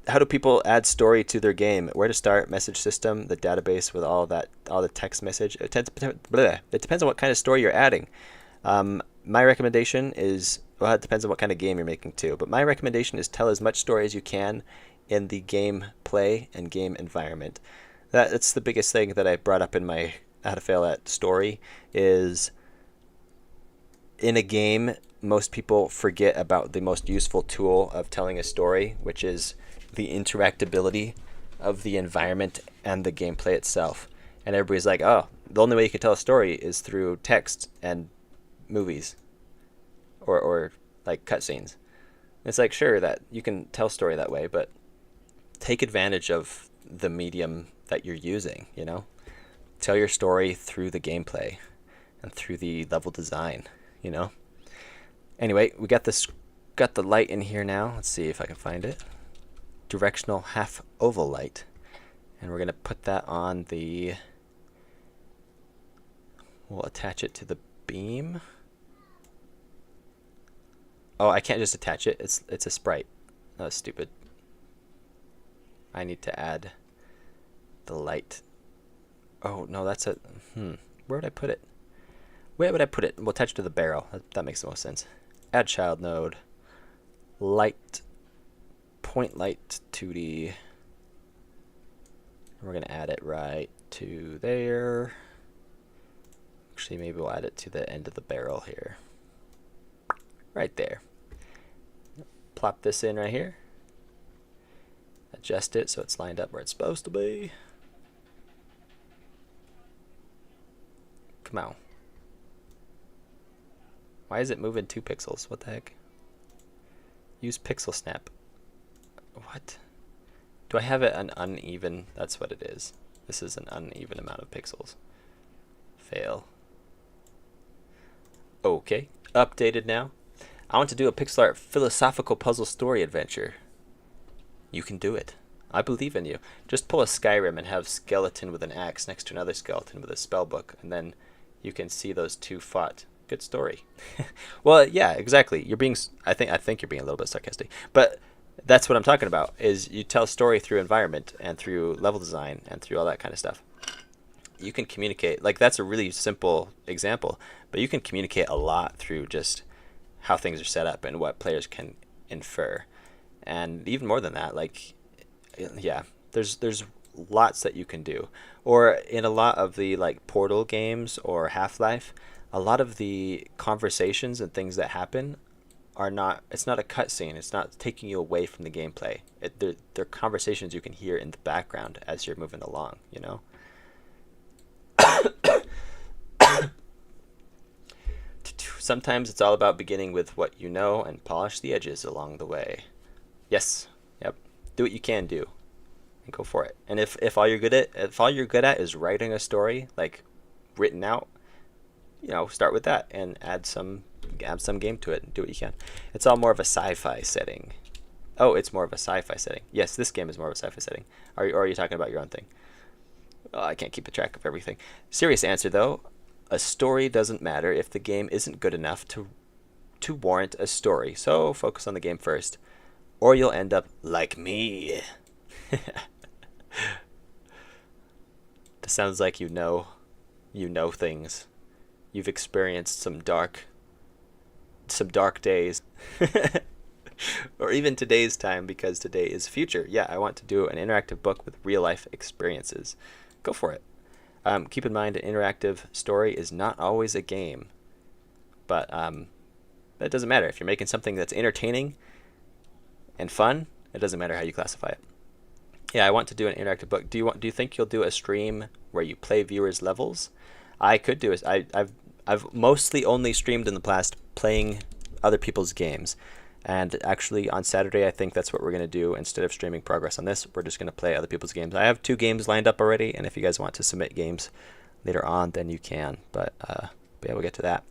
How do people add story to their game? Where to start? Message system, the database with all that, all the text message. It depends on what kind of story you're adding. My recommendation is, well, it depends on what kind of game you're making too, but my recommendation is tell as much story as you can in the game play and game environment. That's the biggest thing that I brought up in my How to Fail at story is in a game, most people forget about the most useful tool of telling a story, which is the interactability of the environment and the gameplay itself. And everybody's like, oh, the only way you can tell a story is through text and movies or like cutscenes. It's like, sure, that you can tell story that way, but take advantage of the medium that you're using, you know? Tell your story through the gameplay and through the level design, you know? Anyway, we got the light in here now. Let's see if I can find it. Directional half oval light. And we're going to put that on the... We'll attach it to the beam. Oh, I can't just attach it. It's a sprite. That was stupid. I need to add the light. Oh, no, that's a... Where would I put it? Where would I put it? We'll attach it to the barrel. That makes the most sense. Add child node. Light. Point light 2D. We're going to add it right to there. Actually, maybe we'll add it to the end of the barrel here. Right there. Plop this in right here. Adjust it so it's lined up where it's supposed to be. Come on. Why is it moving 2 pixels? What the heck? Use pixel snap. What? Do I have it an uneven? That's what it is. This is an uneven amount of pixels. Fail. Okay. Updated now. I want to do a pixel art philosophical puzzle story adventure. You can do it. I believe in you. Just pull a Skyrim and have skeleton with an axe next to another skeleton with a spell book, and then you can see those two fought. Good story. Well, yeah, exactly. You're being. I think you're being a little bit sarcastic, but that's what I'm talking about. Is you tell story through environment and through level design and through all that kind of stuff. You can communicate. Like that's a really simple example, but you can communicate a lot through just how things are set up and what players can infer. And even more than that, like, yeah, there's lots that you can do. Or in a lot of the like Portal games or Half-Life, a lot of the conversations and things that happen are not, it's not a cutscene. It's not taking you away from the gameplay. They're conversations you can hear in the background as you're moving along, you know? Sometimes it's all about beginning with what you know and polish the edges along the way. Yes. Yep. Do what you can do and go for it. And if all you're good at is writing a story, like written out, you know, start with that and add some game to it and do what you can. It's all more of a sci-fi setting. Oh, it's more of a sci-fi setting. Yes, this game is more of a sci-fi setting. Or are you talking about your own thing? Oh, I can't keep a track of everything. Serious answer though, a story doesn't matter if the game isn't good enough to warrant a story. So focus on the game first, or you'll end up like me. This sounds like you know things. You've experienced some dark days. Or even today's time, because today is future. Yeah, I want to do an interactive book with real life experiences. Go for it. Keep in mind, an interactive story is not always a game, but that doesn't matter. If you're making something that's entertaining and fun, it doesn't matter how you classify it. Yeah, I want to do an interactive book. Do you think you'll do a stream where you play viewers' levels? I could do it. I've mostly only streamed in the past playing other people's games. And actually on Saturday, I think that's what we're going to do. Instead of streaming progress on this, we're just going to play other people's games. I have 2 games lined up already, and if you guys want to submit games later on, then you can. But yeah, we'll get to that.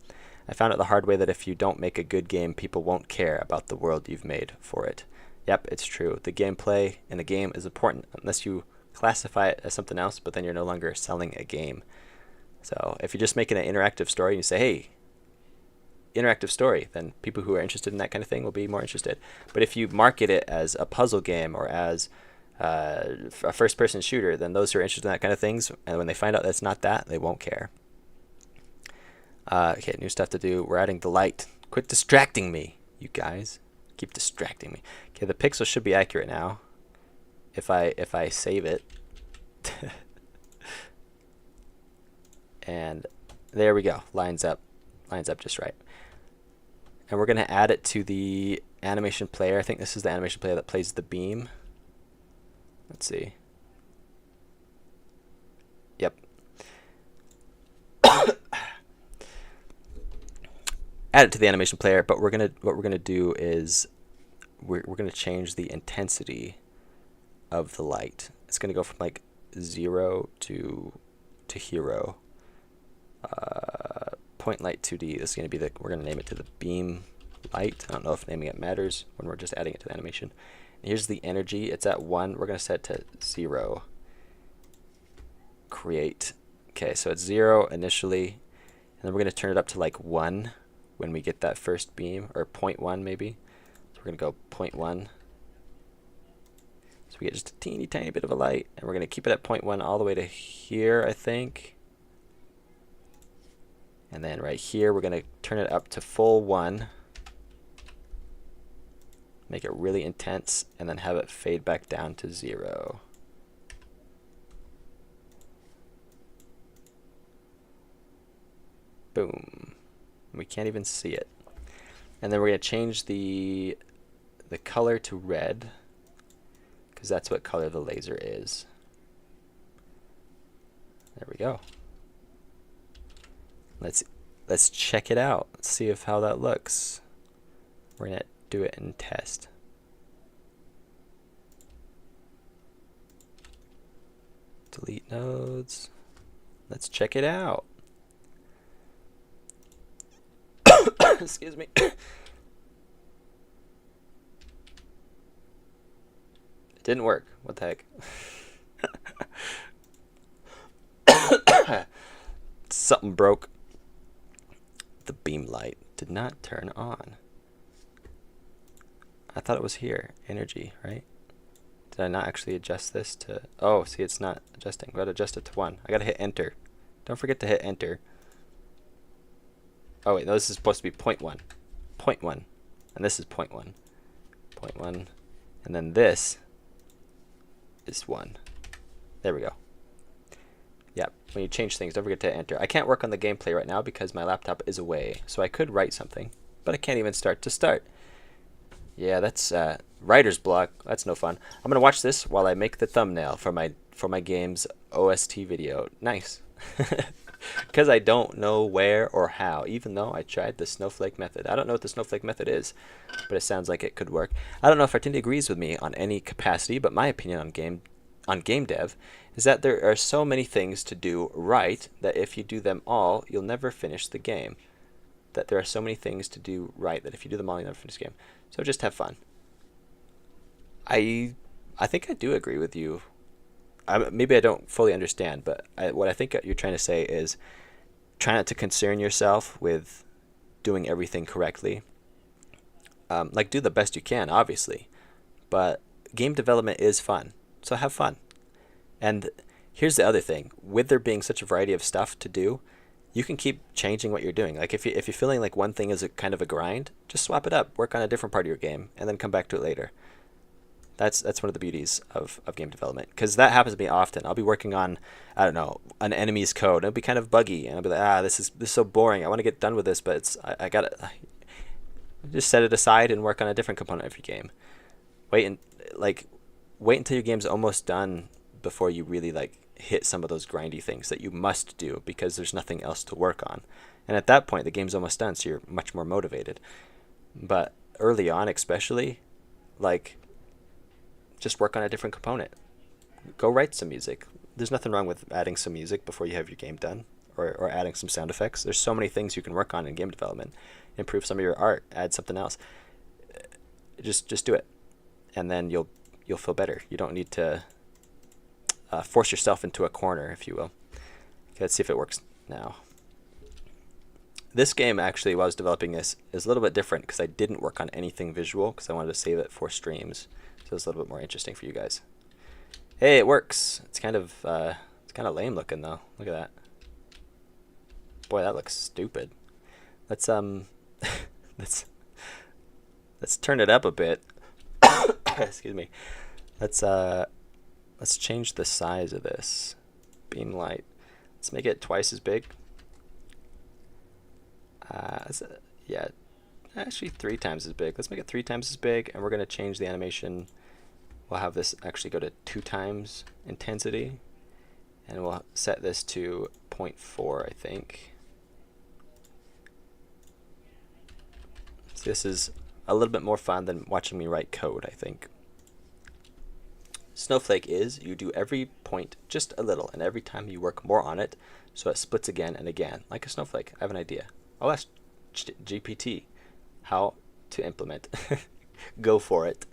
I found out the hard way that if you don't make a good game, people won't care about the world you've made for it. Yep, it's true. The gameplay in a game is important unless you classify it as something else, but then you're no longer selling a game. So if you're just making an interactive story and you say, hey, interactive story, then people who are interested in that kind of thing will be more interested. But if you market it as a puzzle game or as a first-person shooter, then those who are interested in that kind of things, and when they find out that it's not that, they won't care. Okay, new stuff to do. We're adding the light. Quit distracting me, you guys. Keep distracting me. Okay, the pixel should be accurate now. If I save it. And there we go. Lines up just right. And we're going to add it to the animation player. I think this is the animation player that plays the beam. Let's see. Yep. Add it to the animation player, but what we're gonna do is we're gonna change the intensity of the light. It's gonna go from like 0 to hero. Point light 2D. This is gonna be we're gonna name it to the beam light. I don't know if naming it matters when we're just adding it to the animation. And here's the energy. It's at 1. We're gonna set it to 0. Create. Okay, so it's 0 initially, and then we're gonna turn it up to like 1 when we get that first beam, or 0.1 maybe. So we're gonna go 0.1. So we get just a teeny tiny bit of a light, and we're gonna keep it at 0.1 all the way to here, I think. And then right here, we're gonna turn it up to full 1. Make it really intense, and then have it fade back down to 0. Boom. We can't even see it. And then we're going to change the color to red, because that's what color the laser is. There we go. Let's check it out. Let's see how that looks. We're going to do it and test. Delete nodes. Let's check it out. Excuse me. It didn't work. What the heck? Something broke. The beam light did not turn on. I thought it was here. Energy, right? Did I not actually adjust this to... Oh, see, it's not adjusting. I've got to adjust it to 1. I got to hit enter. Don't forget to hit enter. Oh wait, no, this is supposed to be 0.1. 0.1. And this is 0.1. 0.1. And then this is 1. There we go. Yep, when you change things, don't forget to enter. I can't work on the gameplay right now because my laptop is away. So I could write something, but I can't even start to start. Yeah, that's writer's block. That's no fun. I'm going to watch this while I make the thumbnail for my game's OST video. Nice. Because I don't know where or how, even though I tried the snowflake method. I don't know what the snowflake method is, but it sounds like it could work. I don't know if Artindi agrees with me on any capacity, but my opinion on game dev is that there are so many things to do right that if you do them all, you'll never finish the game. That there are so many things to do right that if you do them all, you'll never finish the game. So just have fun. I think I do agree with you. Maybe I don't fully understand, but what I think you're trying to say is try not to concern yourself with doing everything correctly. Like, do the best you can, obviously, but game development is fun, so have fun. And here's the other thing. With there being such a variety of stuff to do, you can keep changing what you're doing. Like if you're feeling like one thing is a kind of a grind, just swap it up, work on a different part of your game, and then come back to it later. That's one of the beauties of game development, because that happens to me often. I'll be working on, I don't know, an enemy's code. It'll be kind of buggy, and I'll be like, this is so boring. I want to get done with this, but I gotta just set it aside and work on a different component of your game. Wait until your game's almost done before you really hit some of those grindy things that you must do, because there's nothing else to work on. And at that point, the game's almost done, so you're much more motivated. But early on, especially, just work on a different component. Go write some music. There's nothing wrong with adding some music before you have your game done, or adding some sound effects. There's so many things you can work on in game development. Improve some of your art, add something else. Just do it, and then you'll feel better. You don't need to force yourself into a corner, if you will. Okay, let's see if it works now. This game, actually, while I was developing this, is a little bit different because I didn't work on anything visual because I wanted to save it for streams. So it's a little bit more interesting for you guys. Hey, it works. It's kind of lame looking though. Look at that. Boy, that looks stupid. Let's let's turn it up a bit. Excuse me. Let's change the size of this beam light. Let's make it twice as big. Yeah, actually 3 times as big. Let's make it 3 times as big, and we're going to change the animation. We'll have this actually go to 2 times intensity, and we'll set this to 0.4, I think. So this is a little bit more fun than watching me write code, I think. Snowflake is, you do every point just a little, and every time you work more on it, so it splits again and again, like a snowflake. I have an idea. I'll ask GPT how to implement. Go for it.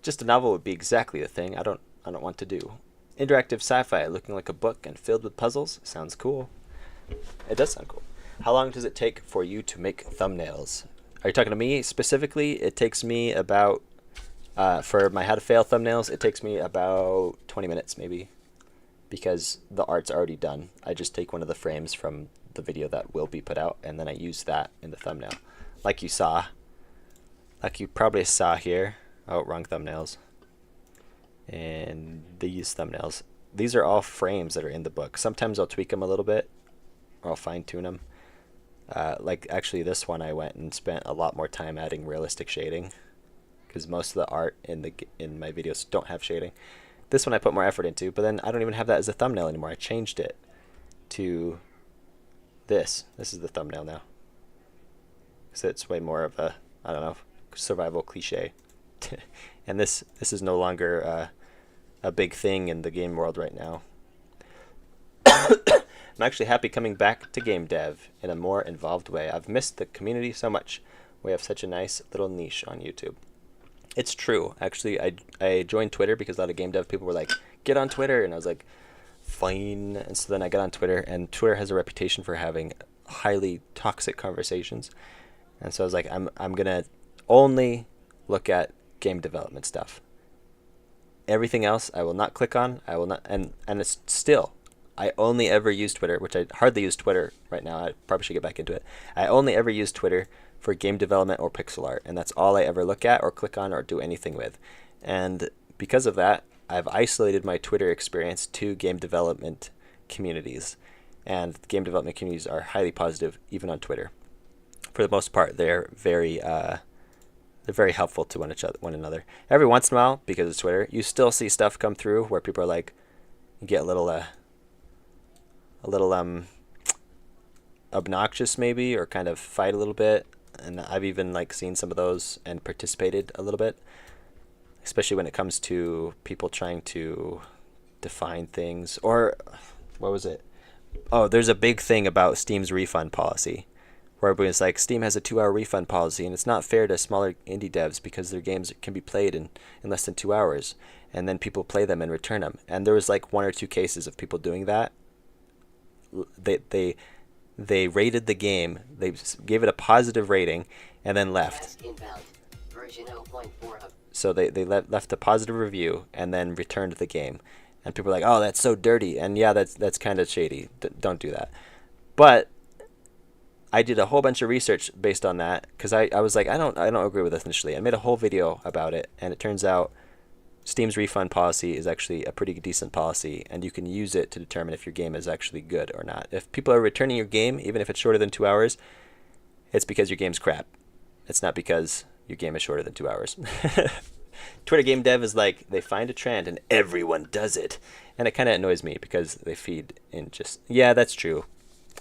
Just a novel would be exactly the thing I don't want to do. Interactive sci-fi looking like a book and filled with puzzles. Sounds cool. It does sound cool. How long does it take for you to make thumbnails? Are you talking to me specifically? It takes me about, for my how to fail thumbnails, it takes me about 20 minutes maybe, because the art's already done. I just take one of the frames from the video that will be put out, and then I use that in the thumbnail. Like you probably saw here. Oh, wrong thumbnails. And these thumbnails. These are all frames that are in the book. Sometimes I'll tweak them a little bit, or I'll fine tune them. Like actually this one, I went and spent a lot more time adding realistic shading, because most of the art in my videos don't have shading. This one I put more effort into, but then I don't even have that as a thumbnail anymore. I changed it to this. This is the thumbnail now. So it's way more of a, I don't know, survival cliche. And this is no longer a big thing in the game world right now. I'm actually happy coming back to game dev in a more involved way. I've missed the community so much. We have such a nice little niche on YouTube. It's true. Actually, I joined Twitter because a lot of game dev people were like, get on Twitter. And I was like, fine. And so then I got on Twitter, and Twitter has a reputation for having highly toxic conversations. And so I was like, I'm going to only look at game development stuff. Everything else I will not click on. I will not, and it's still, I only ever use Twitter, which I hardly use Twitter right now. I probably should get back into it. I only ever use Twitter for game development or pixel art, and that's all I ever look at or click on or do anything with. And because of that, I've isolated my Twitter experience to game development communities, and game development communities are highly positive even on Twitter. For the most part, they're very helpful to one another. Every once in a while, because of Twitter, you still see stuff come through where people are like, you get a little obnoxious maybe, or kind of fight a little bit. And I've even seen some of those and participated a little bit, especially when it comes to people trying to define things. Or what was it? Oh, there's a big thing about Steam's refund policy, where everybody's like, Steam has a 2-hour refund policy, and it's not fair to smaller indie devs because their games can be played in less than 2 hours, and then people play them and return them. And there was 1 or 2 cases of people doing that. They rated the game, they gave it a positive rating, and then left. So they left a positive review and then returned the game. And people were like, oh, that's so dirty. And yeah, that's kind of shady. Don't do that. But I did a whole bunch of research based on that because I was like, I don't agree with this initially. I made a whole video about it, and it turns out Steam's refund policy is actually a pretty decent policy, and you can use it to determine if your game is actually good or not. If people are returning your game, even if it's shorter than 2 hours, it's because your game's crap. It's not because your game is shorter than 2 hours. Twitter game dev is like, they find a trend and everyone does it. And it kind of annoys me because they feed in just, yeah, that's true.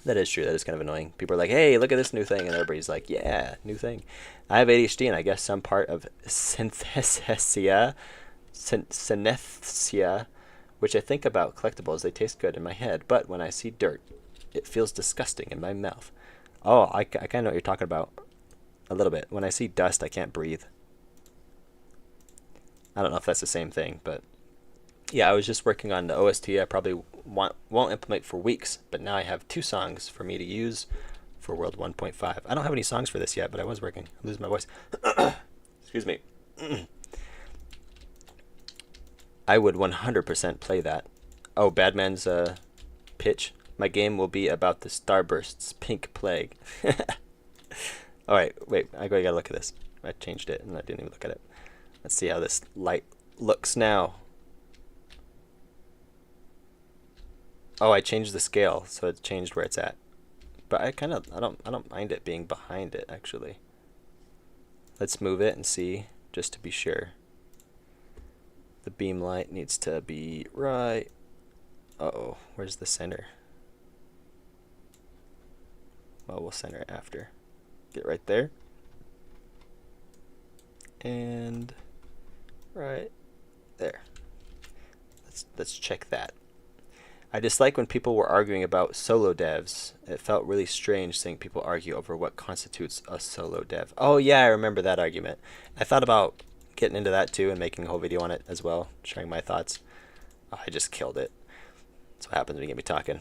That is true. That is kind of annoying. People are like, hey, look at this new thing. And everybody's like, yeah, new thing. I have ADHD, and I guess some part of synesthesia, which I think about collectibles. They taste good in my head, but when I see dirt, it feels disgusting in my mouth. Oh, I kind of know what you're talking about a little bit. When I see dust, I can't breathe. I don't know if that's the same thing, but yeah, I was just working on the OST. I probably won't implement for weeks, but now I have 2 songs for me to use for World 1.5. I don't have any songs for this yet, but I was working. I'm losing my voice. Excuse me. I would 100% play that. Oh, Badman's pitch. My game will be about the Starburst's pink plague. Alright, wait, I gotta look at this. I changed it and I didn't even look at it. Let's see how this light looks now. Oh, I changed the scale, so it changed where it's at. But I don't mind it being behind it, actually. Let's move it and see, just to be sure. The beam light needs to be right. Uh-oh, where's the center? Well, we'll center it after. Get right there. And right there. Let's check that. I dislike when people were arguing about solo devs. It felt really strange seeing people argue over what constitutes a solo dev. Oh yeah, I remember that argument. I thought about getting into that too and making a whole video on it as well, sharing my thoughts. Oh, I just killed it. That's what happens when you get me talking.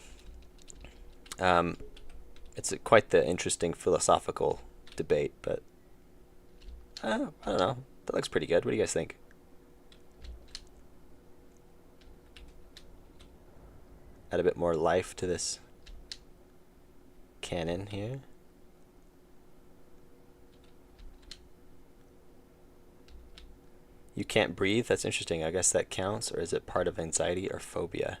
It's quite the interesting philosophical debate, but I don't know. That looks pretty good. What do you guys think? Add a bit more life to this cannon here. You can't breathe? That's interesting. I guess that counts, or is it part of anxiety or phobia?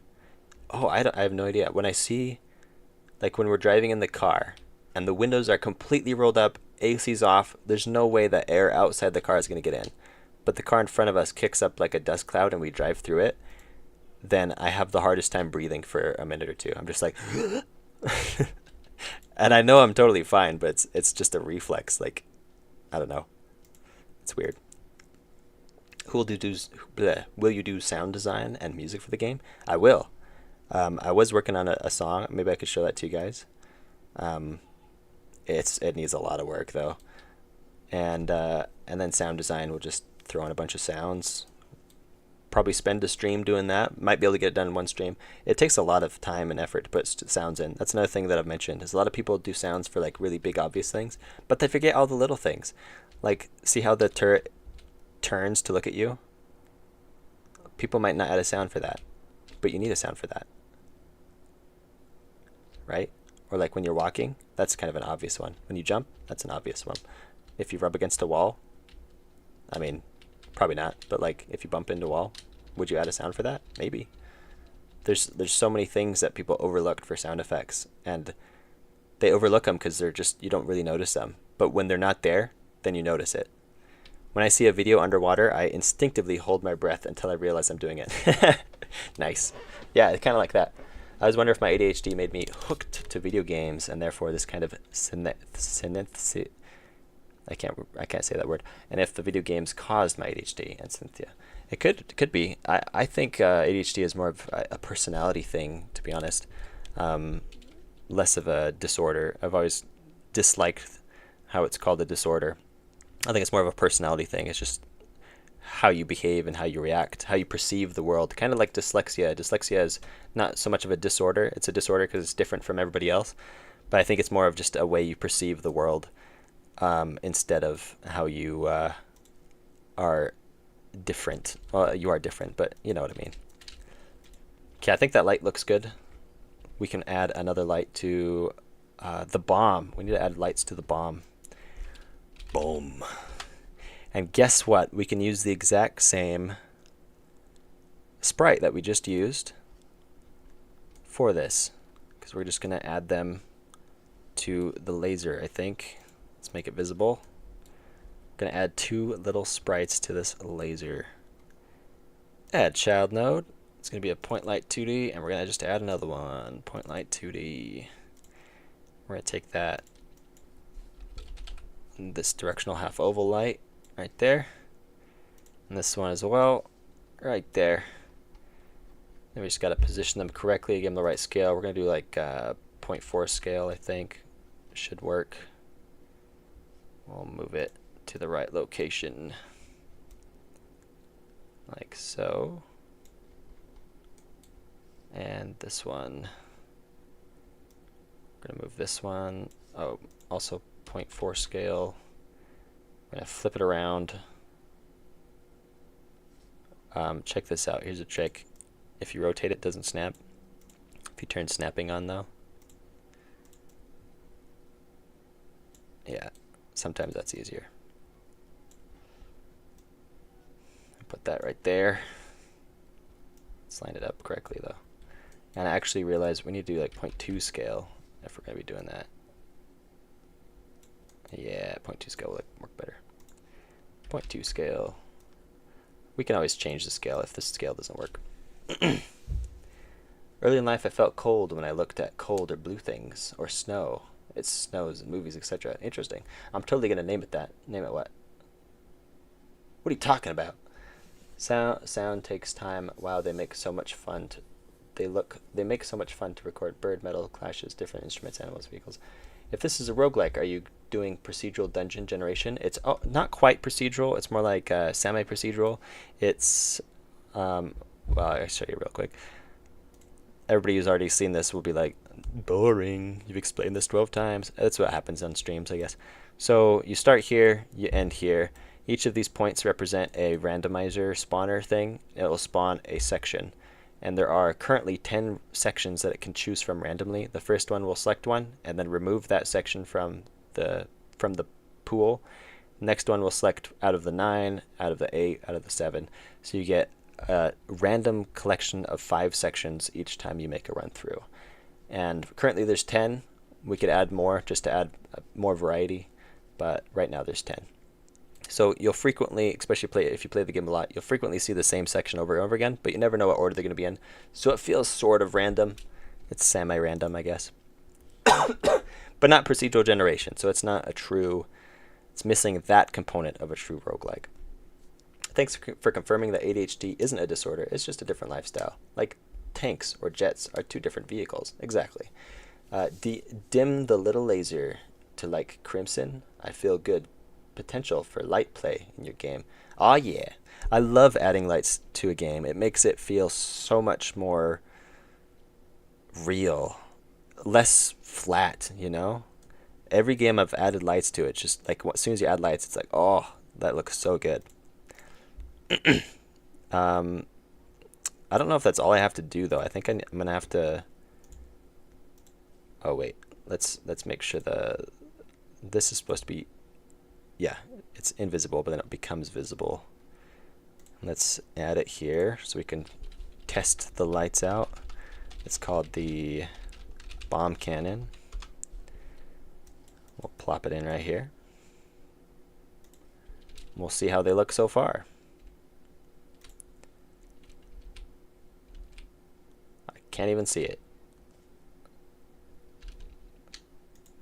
Oh, I have no idea. When I see, like when we're driving in the car and the windows are completely rolled up, AC's off, there's no way that air outside the car is going to get in. But the car in front of us kicks up like a dust cloud and we drive through it, then I have the hardest time breathing for a minute or two. I'm just like, and I know I'm totally fine, but it's just a reflex. Like, I don't know. It's weird. Will you do sound design and music for the game? I will. I was working on a song. Maybe I could show that to you guys. It needs a lot of work though, and then sound design will just throw in a bunch of sounds. Probably spend a stream doing that. Might be able to get it done in one stream. It takes a lot of time and effort to put sounds in. That's another thing that I've mentioned. Is a lot of people do sounds for like really big obvious things, but they forget all the little things. Like, see how the turret turns to look at you? People might not add a sound for that, but you need a sound for that, right? Or like when you're walking, that's kind of an obvious one. When you jump, that's an obvious one. If you rub against a wall, I mean, probably not, but like if you bump into a wall, would you add a sound for that? Maybe. There's so many things that people overlooked for sound effects, and they overlook them because they're just, you don't really notice them. But when they're not there, then you notice it. When I see a video underwater, I instinctively hold my breath until I realize I'm doing it. Nice. Yeah, it's kind of like that. I was wondering if my ADHD made me hooked to video games, and therefore this kind of I can't say that word. And if the video games caused my ADHD and Cynthia, it could be. I think ADHD is more of a personality thing, to be honest, less of a disorder. I've always disliked how it's called a disorder. I think it's more of a personality thing. It's just how you behave and how you react, how you perceive the world. Kind of like dyslexia. Dyslexia is not so much of a disorder. It's a disorder because it's different from everybody else. But I think it's more of just a way you perceive the world, instead of how you are different. Well, you are different, but you know what I mean. Okay, I think that light looks good. We can add another light to The bomb. We need to add lights to the bomb. Boom. And guess what? We can use the exact same sprite that we just used for this, because we're just going to add them to the laser, I think. Let's make it visible. I'm going to add 2 little sprites to this laser. Add child node. It's going to be a point light 2D, and we're going to just add another one. Point light 2D. We're going to take that, this directional half oval light right there, and this one as well, right there. Then we just got to position them correctly, give them the right scale. We're going to do like 0.4 scale, I think. Should work. We'll move it to the right location, like so. And this one, we're going to move this one. Oh, also 0.4 scale. I'm going to flip it around. Check this out. Here's a trick. If you rotate it, it doesn't snap. If you turn snapping on, though. Yeah, sometimes that's easier. Put that right there. Let's line it up correctly, though. And I actually realized we need to do like 0.2 scale if we're going to be doing that. Yeah, 0.2 scale will work better. 0.2 scale. We can always change the scale if this scale doesn't work. Early in life, I felt cold when I looked at cold or blue things, or snow. It snows in movies, etc. Interesting. I'm totally going to name it that. Name it what? What are you talking about? Sound takes time. Wow, they make so much fun to... They make so much fun to record. Bird, metal, clashes, different instruments, animals, vehicles. If this is a roguelike, are you doing procedural dungeon generation? It's not quite procedural. It's more like semi-procedural. It's, well, I'll show you real quick. Everybody who's already seen this will be like, boring. You've explained this 12 times. That's what happens on streams, I guess. So you start here, you end here. Each of these points represent a randomizer spawner thing. It will spawn a section. And there are currently 10 sections that it can choose from randomly. The first one will select one and then remove that section from the pool. Next one will select out of the 9, out of the 8, out of the 7. So you get a random collection of 5 sections each time you make a run through. And currently there's 10. We could add more just to add more variety, but right now there's 10. So you'll frequently, especially if you play the game a lot, you'll frequently see the same section over and over again, but you never know what order they're going to be in. So it feels sort of random. It's semi-random, I guess. But not procedural generation, so it's not a true... It's missing that component of a true roguelike. Thanks for confirming that ADHD isn't a disorder, it's just a different lifestyle. Like tanks or jets are 2 different vehicles. Exactly. Dim the little laser to like crimson. I feel good. Potential for light play in your game. Oh yeah, I love adding lights to a game. It makes it feel so much more real, less flat, you know. Every game I've added lights to it, just like as soon as you add lights, it's like, oh, that looks so good. I don't know if that's all I have to do though. I think I'm gonna have to... Oh wait, let's make sure this is supposed to be... Yeah, it's invisible, but then it becomes visible. Let's add it here so we can test the lights out. It's called the bomb cannon. We'll plop it in right here. We'll see how they look so far. I can't even see it.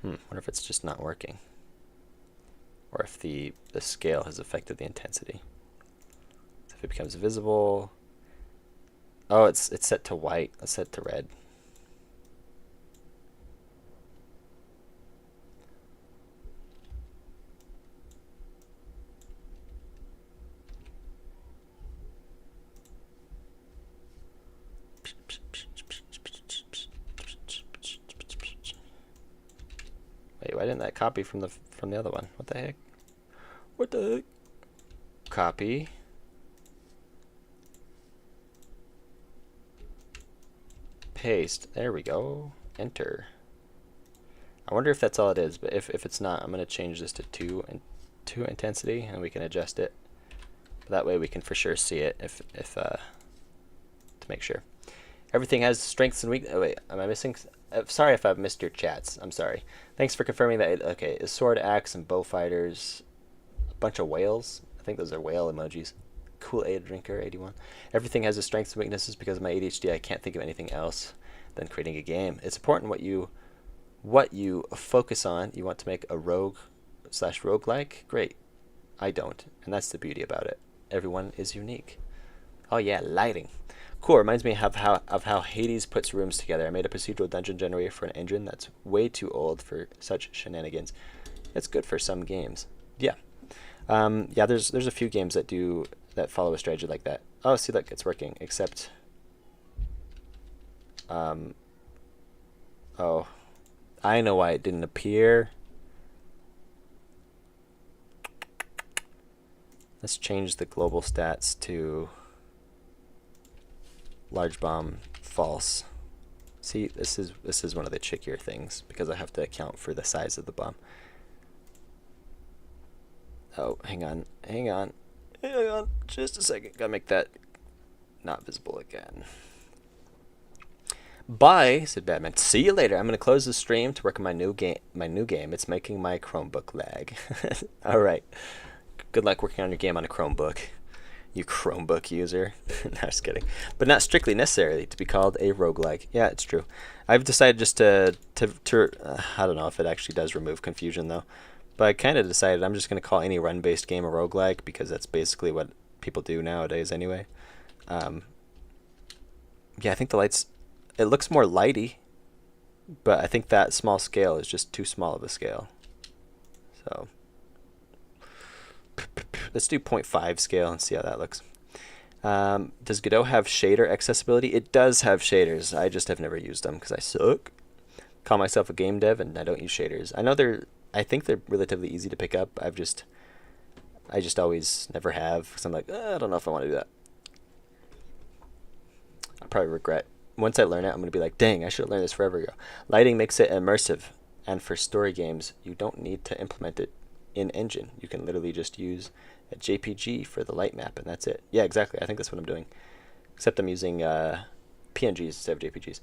Wonder if it's just not working. Or if the scale has affected the intensity. So if it becomes visible... Oh, it's set to white. Let's set to red. Wait, why didn't that copy from the other one? What the heck? What the heck? Copy. Paste. There we go. Enter. I wonder if that's all it is, but if it's not, I'm going to change this to 2 and 2 intensity, and we can adjust it. That way we can for sure see it to make sure. Everything has strengths and weaknesses. Oh, wait, am I missing? Sorry if I've missed your chats. I'm sorry. Thanks for confirming that. Okay, is sword, axe, and bow fighters. A bunch of whales. I think those are whale emojis. Kool-Aid drinker 81. Everything has its strengths and weaknesses. Because of my ADHD, I can't think of anything else than creating a game. It's important what you focus on. You want to make a rogue/roguelike? Great. I don't, and that's the beauty about it. Everyone is unique. Oh yeah, lighting. Cool. Reminds me of how Hades puts rooms together. I made a procedural dungeon generator for an engine that's way too old for such shenanigans. It's good for some games. Yeah. Yeah. There's a few games that follow a strategy like that. Oh, see, look, it's working. Except, oh, I know why it didn't appear. Let's change the global stats to large bomb false. See, this is one of the trickier things because I have to account for the size of the bomb. Oh, hang on, just a second. Gotta make that not visible again. Bye, said Batman. See you later. I'm gonna close the stream to work on my new game. It's making my Chromebook lag. All right. Good luck working on your game on a Chromebook. You Chromebook user. No, just kidding. But not strictly necessary to be called a roguelike. Yeah, it's true. I've decided just to I don't know if it actually does remove confusion though. But I kind of decided I'm just going to call any run-based game a roguelike because that's basically what people do nowadays anyway. Yeah, I think the lights, it looks more lighty, but I think that small scale is just too small of a scale. So let's do 0.5 scale and see how that looks. Does Godot have shader accessibility? It does have shaders. I just have never used them because I suck. Call myself a game dev and I don't use shaders. I think they're relatively easy to pick up. I just always never have because I'm like, I don't know if I want to do that. I'll probably regret. Once I learn it, I'm going to be like, dang, I should have learned this forever ago. Lighting makes it immersive. And for story games, you don't need to implement it in engine. You can literally just use a JPG for the light map and that's it. Yeah, exactly. I think that's what I'm doing. Except I'm using PNGs instead of JPGs.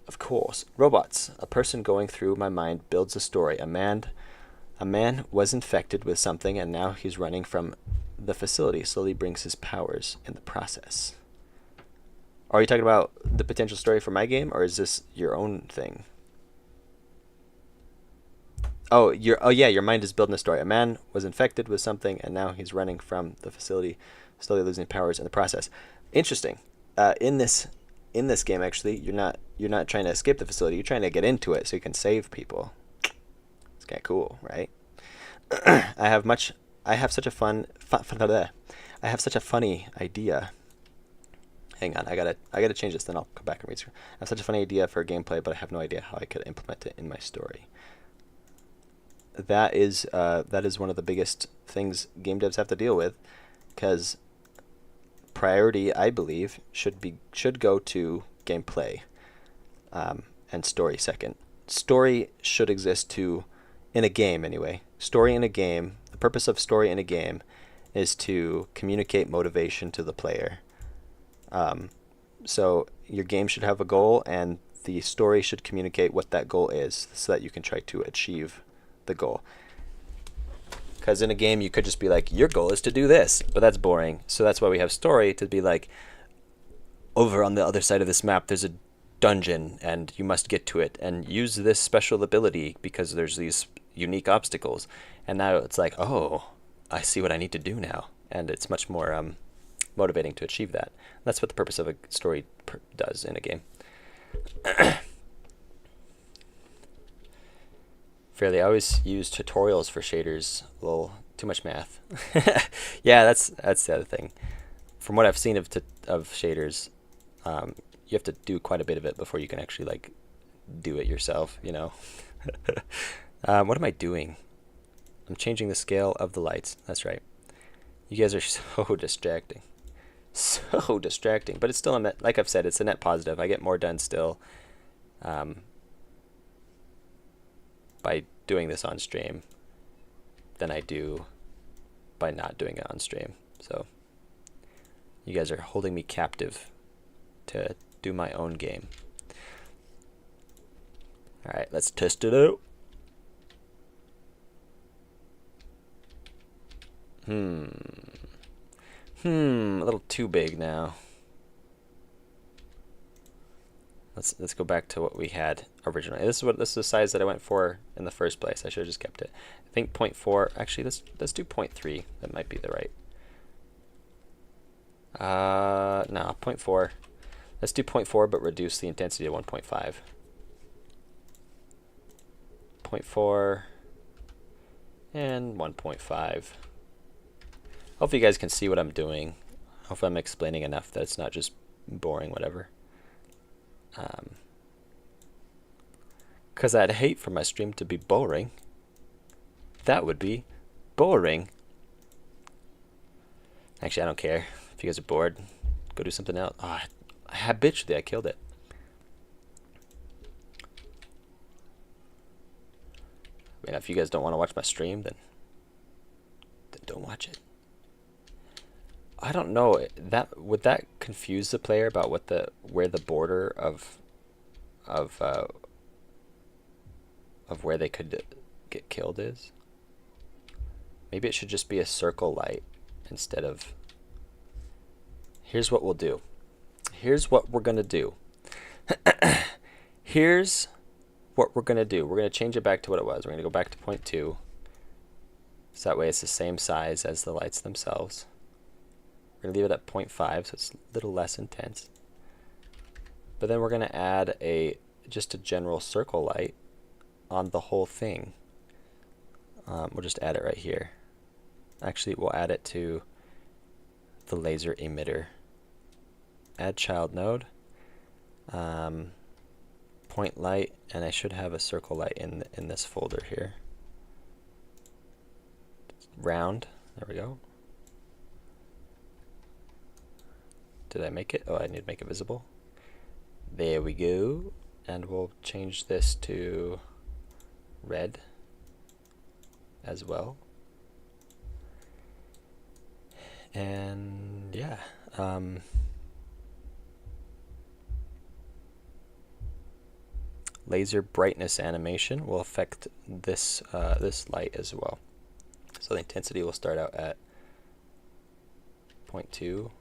Of course. Robots. A person going through my mind builds a story. A man was infected with something and now he's running from the facility. Slowly brings his powers in the process. Are you talking about the potential story for my game or is this your own thing? Oh yeah, your mind is building a story. A man was infected with something and now he's running from the facility, slowly losing powers in the process. Interesting. In this game actually, you're not trying to escape the facility, you're trying to get into it so you can save people. It's kind of cool, right? I have such a funny idea. Hang on, I gotta change this, then I'll come back and read through. I have such a funny idea for gameplay, but I have no idea how I could implement it in my story. That is one of the biggest things game devs have to deal with, because priority, I believe, should go to gameplay, and story second. Story should exist in a game anyway. Story in a game. The purpose of story in a game is to communicate motivation to the player. So your game should have a goal, and the story should communicate what that goal is, so that you can try to achieve the goal. Because in a game you could just be like, your goal is to do this, but that's boring. So that's why we have story, to be like, over on the other side of this map there's a dungeon and you must get to it and use this special ability because there's these unique obstacles. And now it's like, oh, I see what I need to do now, and it's much more motivating to achieve that. That's what the purpose of a story does in a game. Fairly, I always use tutorials for shaders. A little too much math. Yeah, that's the other thing. From what I've seen of shaders, you have to do quite a bit of it before you can actually like do it yourself. You know. What am I doing? I'm changing the scale of the lights. That's right. You guys are so distracting. So distracting. But it's still a net, like I've said, it's a net positive. I get more done still. by doing this on stream than I do by not doing it on stream. So you guys are holding me captive to do my own game. Alright, let's test it out. A little too big now. Let's go back to what we had originally. This is the size that I went for in the first place. I should have just kept it. I think 0.4. Actually, let's do 0.3. That might be the right. No, 0.4. Let's do 0.4, but reduce the intensity to 1.5. 0.4 and 1.5. Hopefully you guys can see what I'm doing. Hopefully I'm explaining enough that it's not just boring whatever. Because I'd hate for my stream to be boring. That would be boring. Actually, I don't care. If you guys are bored, go do something else. Oh, habitually, I killed it. I mean, if you guys don't want to watch my stream, then don't watch it. I don't know. Would that confuse the player about where the border of where they could get killed is? Maybe it should just be a circle light instead of. Here's what we'll do. Here's what we're gonna do. Here's what we're gonna do. We're gonna change it back to what it was. We're gonna go back to 0.2. So that way it's the same size as the lights themselves. We're gonna leave it at 0.5, so it's a little less intense. But then we're gonna add just a general circle light on the whole thing. We'll just add it right here. Actually, we'll add it to the laser emitter. Add child node. Point light, and I should have a circle light in this folder here. Round. There we go. Did I make it? Oh, I need to make it visible. There we go. And we'll change this to red as well. And yeah. Laser brightness animation will affect this this light as well. So the intensity will start out at 0.2.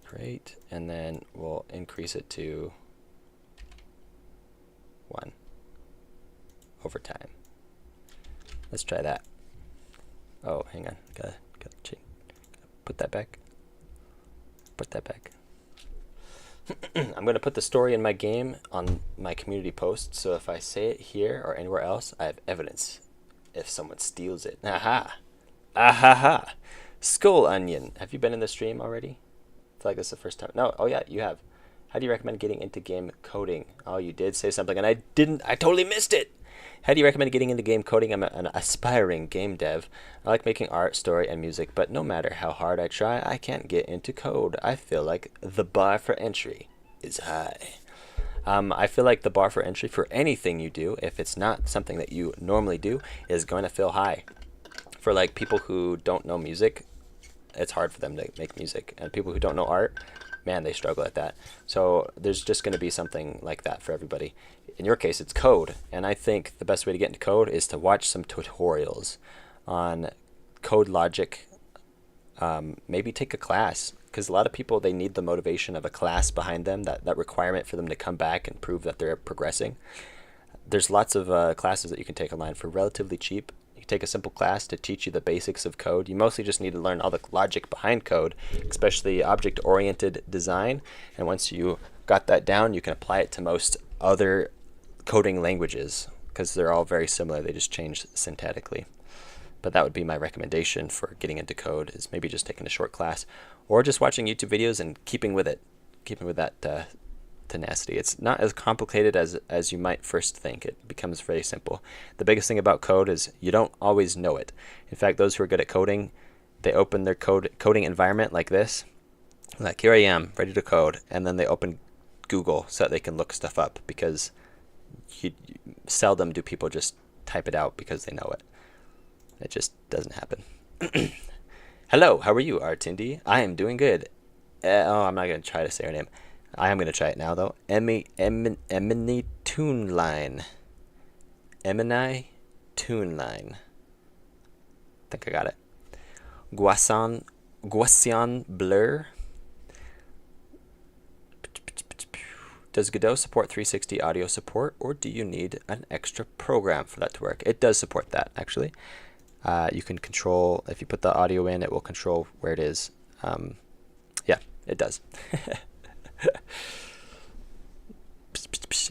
Great, and then we'll increase it to 1 over time. Let's try that. Oh, hang on, gotta put that back. Put that back. I'm gonna put the story in my game on my community post, so if I say it here or anywhere else, I have evidence if someone steals it. Aha! Ahaha! Skull Onion. Have you been in the stream already? I feel like this is the first time. No, oh yeah, you have. How do you recommend getting into game coding? Oh, you did say something, and I totally missed it. How do you recommend getting into game coding? I'm an aspiring game dev. I like making art, story, and music, but no matter how hard I try, I can't get into code. I feel like the bar for entry is high. I feel like the bar for entry for anything you do, if it's not something that you normally do, is going to feel high. For like people who don't know music, it's hard for them to make music, and people who don't know art, man, they struggle at that. So there's just going to be something like that for everybody. In your case, it's code, and I think the best way to get into code is to watch some tutorials on code logic. Maybe take a class, because a lot of people, they need the motivation of a class behind them, that requirement for them to come back and prove that they're progressing. There's lots of classes that you can take online for relatively cheap. Take a simple class to teach you the basics of code. You mostly just need to learn all the logic behind code, especially object-oriented design. And once you got that down, you can apply it to most other coding languages, because they're all very similar. They just change syntactically. But that would be my recommendation for getting into code, is maybe just taking a short class or just watching YouTube videos and keeping with that tenacity. It's not as complicated as you might first think. It becomes very simple. The biggest thing about code is you don't always know it. In fact, those who are good at coding, they open their coding environment like this. Like, here I am, ready to code, and then they open Google so that they can look stuff up, because seldom do people just type it out because they know it. It just doesn't happen. Hello, how are you, Artindi? I am doing good. I'm not going to try to say her name. I am going to try it now, though. Emily Toon Line. Emini Toon Line. I think I got it. Guasan Blur. Does Godot support 360 audio support, or do you need an extra program for that to work? It does support that, actually. You can control, if you put the audio in, it will control where it is. Yeah, it does.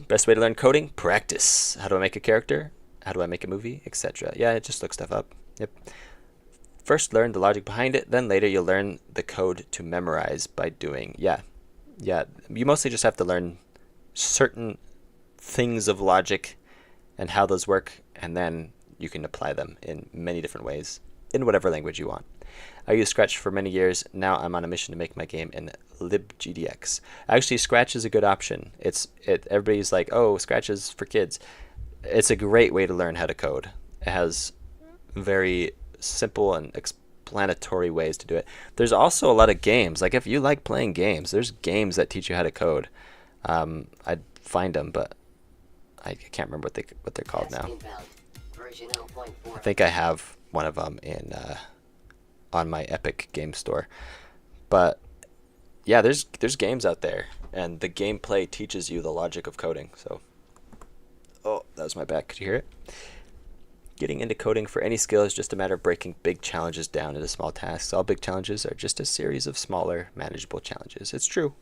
Best way to learn coding? Practice. How do I make a character? How do I make a movie? Etc. Yeah, just look stuff up. Yep. First learn the logic behind it, then later you'll learn the code to memorize by doing. Yeah. You mostly just have to learn certain things of logic and how those work, and then you can apply them in many different ways in whatever language you want. I used Scratch for many years. Now I'm on a mission to make my game in libgdx. Actually, Scratch is a good option. Everybody's like, oh, Scratch is for kids. It's a great way to learn how to code. It has very simple and explanatory ways to do it. There's also a lot of games. Like if you like playing games, there's games that teach you how to code. I'd find them, but I can't remember what they're called now. I think I have one of them in on my Epic Game Store. But yeah, there's games out there, and the gameplay teaches you the logic of coding. So, oh, that was my back. Could you hear it? Getting into coding for any skill is just a matter of breaking big challenges down into small tasks. All big challenges are just a series of smaller, manageable challenges. It's true.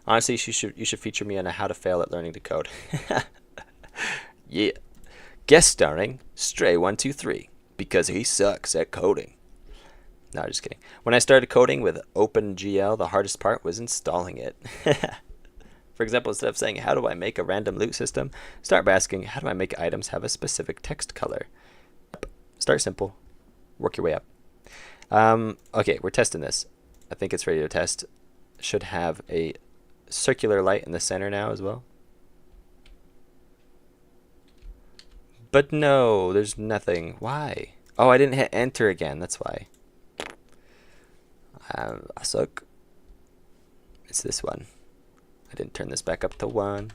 Honestly, you should feature me on a how to fail at learning to code. Yeah. Guest starring Stray123 because he sucks at coding. No, just kidding. When I started coding with OpenGL, the hardest part was installing it. For example, instead of saying, how do I make a random loot system? Start by asking, how do I make items have a specific text color? Start simple. Work your way up. Okay, we're testing this. I think it's ready to test. Should have a circular light in the center now as well. But no, there's nothing. Why? Oh, I didn't hit enter again. That's why. I suck. It's this one. I didn't turn this back up to 1.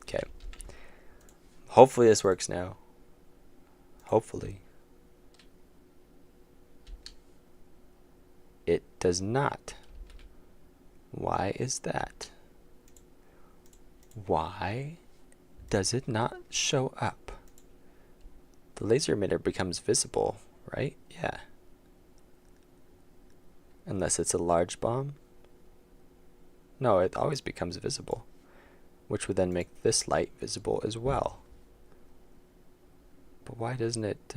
Okay. Hopefully this works now. Hopefully. It does not. Why is that? Why does it not show up? The laser emitter becomes visible, right? Yeah. Unless it's a large bomb. No, it always becomes visible, which would then make this light visible as well. But why doesn't it,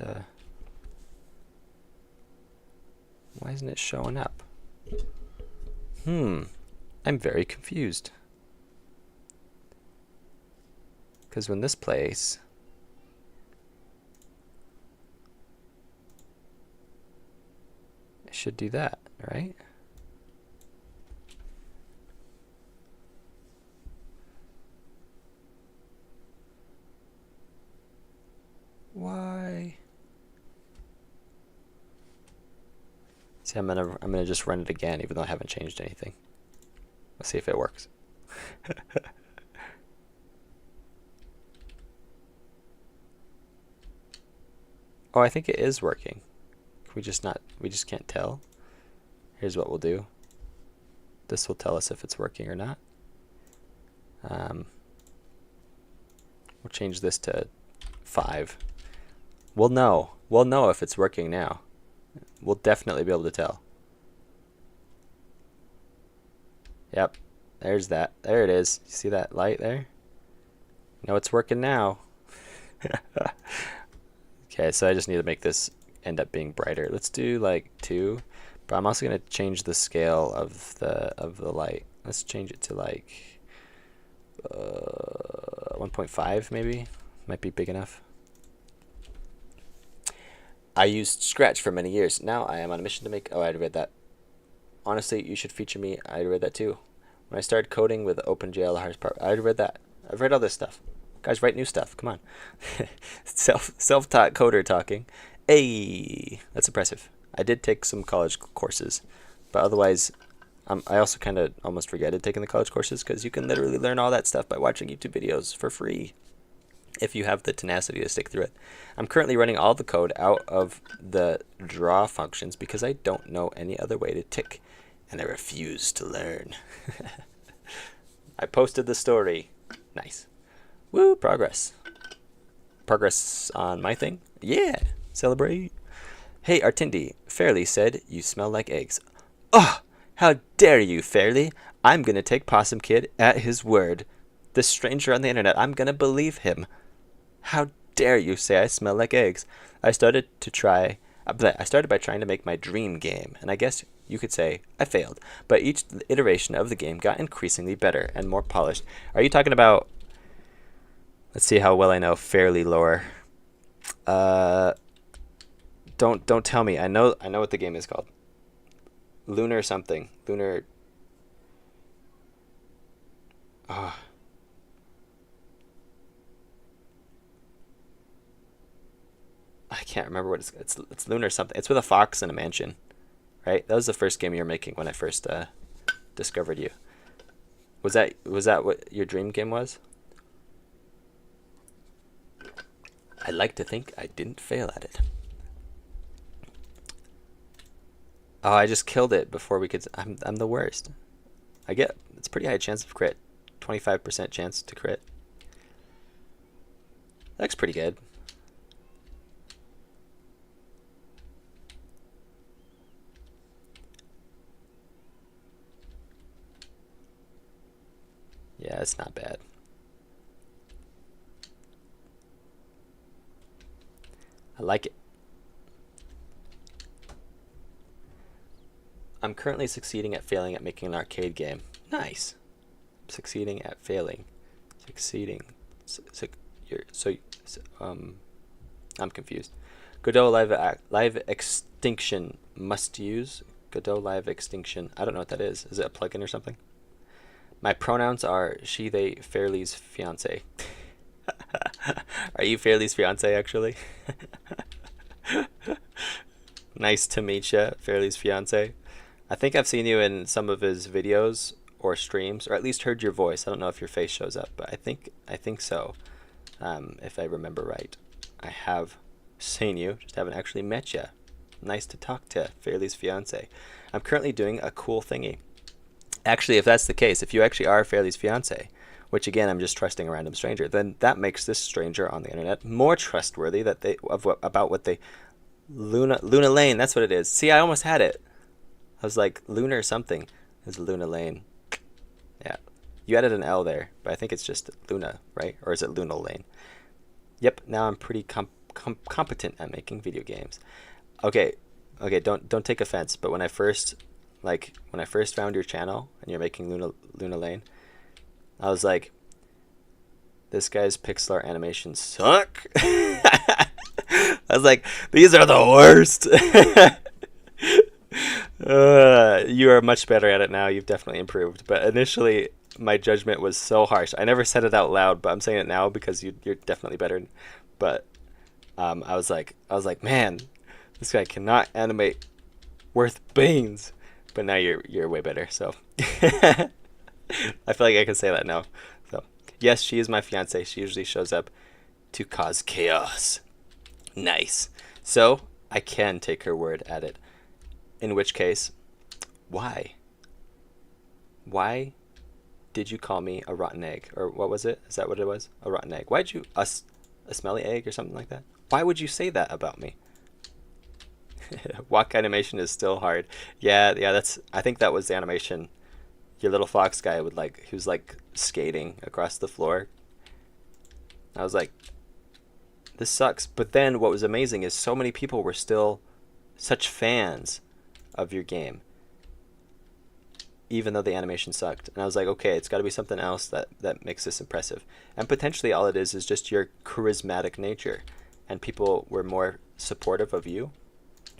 why isn't it showing up? I'm very confused. Because when this plays, it should do that, right? Why? See, I'm gonna just run it again, even though I haven't changed anything. Let's see if it works. Oh, I think it is working. We just can't tell. Here's what we'll do. This will tell us if it's working or not. We'll change this to 5. We'll know if it's working now. We'll definitely be able to tell. Yep, there's that. There it is. You see that light there? No, it's working now. Okay, so I just need to make this end up being brighter. Let's do like 2, but I'm also gonna change the scale of the light. Let's change it to like 1.5 maybe. Might be big enough. I used Scratch for many years. Now I am on a mission to make... Oh, I read that. Honestly, you should feature me. I read that too. When I started coding with OpenGL, the hardest part. I read that. I've read all this stuff. Guys, write new stuff. Come on. Self-taught coder talking. Hey, that's impressive. I did take some college courses, but otherwise, I also kind of almost regretted taking the college courses because you can literally learn all that stuff by watching YouTube videos for free if you have the tenacity to stick through it. I'm currently running all the code out of the draw functions because I don't know any other way to tick, and I refuse to learn. I posted the story. Nice. Woo, progress. Progress on my thing? Yeah, celebrate. Hey, Artindi, Fairly said you smell like eggs. Oh, how dare you, Fairly? I'm gonna take Possum Kid at his word. This stranger on the internet, I'm gonna believe him. How dare you say I smell like eggs? I started by trying to make my dream game, and I guess you could say I failed. But each iteration of the game got increasingly better and more polished. Are you talking about... Let's see how well I know Fairly lore. Don't tell me. I know what the game is called. Lunar something. Lunar... Oh. I can't remember what it's Lunar something. It's with a fox in a mansion, right? That was the first game you were making when I first discovered you. Was that what your dream game was? I'd like to think I didn't fail at it. Oh, I just killed it before we could. I'm the worst. It's pretty high chance of crit. 25% chance to crit. That looks pretty good. Yeah, it's not bad. I like it. I'm currently succeeding at failing at making an arcade game. Nice. Succeeding at failing. Succeeding. I'm confused. Godot live extinction must use. Godot live extinction. I don't know what that is. Is it a plugin or something? My pronouns are she, they, Fairly's fiance. Are you Fairly's fiance, actually? Nice to meet you, Fairly's fiance. I think I've seen you in some of his videos or streams, or at least heard your voice. I don't know if your face shows up, but I think so. If I remember right, I have seen you, just haven't actually met you. Nice to talk to, Fairly's fiance. I'm currently doing a cool thingy. Actually, if that's the case, if you actually are Fairly's fiance, which again I'm just trusting a random stranger, then that makes this stranger on the internet more trustworthy about what they Luna Lane. That's what it is. See, I almost had it. I was like Lunar something. It's Luna Lane. Yeah, you added an L there, but I think it's just Luna, right? Or is it Luna Lane? Yep. Now I'm pretty competent at making video games. Okay. Don't take offense, but when I first found your channel and you're making Luna Lane, I was like, this guy's pixel art animations suck. I was like, these are the worst. You are much better at it now. You've definitely improved. But initially, my judgment was so harsh. I never said it out loud, but I'm saying it now because you're definitely better. But I was like, man, this guy cannot animate worth beans. But now you're way better. So I feel like I can say that now. So yes, she is my fiance. She usually shows up to cause chaos. Nice. So I can take her word at it. In which case, why? Why did you call me a rotten egg? Or what was it? Is that what it was? A rotten egg. Why'd you... a smelly egg or something like that? Why would you say that about me? Walk animation is still hard. Yeah, I think that was the animation. Your little fox guy he was like skating across the floor. I was like, this sucks. But then what was amazing is so many people were still such fans of your game, even though the animation sucked. And I was like, okay, it's got to be something else that makes this impressive. And potentially all it is just your charismatic nature, and people were more supportive of you,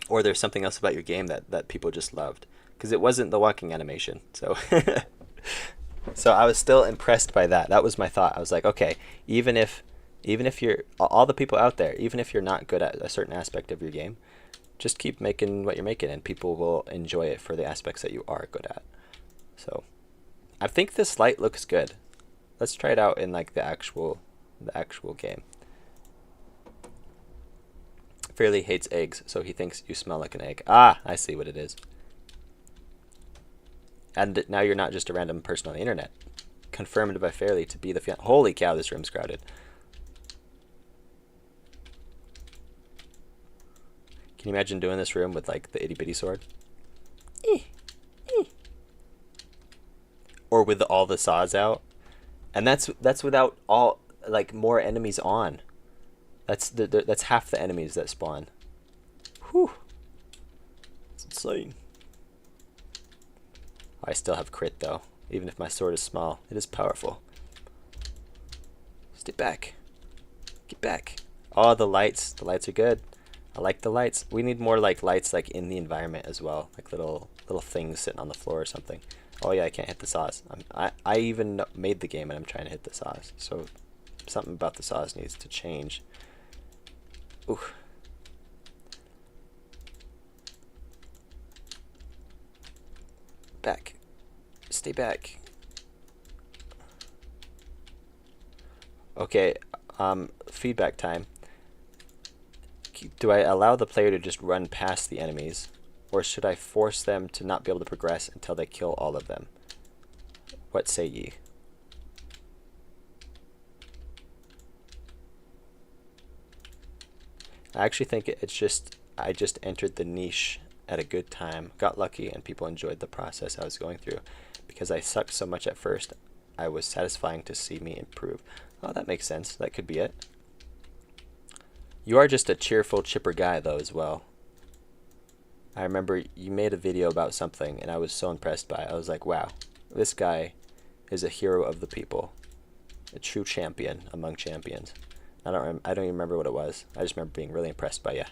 or there's something else about your game that people just loved, because it wasn't the walking animation. So So I was still impressed by that. That was my thought. I was like, okay, even if you're all the people out there, even if you're not good at a certain aspect of your game, just keep making what you're making, and people will enjoy it for the aspects that you are good at. So I think this light looks good. Let's try it out in like the actual game. Fairly hates eggs, so he thinks you smell like an egg. Ah, I see what it is. And now you're not just a random person on the internet. Confirmed by Fairly to be the fiance. Holy cow, this room's crowded. Can you imagine doing this room with like the itty bitty sword? Or with all the saws out? And that's without all like more enemies on. That's half the enemies that spawn. Whew. It's insane. I still have crit though. Even if my sword is small, it is powerful. Stay back. Get back. Oh, the lights. The lights are good. I like the lights. We need more like lights like in the environment as well. Like little things sitting on the floor or something. Oh yeah, I can't hit the saws. I even made the game and I'm trying to hit the saws. So something about the saws needs to change. Ooh. Back. Stay back. Okay, feedback time. Do I allow the player to just run past the enemies, or should I force them to not be able to progress until they kill all of them? What say ye? I actually think it's just, I just entered the niche at a good time, got lucky, and people enjoyed the process I was going through. Because I sucked so much at first, I was satisfying to see me improve. Oh, that makes sense. That could be it. You are just a cheerful, chipper guy, though, as well. I remember you made a video about something, and I was so impressed by it. I was like, wow, this guy is a hero of the people. A true champion among champions. I don't even remember what it was. I just remember being really impressed by you.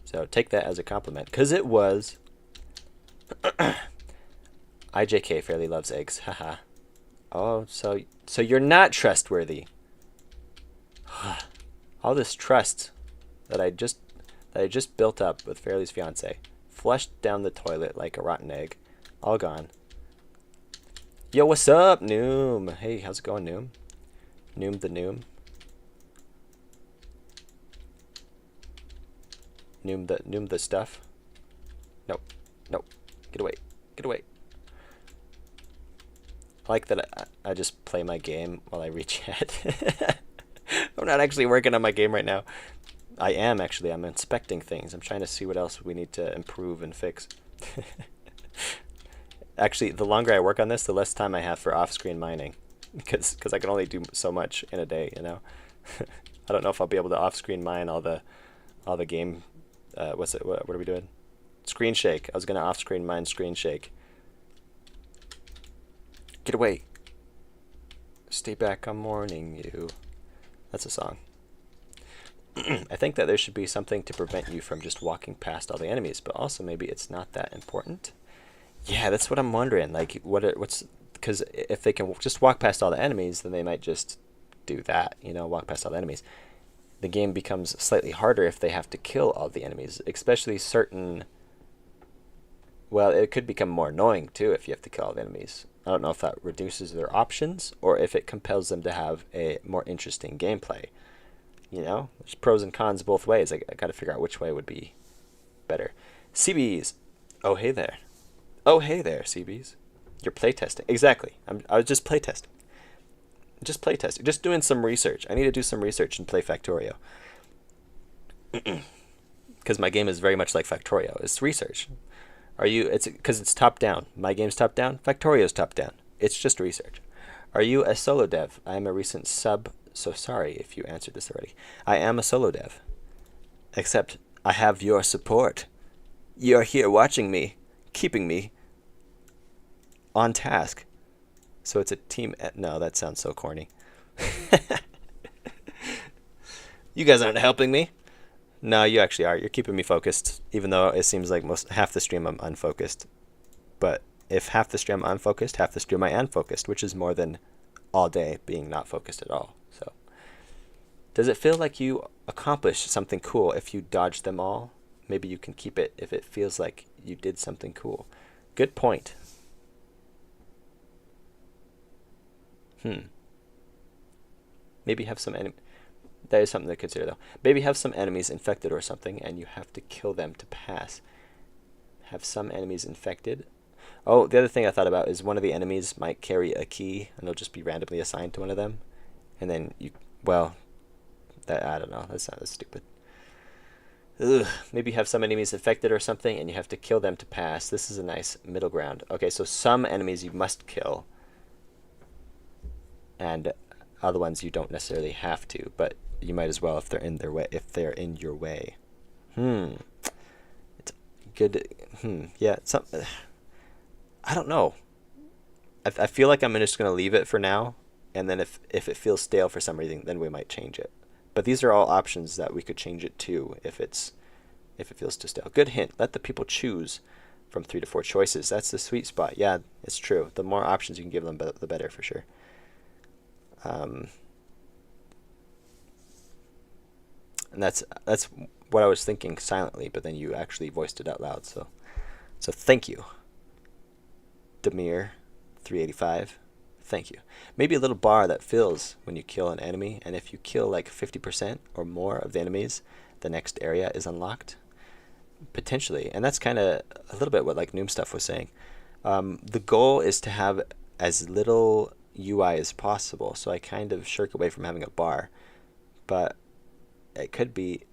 So take that as a compliment, because it was. IJK Fairly loves eggs. Haha. Oh, so you're not trustworthy. All this trust that I just built up with Fairly's fiance, flushed down the toilet like a rotten egg, all gone. Yo, what's up, Noom? Hey, how's it going, Noom? Noom the Noom. Noom the stuff. Nope. Nope. Get away. Get away. I like that I just play my game while I read chat. I'm not actually working on my game right now. I am actually. I'm inspecting things. I'm trying to see what else we need to improve and fix. Actually, the longer I work on this, the less time I have for off-screen mining. Because I can only do so much in a day, you know? I don't know if I'll be able to off-screen mine all the game. What are we doing? Screen shake. I was going to off-screen mine screen shake. Get away. Stay back, I'm warning you. That's a song. I think that there should be something to prevent you from just walking past all the enemies, but also maybe it's not that important. Yeah, that's what I'm wondering. Like, what's... Because if they can just walk past all the enemies, then they might just do that, you know, walk past all the enemies. The game becomes slightly harder if they have to kill all the enemies, especially certain... Well, it could become more annoying, too, if you have to kill all the enemies. I don't know if that reduces their options or if it compels them to have a more interesting gameplay. You know, there's pros and cons both ways. I got to figure out which way would be better. CBs. Oh, hey there. Oh, hey there, CBs. You're playtesting. Exactly. I was just playtesting. Just playtesting. Just doing some research. I need to do some research and play Factorio. Because my game is very much like Factorio. It's research. It's because it's top down. My game's top down. Factorio's top down. It's just research. Are you a solo dev? I am a recent sub, so sorry if you answered this already. I am a solo dev. Except I have your support. You're here watching me, keeping me on task. So it's a team. No, that sounds so corny. You guys aren't helping me. No, you actually are. You're keeping me focused, even though it seems like half the stream I'm unfocused. But if half the stream I'm unfocused, half the stream I am focused, which is more than all day being not focused at all. So, does it feel like you accomplished something cool if you dodge them all? Maybe you can keep it if it feels like you did something cool. Good point. Maybe have some that is something to consider though. Maybe have some enemies infected or something and you have to kill them to pass. Have some enemies infected. Oh, the other thing I thought about is one of the enemies might carry a key and it'll just be randomly assigned to one of them. And then I don't know. That's stupid. Ugh. Maybe have some enemies infected or something and you have to kill them to pass. This is a nice middle ground. Okay, so some enemies you must kill. And other ones you don't necessarily have to, but you might as well if they're in their way. If they're in your way, it's good. Yeah, I don't know. I feel like I'm just gonna leave it for now, and then if it feels stale for some reason, then we might change it. But these are all options that we could change it to if it feels too stale. Good hint. Let the people choose from 3 to 4 choices. That's the sweet spot. Yeah, it's true. The more options you can give them, the better for sure. And that's what I was thinking silently, but then you actually voiced it out loud. So thank you, Demir 385. Thank you. Maybe a little bar that fills when you kill an enemy, and if you kill like 50% or more of the enemies, the next area is unlocked. Potentially, and that's kind of a little bit what like Noom Stuff was saying. The goal is to have as little UI as possible, so I kind of shirk away from having a bar, but it could be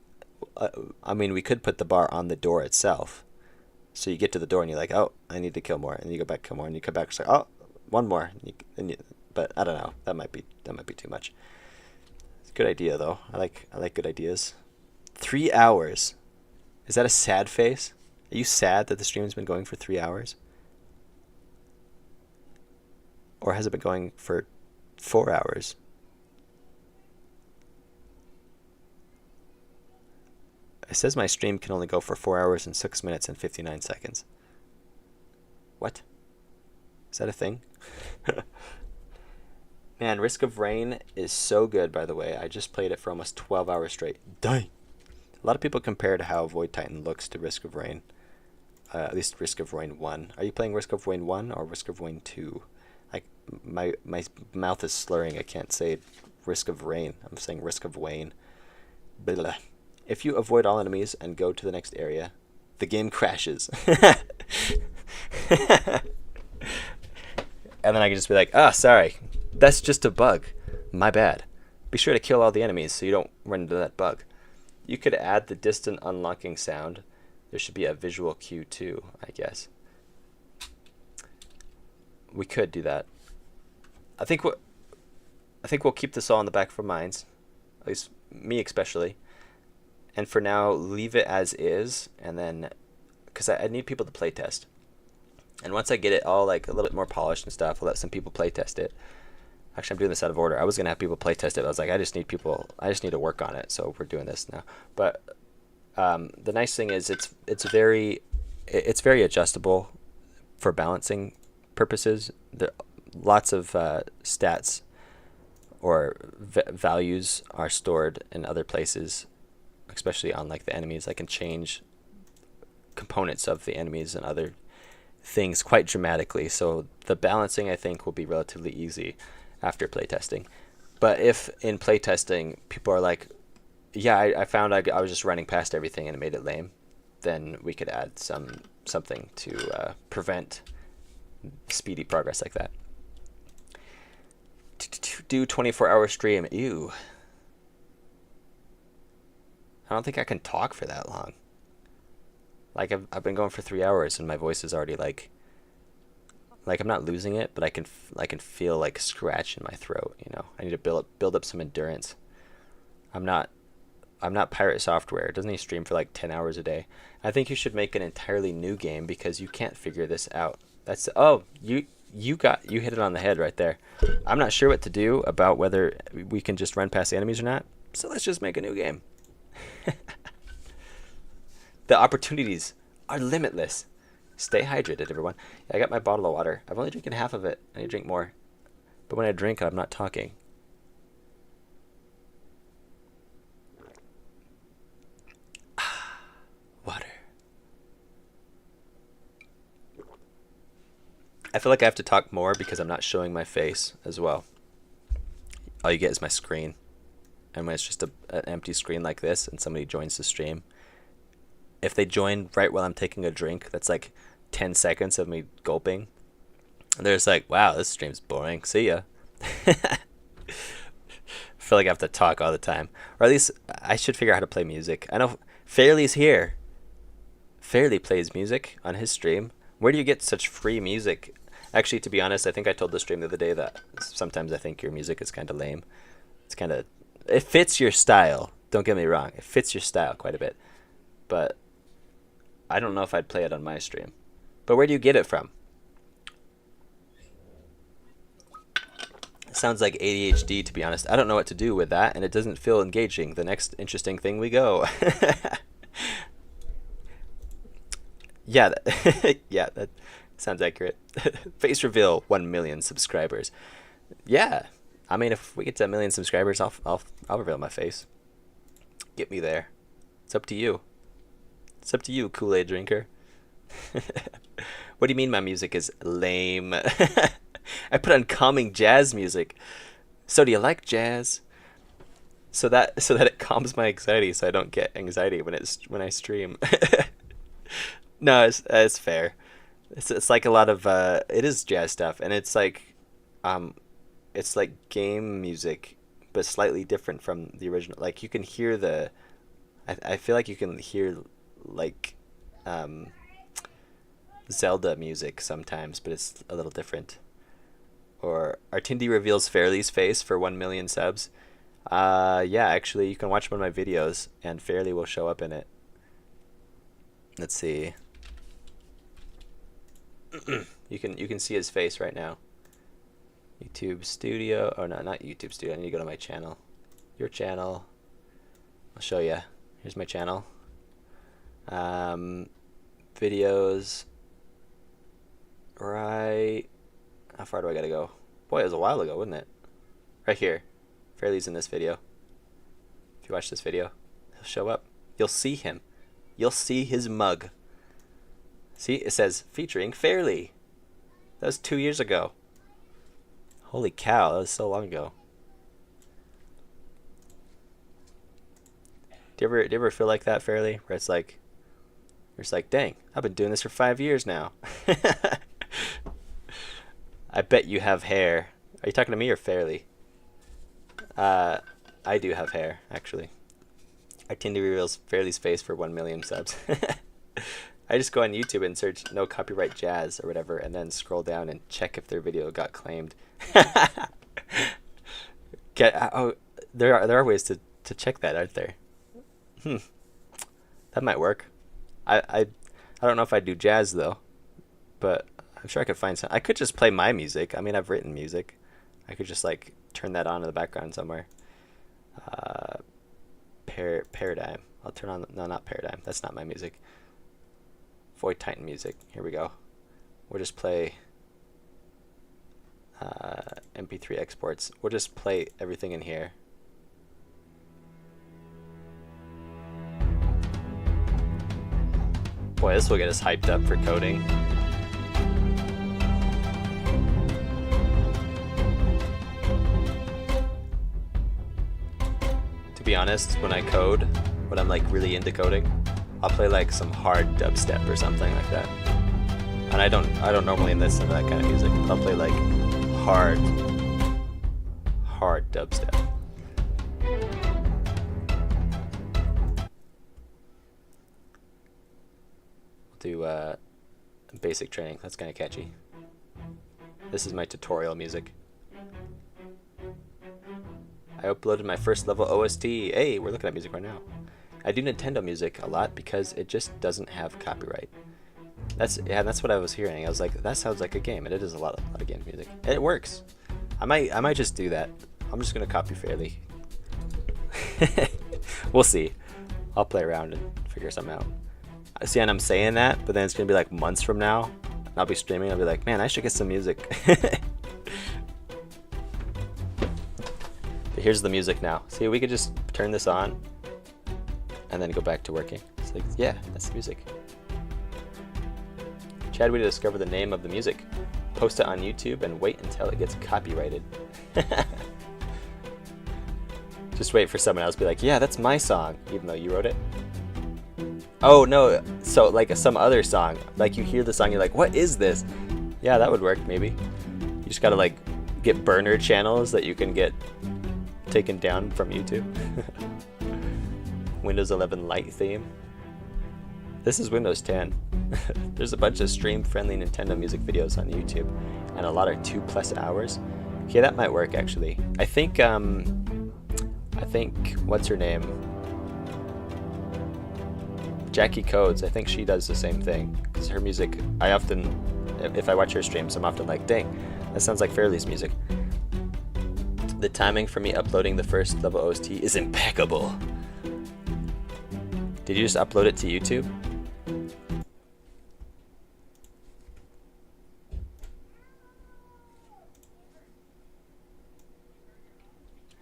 we could put the bar on the door itself, so you get to the door and you're like, oh, I need to kill more, and you go back, kill more, and you come back, it's like, oh, one more, but I don't know, that might be too much. It's a good idea though. I like good ideas. 3 hours, is that a sad face? Are you sad that the stream has been going for 3 hours? Or has it been going for 4 hours? It says my stream can only go for 4 hours and 6 minutes and 59 seconds. What? Is that a thing? Man, Risk of Rain is so good, by the way. I just played it for almost 12 hours straight. Dang! A lot of people compared how Void Titan looks to Risk of Rain. At least Risk of Rain 1. Are you playing Risk of Rain 1 or Risk of Rain 2? My mouth is slurring. I can't say Risk of Rain. I'm saying Risk of Wayne. Blah. If you avoid all enemies and go to the next area, the game crashes. And then I can just be like, sorry, that's just a bug. My bad. Be sure to kill all the enemies so you don't run into that bug. You could add the distant unlocking sound. There should be a visual cue too, I guess. We could do that. I think we'll keep this all in the back of our minds, at least me especially. And for now, leave it as is, and then, because I need people to play test. And once I get it all like a little bit more polished and stuff, I'll let some people play test it. Actually, I'm doing this out of order. I was gonna have people play test it. But I was like, I just need to work on it. So we're doing this now. But the nice thing is it's very adjustable for balancing purposes. Lots of stats or values are stored in other places, especially on like the enemies. I can change components of the enemies and other things quite dramatically, so the balancing I think will be relatively easy after playtesting. But if in playtesting people are like, yeah, I found I was just running past everything and it made it lame, then we could add something to prevent speedy progress like that. Do 24-hour stream. Ew. I don't think I can talk for that long. Like I've been going for 3 hours and my voice is already like I'm not losing it, but I can feel like scratch in my throat. You know, I need to build up some endurance. I'm not Pirate Software. Doesn't he stream for like 10 hours a day? I think you should make an entirely new game because you can't figure this out. That's you hit it on the head right there. I'm not sure what to do about whether we can just run past the enemies or not. So let's just make a new game. The opportunities are limitless. Stay hydrated, everyone. Yeah, I got my bottle of water. I've only drinking half of it. I need to drink more. But when I drink, I'm not talking. Water. I feel like I have to talk more because I'm not showing my face as well. All you get is my screen. And when it's just an empty screen like this and somebody joins the stream, if they join right while I'm taking a drink, that's like 10 seconds of me gulping. And they're just like, wow, this stream's boring. See ya. I feel like I have to talk all the time. Or at least I should figure out how to play music. I know Fairly's here. Fairly plays music on his stream. Where do you get such free music? Actually, to be honest, I think I told the stream the other day that sometimes I think your music is kind of lame. It's kind of... It fits your style. Don't get me wrong. It fits your style quite a bit. But I don't know if I'd play it on my stream. But where do you get it from? It sounds like ADHD, to be honest. I don't know what to do with that, and it doesn't feel engaging. The next interesting thing we go. Yeah, yeah, that sounds accurate. Face reveal 1 million subscribers. Yeah, I mean, if we get to 1 million subscribers, I'll reveal my face. Get me there. It's up to you. It's up to you, Kool-Aid drinker. What do you mean my music is lame? I put on calming jazz music. So do you like jazz? So that it calms my anxiety, so I don't get anxiety when I stream. No, it's fair. It's like a lot of it is jazz stuff, and it's like game music, but slightly different from the original. Like you can hear I feel like you can hear like Zelda music sometimes, but it's a little different. Or Artindi reveals Fairly's face for 1 million subs. Yeah, actually, you can watch one of my videos, and Fairly will show up in it. Let's see. You can see his face right now. YouTube Studio. Oh no, not YouTube Studio. I need to go to my channel. Your channel. I'll show you. Here's my channel. Videos. Right. How far do I gotta go? Boy, it was a while ago, wasn't it? Right here. Fairly's in this video. If you watch this video, he'll show up. You'll see him. You'll see his mug. See, it says featuring Fairly. That was 2 years ago. Holy cow, that was so long ago. Do you ever feel like that, Fairly? Where it's like, dang, I've been doing this for 5 years now. I bet you have hair. Are you talking to me or Fairly? I do have hair, actually. Artindi reveals Fairly's face for 1 million subs. I just go on YouTube and search no copyright jazz or whatever, and then scroll down and check if their video got claimed. There are ways to check that, aren't there? That might work. I don't know if I do jazz though, but I'm sure I could find some. I could just play my music. I mean, I've written music. I could just like turn that on in the background somewhere. Paradigm. I'll turn on. No, not Paradigm. That's not my music. Void Titan music. Here we go. We'll just play MP3 exports. We'll just play everything in here. Boy, this will get us hyped up for coding. To be honest, when I code, when I'm like really into coding, I'll play like some hard dubstep or something like that. And I don't normally listen to that kind of music. I'll play like hard dubstep. Do basic training. That's kind of catchy. This is my tutorial music. I uploaded my first level OST. Hey, we're looking at music right now. I do Nintendo music a lot because it just doesn't have copyright. That's what I was hearing. I was like, that sounds like a game, and it is a lot of game music. And it works. I might just do that. I'm just gonna copy Fairly. We'll see. I'll play around and figure something out. See, and I'm saying that, but then it's gonna be like months from now. And I'll be streaming. I'll be like, man, I should get some music. But here's the music now. See, we could just turn this on and then go back to working. It's like, yeah, that's the music. Chad, way to discover the name of the music. Post it on YouTube and wait until it gets copyrighted. Just wait for someone else to be like, yeah, that's my song, even though you wrote it. Oh no, so like some other song, like you hear the song, you're like, what is this? Yeah, that would work maybe. You just gotta like get burner channels that you can get taken down from YouTube. Windows 11 Lite theme. This is Windows 10. There's a bunch of stream-friendly Nintendo music videos on YouTube, and a lot are 2+ hours. Okay, that might work actually. I think what's her name? Jackie Codes. I think she does the same thing because her music. I often, if I watch her streams, I'm often like, dang, that sounds like Fairly's music. The timing for me uploading the first level OST is impeccable. Did you just upload it to YouTube?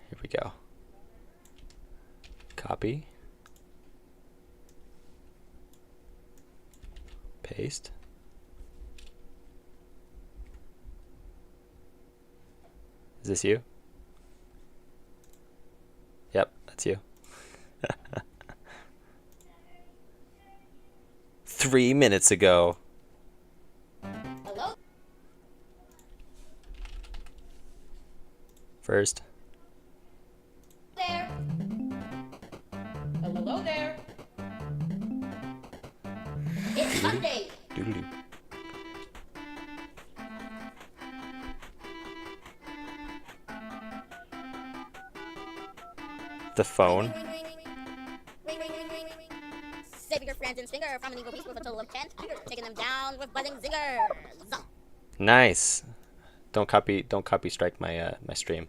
Here we go. Copy. Paste. Is this you? Yep, that's you. 3 minutes ago. Hello First. there. Hello there. It's Monday. Doodle-doo. The phone. Saving your friends in Stinger from an evil beast with a total of 10 taking them down with buzzing zingers. Nice. Don't copy strike my my stream.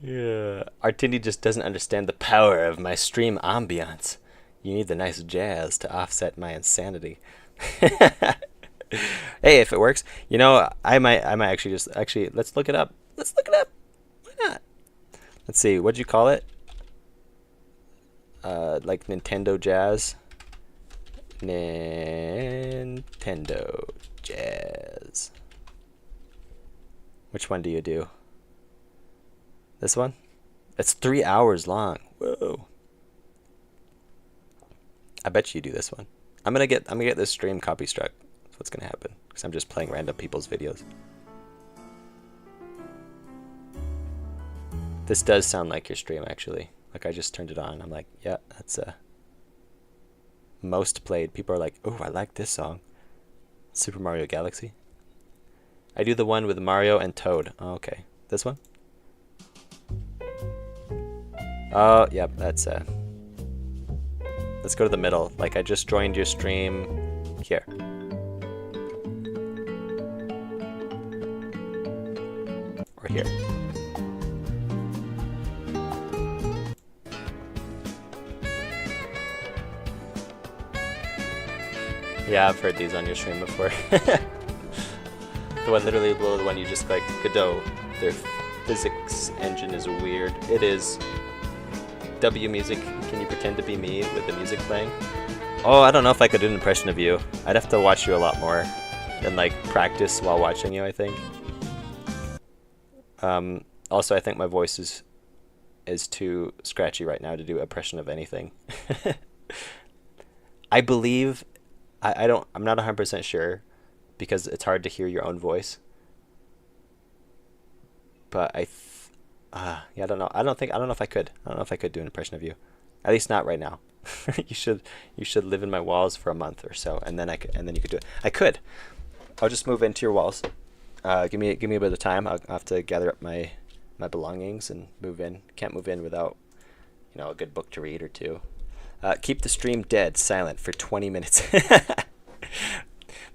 Yeah. Artindi just doesn't understand the power of my stream ambiance. You need the nice jazz to offset my insanity. Hey, if it works, you know, I might actually let's look it up. Let's look it up. Why not? Let's see. What'd you call it? Like Nintendo Jazz. Nintendo Jazz. Which one do you do? This one? It's 3 hours long. Whoa. I bet you do this one. I'm gonna get this stream copy struck. That's what's gonna happen. Because I'm just playing random people's videos. This does sound like your stream actually. Like I just turned it on. I'm like, yeah, that's most played. People are like, oh, I like this song. Super Mario Galaxy. I do the one with Mario and Toad. Oh, okay. This one? Oh, yep, that's let's go to the middle. Like I just joined your stream here. Or here. Yeah, I've heard these on your stream before. The one literally below the one you just like, Godot, their physics engine is weird. It is. W music, can you pretend to be me with the music playing? Oh, I don't know if I could do an impression of you. I'd have to watch you a lot more than like practice while watching you, I think. Also, I think my voice is too scratchy right now to do impression of anything. I believe, I'm not 100% sure because it's hard to hear your own voice. But yeah, I don't know. I don't know if I could. I don't know if I could do an impression of you. At least not right now. You should live in my walls for a month or so, and then you could do it. I could. I'll just move into your walls. Give me a bit of time. I'll have to gather up my belongings and move in. Can't move in without, you know, a good book to read or two. Keep the stream silent for 20 minutes.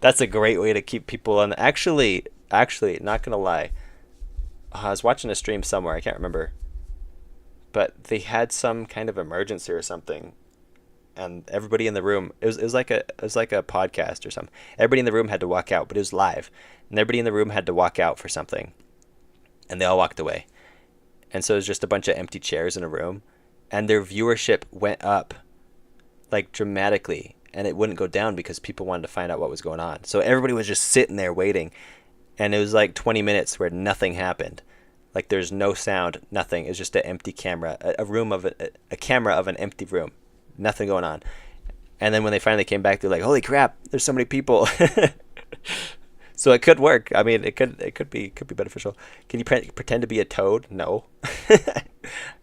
That's a great way to keep people on. Actually, not gonna lie. I was watching a stream somewhere. I can't remember. but they had some kind of emergency or something, and everybody in the room, it was like a podcast or something. Everybody in the room had to walk out, but it was live, and everybody in the room had to walk out for something, and they all walked away, and so it was just a bunch of empty chairs in a room, and their viewership went up like dramatically, and it wouldn't go down because people wanted to find out what was going on. So everybody was just sitting there waiting, and it was like 20 minutes where nothing happened. Like there's no sound, nothing. It's just an empty camera, a room of a camera of an empty room, nothing going on. And then when they finally came back, they're like, "Holy crap! There's so many people." So it could work. I mean, it could be beneficial. Can you pretend to be a toad? No.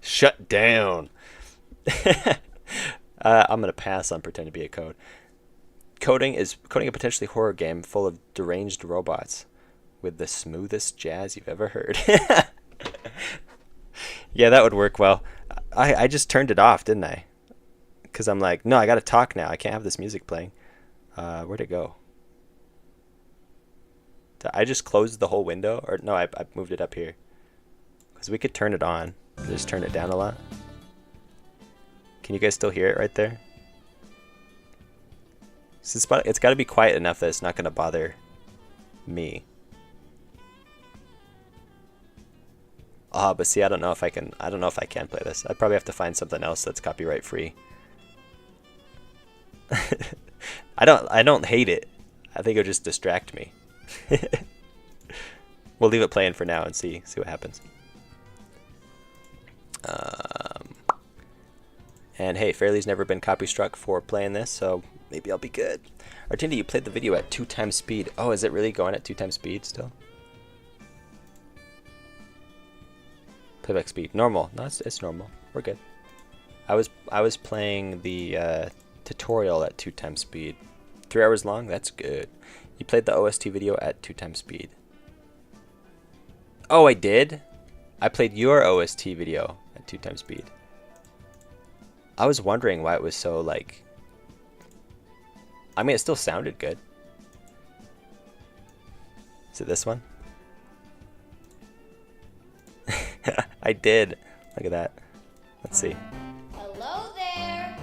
Shut down. I'm gonna pass on pretend to be a code. Coding a potentially horror game full of deranged robots with the smoothest jazz you've ever heard. Yeah, that would work well. I just turned it off, didn't I? Because I'm like, no, I gotta talk now. I can't have this music playing. Where'd it go? Did I just closed the whole window? Or no, I moved it up here. Because we could turn it on. Just turn it down a lot. Can you guys still hear it right there? So it's got to be quiet enough that it's not going to bother me. But see, I don't know if I can play this. I'd probably have to find something else that's copyright free. I don't hate it. I think it'll just distract me. We'll leave it playing for now and see what happens. And hey, Fairly's never been copy struck for playing this, so maybe I'll be good. Artindi, you played the video at 2 times speed. Oh, is it really going at 2 times speed still? Playback speed. Normal. No, it's normal. We're good. I was playing the tutorial at 2 times speed. 3 hours long? That's good. You played the OST video at 2 times speed. Oh, I did? I played your OST video at 2 times speed. I was wondering why it was so, like... I mean, it still sounded good. Is it this one? I did. Look at that. Let's see. Hello there.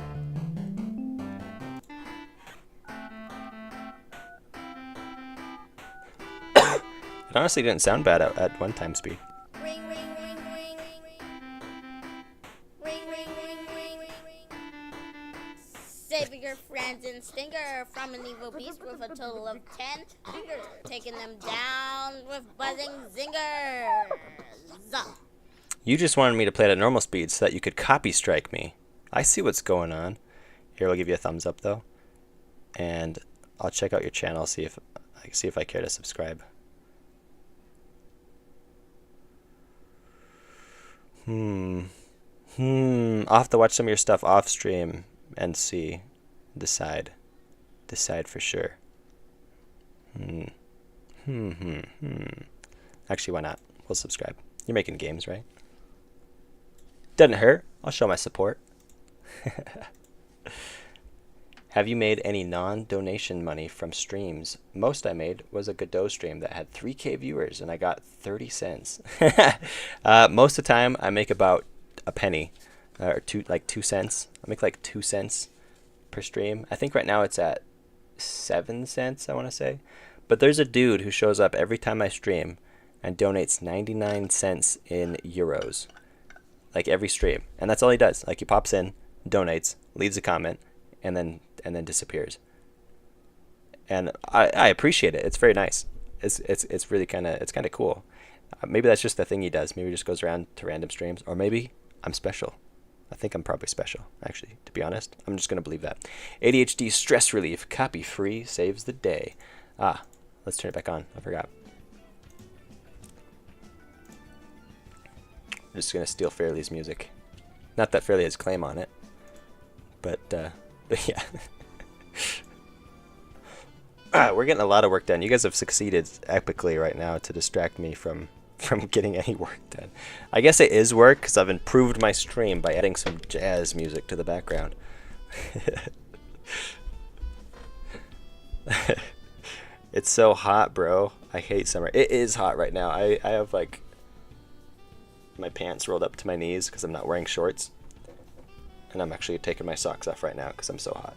It honestly didn't sound bad at 1 time speed. Ring, ring, ring, ring, ring. Ring, ring, ring, ring, ring. Save your friends and stinger from an evil beast with a total of 10 fingers. Taking them down with buzzing zingers. You just wanted me to play it at normal speed so that you could copy strike me. I see what's going on. Here, I'll give you a thumbs up though, and I'll check out your channel, see if I care to subscribe. I'll have to watch some of your stuff off stream and see, decide for sure. Actually, why not? We'll subscribe. You're making games, right? Doesn't hurt. I'll show my support. Have you made any non-donation money from streams? Most I made was a Godot stream that had 3K viewers and I got 30 cents. Most of the time I make about a penny, or 2 cents. I make like 2 cents per stream. I think right now it's at 7 cents, I want to say. But there's a dude who shows up every time I stream and donates 99 cents in euros. Like every stream. And that's all he does. Like he pops in, donates, leaves a comment, and then disappears. And I appreciate it. It's very nice. It's really kind of cool. Maybe that's just the thing he does. Maybe he just goes around to random streams, or maybe I'm special. I think I'm probably special, actually, to be honest. I'm just going to believe that. ADHD stress relief, copy free, saves the day. Let's turn it back on. I forgot. I'm just going to steal Fairly's music. Not that Fairly has claim on it, but yeah. We're getting a lot of work done. You guys have succeeded epically right now to distract me from getting any work done. I guess it is work because I've improved my stream by adding some jazz music to the background. It's so hot, bro. I hate summer. It is hot right now. I have like my pants rolled up to my knees because I'm not wearing shorts. And I'm actually taking my socks off right now because I'm so hot.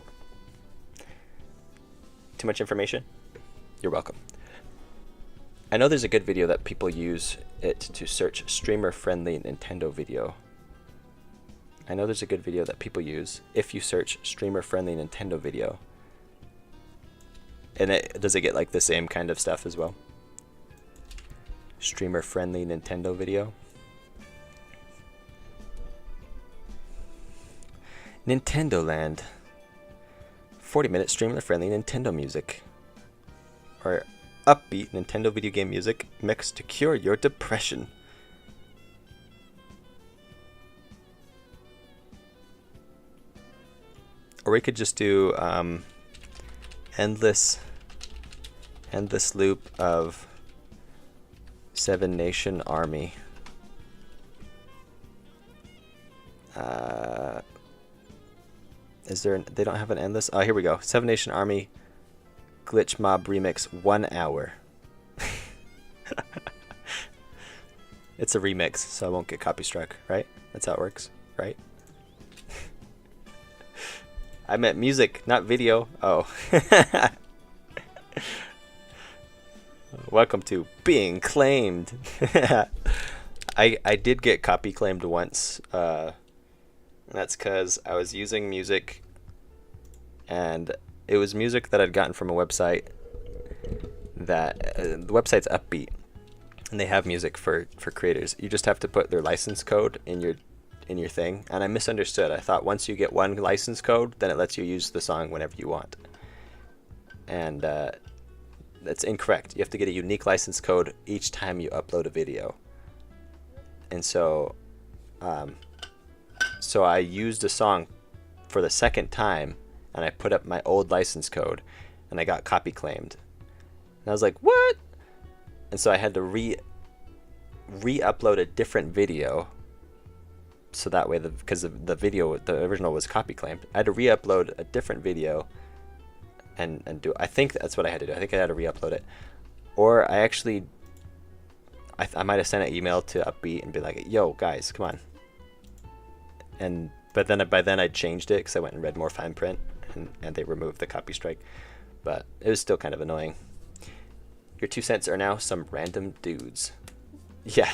Too much information? You're welcome. I know there's a good video that people use it to search streamer-friendly Nintendo video. I know there's a good video that people use if you search streamer-friendly Nintendo video. And does it get like the same kind of stuff as well? Streamer-friendly Nintendo video. Nintendo Land. 40-minute streamer-friendly Nintendo music. Or upbeat Nintendo video game music mixed to cure your depression. Or we could just do endless loop of Seven Nation Army. Is there? They don't have an endless. Oh, here we go. Seven Nation Army Glitch Mob Remix 1 hour. It's a remix, so I won't get copy struck, right? That's how it works, right? I meant music, not video. Oh. Welcome to being claimed. I did get copy claimed once. That's because I was using music, and it was music that I'd gotten from a website that the website's Upbeat, and they have music for creators. You just have to put their license code in your thing, and I misunderstood. I thought once you get one license code, then it lets you use the song whenever you want, and that's incorrect. You have to get a unique license code each time you upload a video. And so I used a song for the second time, and I put up my old license code, and I got copy claimed. And I was like, what? And so I had to re-upload a different video, so that way, because the video, the original was copy claimed, I had to re-upload a different video and do. I think that's what I had to do. I think I had to re-upload it, or I actually, I might have sent an email to Upbeat and be like, yo guys, come on. But then by then I changed it because I went and read more fine print, and they removed the copy strike. But it was still kind of annoying. Your 2 cents are now some random dudes. Yeah,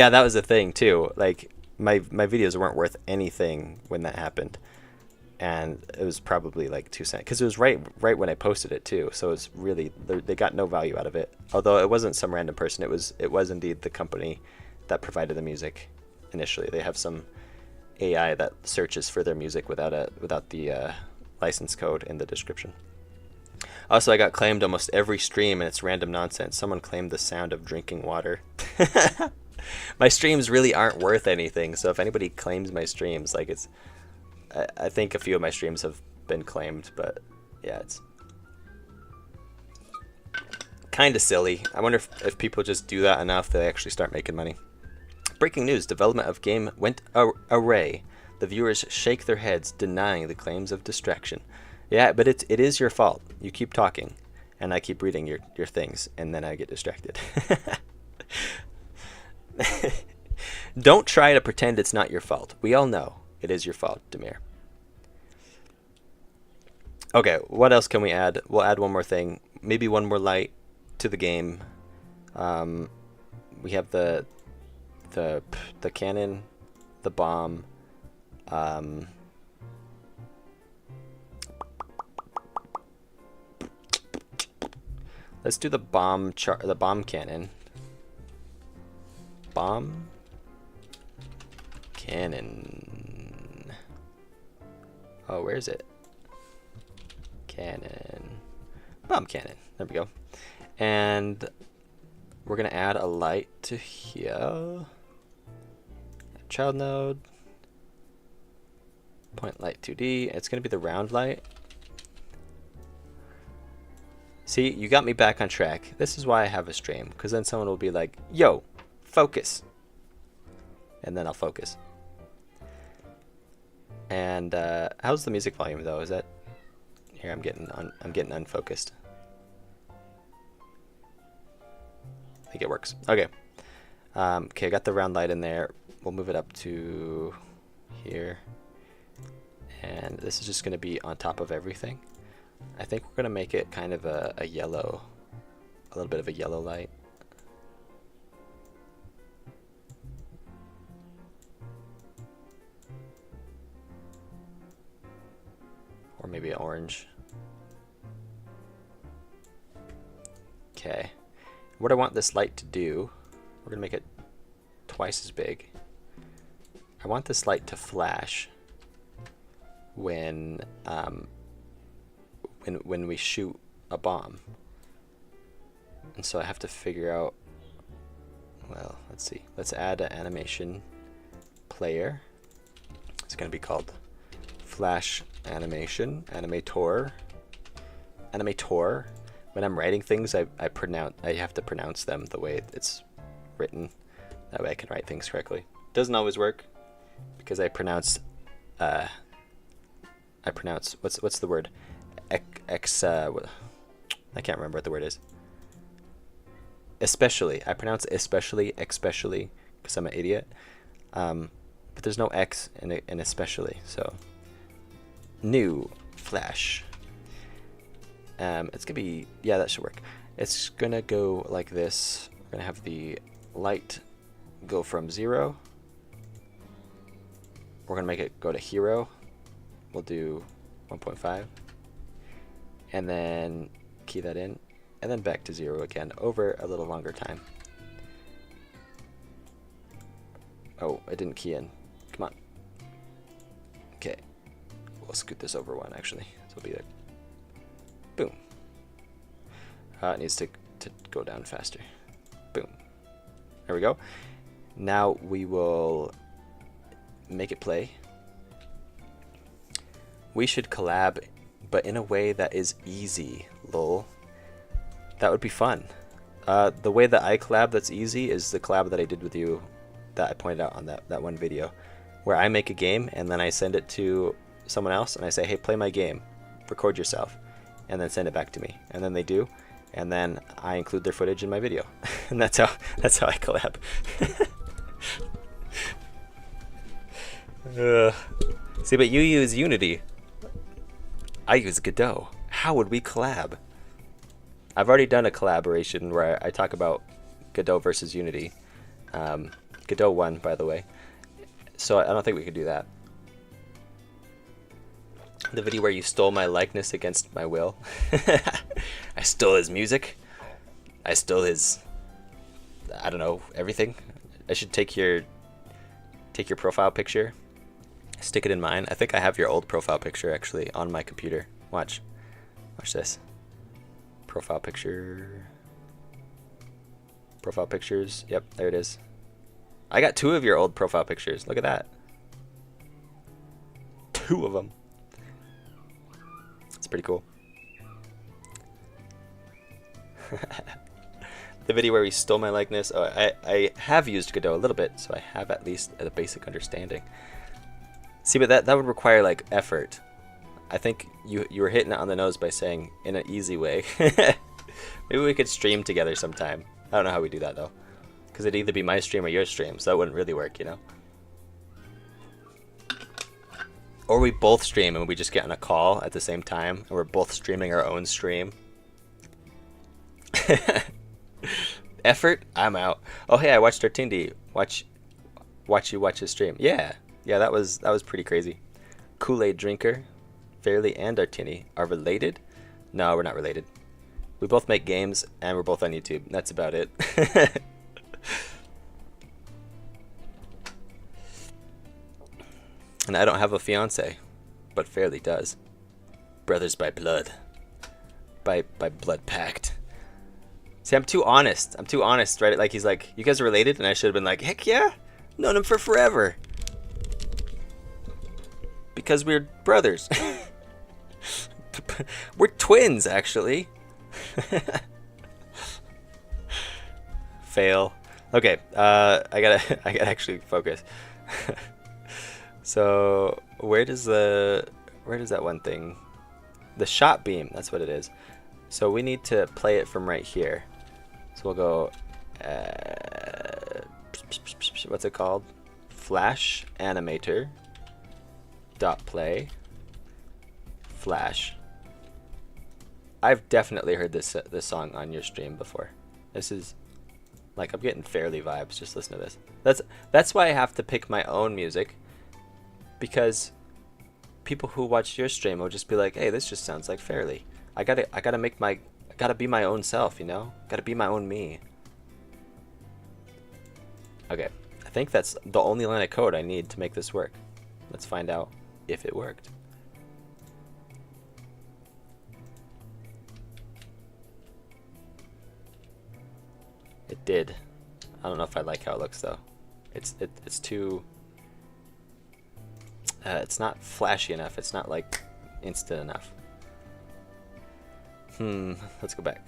that was a thing too. Like my videos weren't worth anything when that happened, and it was probably like 2 cents because it was right when I posted it too. So it's really, they got no value out of it. Although it wasn't some random person. It was indeed the company that provided the music initially. They have some AI that searches for their music without the license code in the description. Also, I got claimed almost every stream, and it's random nonsense. Someone claimed the sound of drinking water. My streams really aren't worth anything, so if anybody claims my streams, like I think a few of my streams have been claimed, but yeah, it's kind of silly. I wonder if people just do that enough that they actually start making money. Breaking news, development of game went array. The viewers shake their heads, denying the claims of distraction. Yeah, but it is your fault. You keep talking, and I keep reading your things, and then I get distracted. Don't try to pretend it's not your fault. We all know it is your fault, Demir. Okay, what else can we add? We'll add one more thing. Maybe one more light to the game. We have the cannon, the bomb. Let's do the bomb cannon. Bomb cannon. Oh, where is it? Cannon. Bomb cannon. There we go. And we're gonna add a light to here. Child node. Point light 2D. It's gonna be the round light. See, you got me back on track. This is why I have a stream, because then someone will be like, yo, focus. And then I'll focus. And how's the music volume though? Is that here? I'm getting unfocused. I think it works. Okay. Okay, I got the round light in there. We'll move it up to here. And this is just going to be on top of everything. I think we're going to make it kind of a yellow, a little bit of a yellow light. Or maybe an orange. Okay. What I want this light to do, we're going to make it twice as big. I want this light to flash when we shoot a bomb. And so I have to figure out, well, let's see. Let's add an animation player. It's going to be called Flash Animation, Animator. When I'm writing things, I have to pronounce them the way it's written. That way I can write things correctly. Doesn't always work because I pronounce what's the word? I can't remember what the word is. Especially. I pronounce especially because I'm an idiot. But there's no X in especially, so new Flash. It's gonna be, yeah, that should work. It's gonna go like this. We're gonna have the light go from 0. We're gonna make it go to hero. We'll do 1.5, and then key that in, and then back to 0 again over a little longer time. Oh, I didn't key in. Come on. Okay, we'll scoot this over one actually. So it'll be there. Boom. It needs to go down faster. Boom. There we go. Now we will make it play. We should collab, but in a way that is easy, lol. That would be fun. The way that I collab that's easy is the collab that I did with you that I pointed out on that one video, where I make a game and then I send it to someone else and I say, hey, play my game, record yourself, and then send it back to me, and then they do, and then I include their footage in my video. And that's how I collab. See, but you use Unity. I use Godot. How would we collab? I've already done a collaboration where I talk about Godot versus Unity. Godot won, by the way. So I don't think we could do that. The video where you stole my likeness against my will. I stole his music. I stole his, I don't know, everything. I should take your profile picture, stick it in mine. I think I have your old profile picture actually on my computer. Watch this. Profile picture. Profile pictures. Yep, there it is. I got 2 of your old profile pictures. Look at that. 2 of them. It's pretty cool. The video where he stole my likeness. Oh, I have used Godot a little bit, so I have at least a basic understanding. See, but that would require like effort. I think you were hitting it on the nose by saying in an easy way. Maybe we could stream together sometime. I don't know how we do that though, because it'd either be my stream or your stream, so that wouldn't really work, you know. Or we both stream and we just get on a call at the same time, and we're both streaming our own stream. Effort? I'm out. Oh hey, I watched Artindi. Watch his stream. Yeah, that was pretty crazy. Kool-Aid drinker, Fairly and Artindi are related? No, we're not related. We both make games and we're both on YouTube. That's about it. And I don't have a fiance, but Fairly does. Brothers by blood. By blood pact. See, I'm too honest, right? Like, he's like, you guys are related? And I should have been like, heck yeah, known him for forever. Because we're brothers. We're twins, actually. Fail. Okay, I gotta actually focus. So, where does that one thing? The shot beam, that's what it is. So we need to play it from right here. So we'll go what's it called? Flash animator dot play flash. I've definitely heard this song on your stream before. This is like, I'm getting Fairly vibes. Just listen to this. That's why I have to pick my own music, because people who watch your stream will just be like, hey, this just sounds like Fairly. I gotta be my own self, you know? Gotta be my own me. Okay, I think that's the only line of code I need to make this work. Let's find out if it worked. It did. I don't know if I like how it looks though. It's too. It's not flashy enough. It's not like instant enough. Let's go back.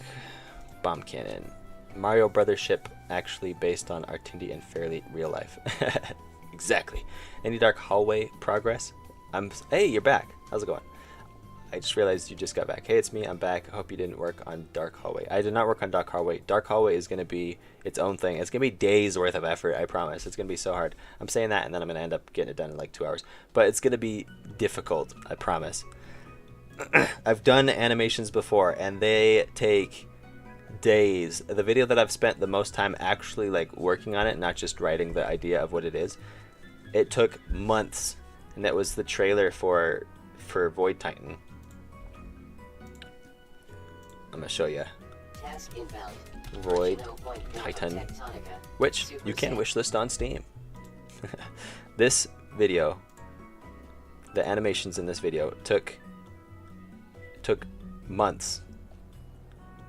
Bomb cannon. Mario Brothers ship actually based on Artindi and Fairly real life. Exactly. Any dark hallway progress? Hey, you're back. How's it going? I just realized you just got back. Hey, it's me. I'm back. I hope you didn't work on Dark Hallway. I did not work on Dark Hallway. Dark Hallway is going to be its own thing. It's going to be days worth of effort, I promise. It's going to be so hard. I'm saying that, and then I'm going to end up getting it done in like 2 hours. But it's going to be difficult, I promise. I've done animations before, and they take days. The video that I've spent the most time actually like working on it, not just writing the idea of what it is, it took months. And that was the trailer for Void Titan. I'm gonna show you Void Titan, which you can wishlist on Steam. This video, the animations in this video took months,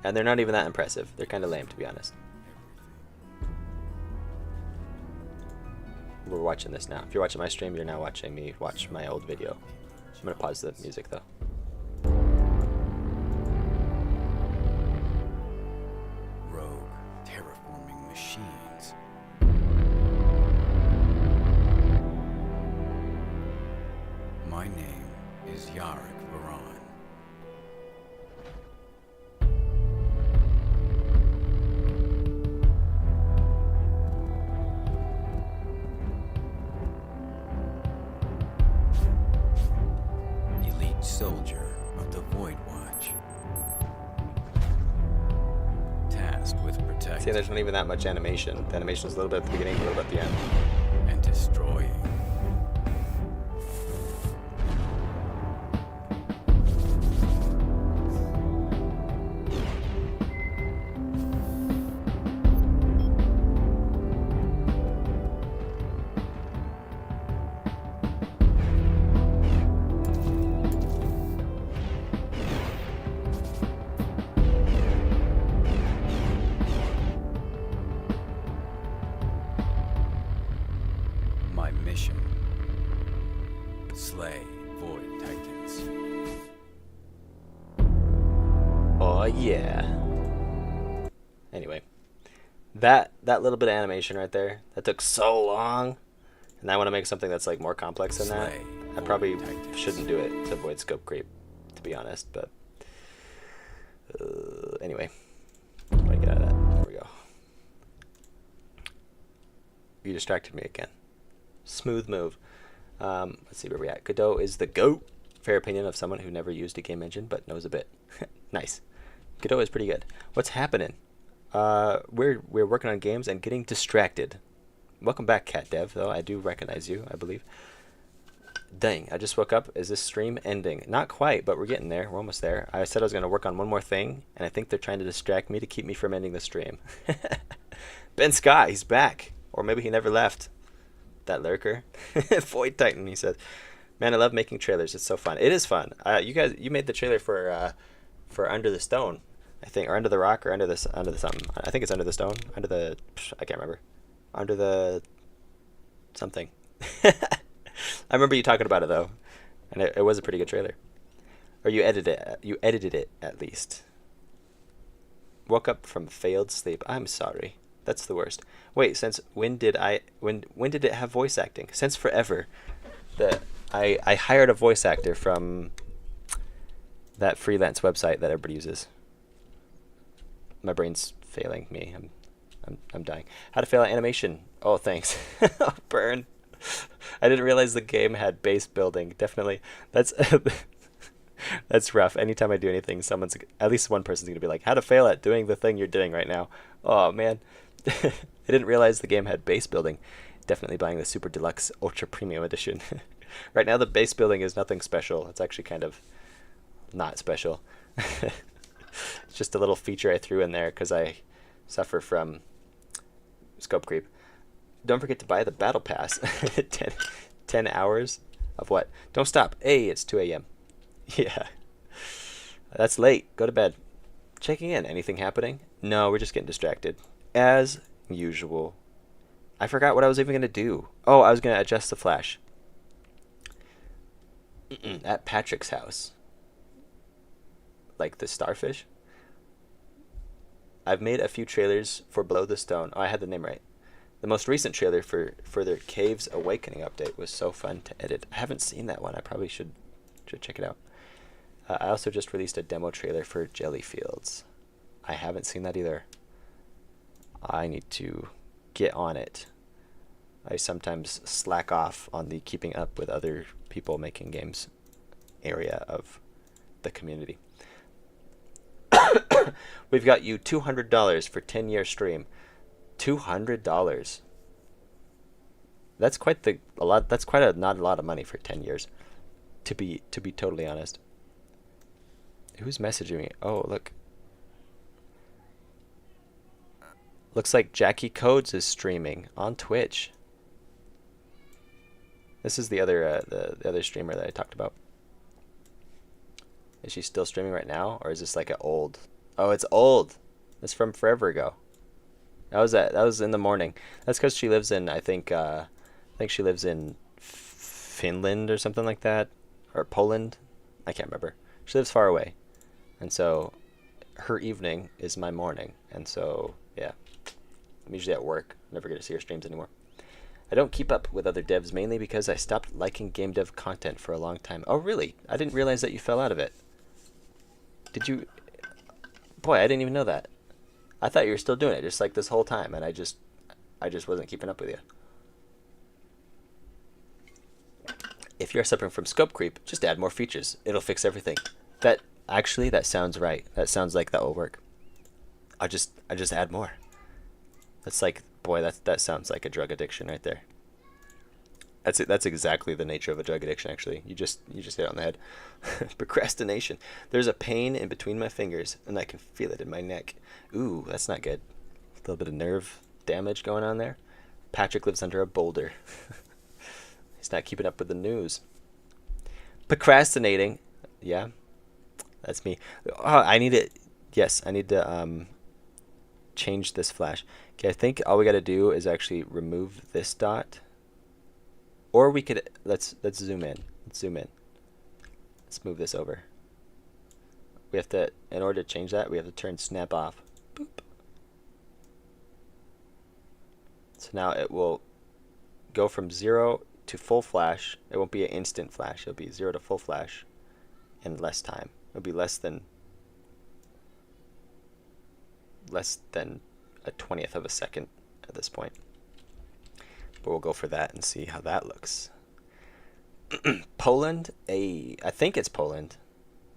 and they're not even that impressive. They're kind of lame, to be honest. We're watching this now. If you're watching my stream, you're now watching me watch my old video. I'm gonna pause the music though. Machines. My name is Yarek Varan. Elite soldier of the Void Watch. Tasked with protecting. See, there's not even that much animation. The animation's a little bit at the beginning, a little bit at the end. And destroying. My mission. Slay Void Titans. Oh yeah. Anyway, that little bit of animation right there, that took so long, and I want to make something that's like more complex than that. I probably shouldn't do it to avoid scope creep, to be honest. But anyway, how do I get out of that? There we go. You distracted me again. Smooth move. Let's see where we're at. Godot is the GOAT. Fair opinion of someone who never used a game engine but knows a bit. Nice. Godot is pretty good. What's happening? We're working on games and getting distracted. Welcome back, Cat Dev, though. I do recognize you, I believe. Dang, I just woke up. Is this stream ending? Not quite, but we're getting there. We're almost there. I said I was going to work on one more thing, and I think they're trying to distract me to keep me from ending the stream. Ben Scott, he's back. Or maybe he never left. That lurker. Void Titan, he says. Man, I love making trailers. It's so fun. It is fun. You made the trailer for Under the Stone, I think, or Under the Rock, or under the something. I think it's Under the Stone. Under the, I can't remember. Under the something. I remember you talking about it though, and it was a pretty good trailer. Or you edited it at least. Woke up from failed sleep. I'm sorry. That's the worst. Wait, since when did it have voice acting? Since forever. I hired a voice actor from that freelance website that everybody uses. My brain's failing me. I'm dying. How to fail at animation. Oh, thanks. Burn. I didn't realize the game had base building. Definitely. That's that's rough. Anytime I do anything, someone's at least one person's gonna be like, "How to fail at doing the thing you're doing right now." Oh man. I didn't realize the game had base building. Definitely buying the Super Deluxe Ultra Premium Edition. Right now the base building is nothing special. It's actually kind of not special. It's just a little feature I threw in there because I suffer from scope creep. Don't forget to buy the Battle Pass. 10 hours of what? Don't stop. Hey, it's 2 a.m. Yeah. That's late. Go to bed. Checking in. Anything happening? No, we're just getting distracted. As usual. I forgot what I was even going to do. Oh, I was going to adjust the flash. At Patrick's house. Like the starfish? I've made a few trailers for Below the Stone. Oh, I had the name right. The most recent trailer for their Caves Awakening update was so fun to edit. I haven't seen that one. I probably should check it out. I also just released a demo trailer for Jellyfields. I haven't seen that either. I need to get on it. I sometimes slack off on the keeping up with other people making games area of the community. We've got you $200 for 10-year stream. $200. That's quite a lot. That's not a lot of money for 10 years. To be totally honest. Who's messaging me? Oh, look. Looks like Jackie Codes is streaming on Twitch. This is the other the other streamer that I talked about. Is she still streaming right now, or is this like an old? Oh, it's old. It's from forever ago. That was in the morning. That's because she lives in I think she lives in Finland or something like that, or Poland. I can't remember. She lives far away, and so her evening is my morning, and so yeah, I'm usually at work. Never get to see her streams anymore. I don't keep up with other devs mainly because I stopped liking game dev content for a long time. Oh really? I didn't realize that you fell out of it. Did you? Boy, I didn't even know that. I thought you were still doing it just like this whole time, and I just wasn't keeping up with you. If you're suffering from scope creep, just add more features. It'll fix everything. That sounds right. That sounds like that will work. I just add more. That's like, boy, that sounds like a drug addiction right there. That's it. That's exactly the nature of a drug addiction, actually. You just hit it on the head. Procrastination. There's a pain in between my fingers, and I can feel it in my neck. Ooh, that's not good. A little bit of nerve damage going on there. Patrick lives under a boulder. He's not keeping up with the news. Procrastinating. Yeah, that's me. Oh, I need it. Yes, I need to change this flash. Okay, I think all we got to do is actually remove this dot. Or we could let's zoom in. Let's zoom in. Let's move this over. We have to, in order to change that, we have to turn snap off. Boop. So now it will go from 0 to full flash. It won't be an instant flash. It'll be 0 to full flash in less time. It'll be less than a 20th of a second at this point. But we'll go for that and see how that looks. Poland? I think it's Poland.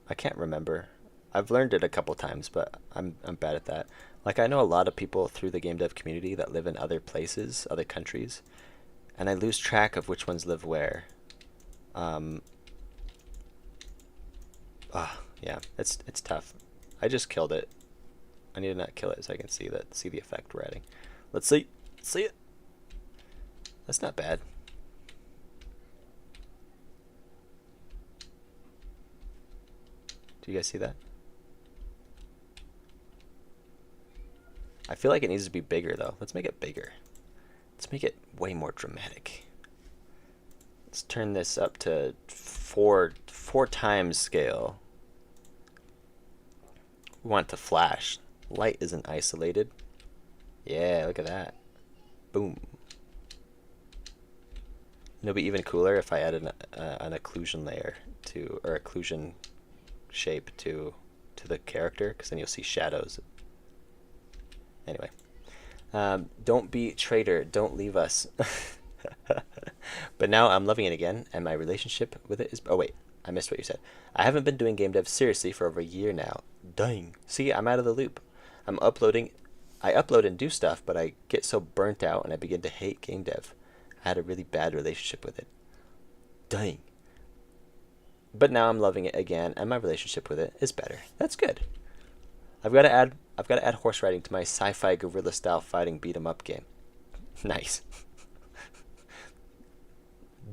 I can't remember. I've learned it a couple times, but I'm bad at that. Like, I know a lot of people through the game dev community that live in other places, other countries, and I lose track of which ones live where. Yeah, it's tough. I just killed it. I need to not kill it so I can see the effect we're adding. Let's see it. That's not bad. Do you guys see that? I feel like it needs to be bigger though. Let's make it bigger. Let's make it way more dramatic. Let's turn this up to four times scale. We want it to flash. Light isn't isolated. Yeah, look at that. Boom. It'll be even cooler if I added an occlusion layer or occlusion shape to the character, because then you'll see shadows. Anyway, Don't be traitor. Don't leave us. But now I'm loving it again, and my relationship with it is. Oh wait, I missed what you said. I haven't been doing game dev seriously for over a year now. Dang. See, I'm out of the loop. I'm uploading. I upload and do stuff, but I get so burnt out and I begin to hate game dev. I had a really bad relationship with it. Dang. But now I'm loving it again, and my relationship with it is better. That's good. I've got to add horse riding to my sci-fi guerrilla style fighting beat 'em up game. Nice.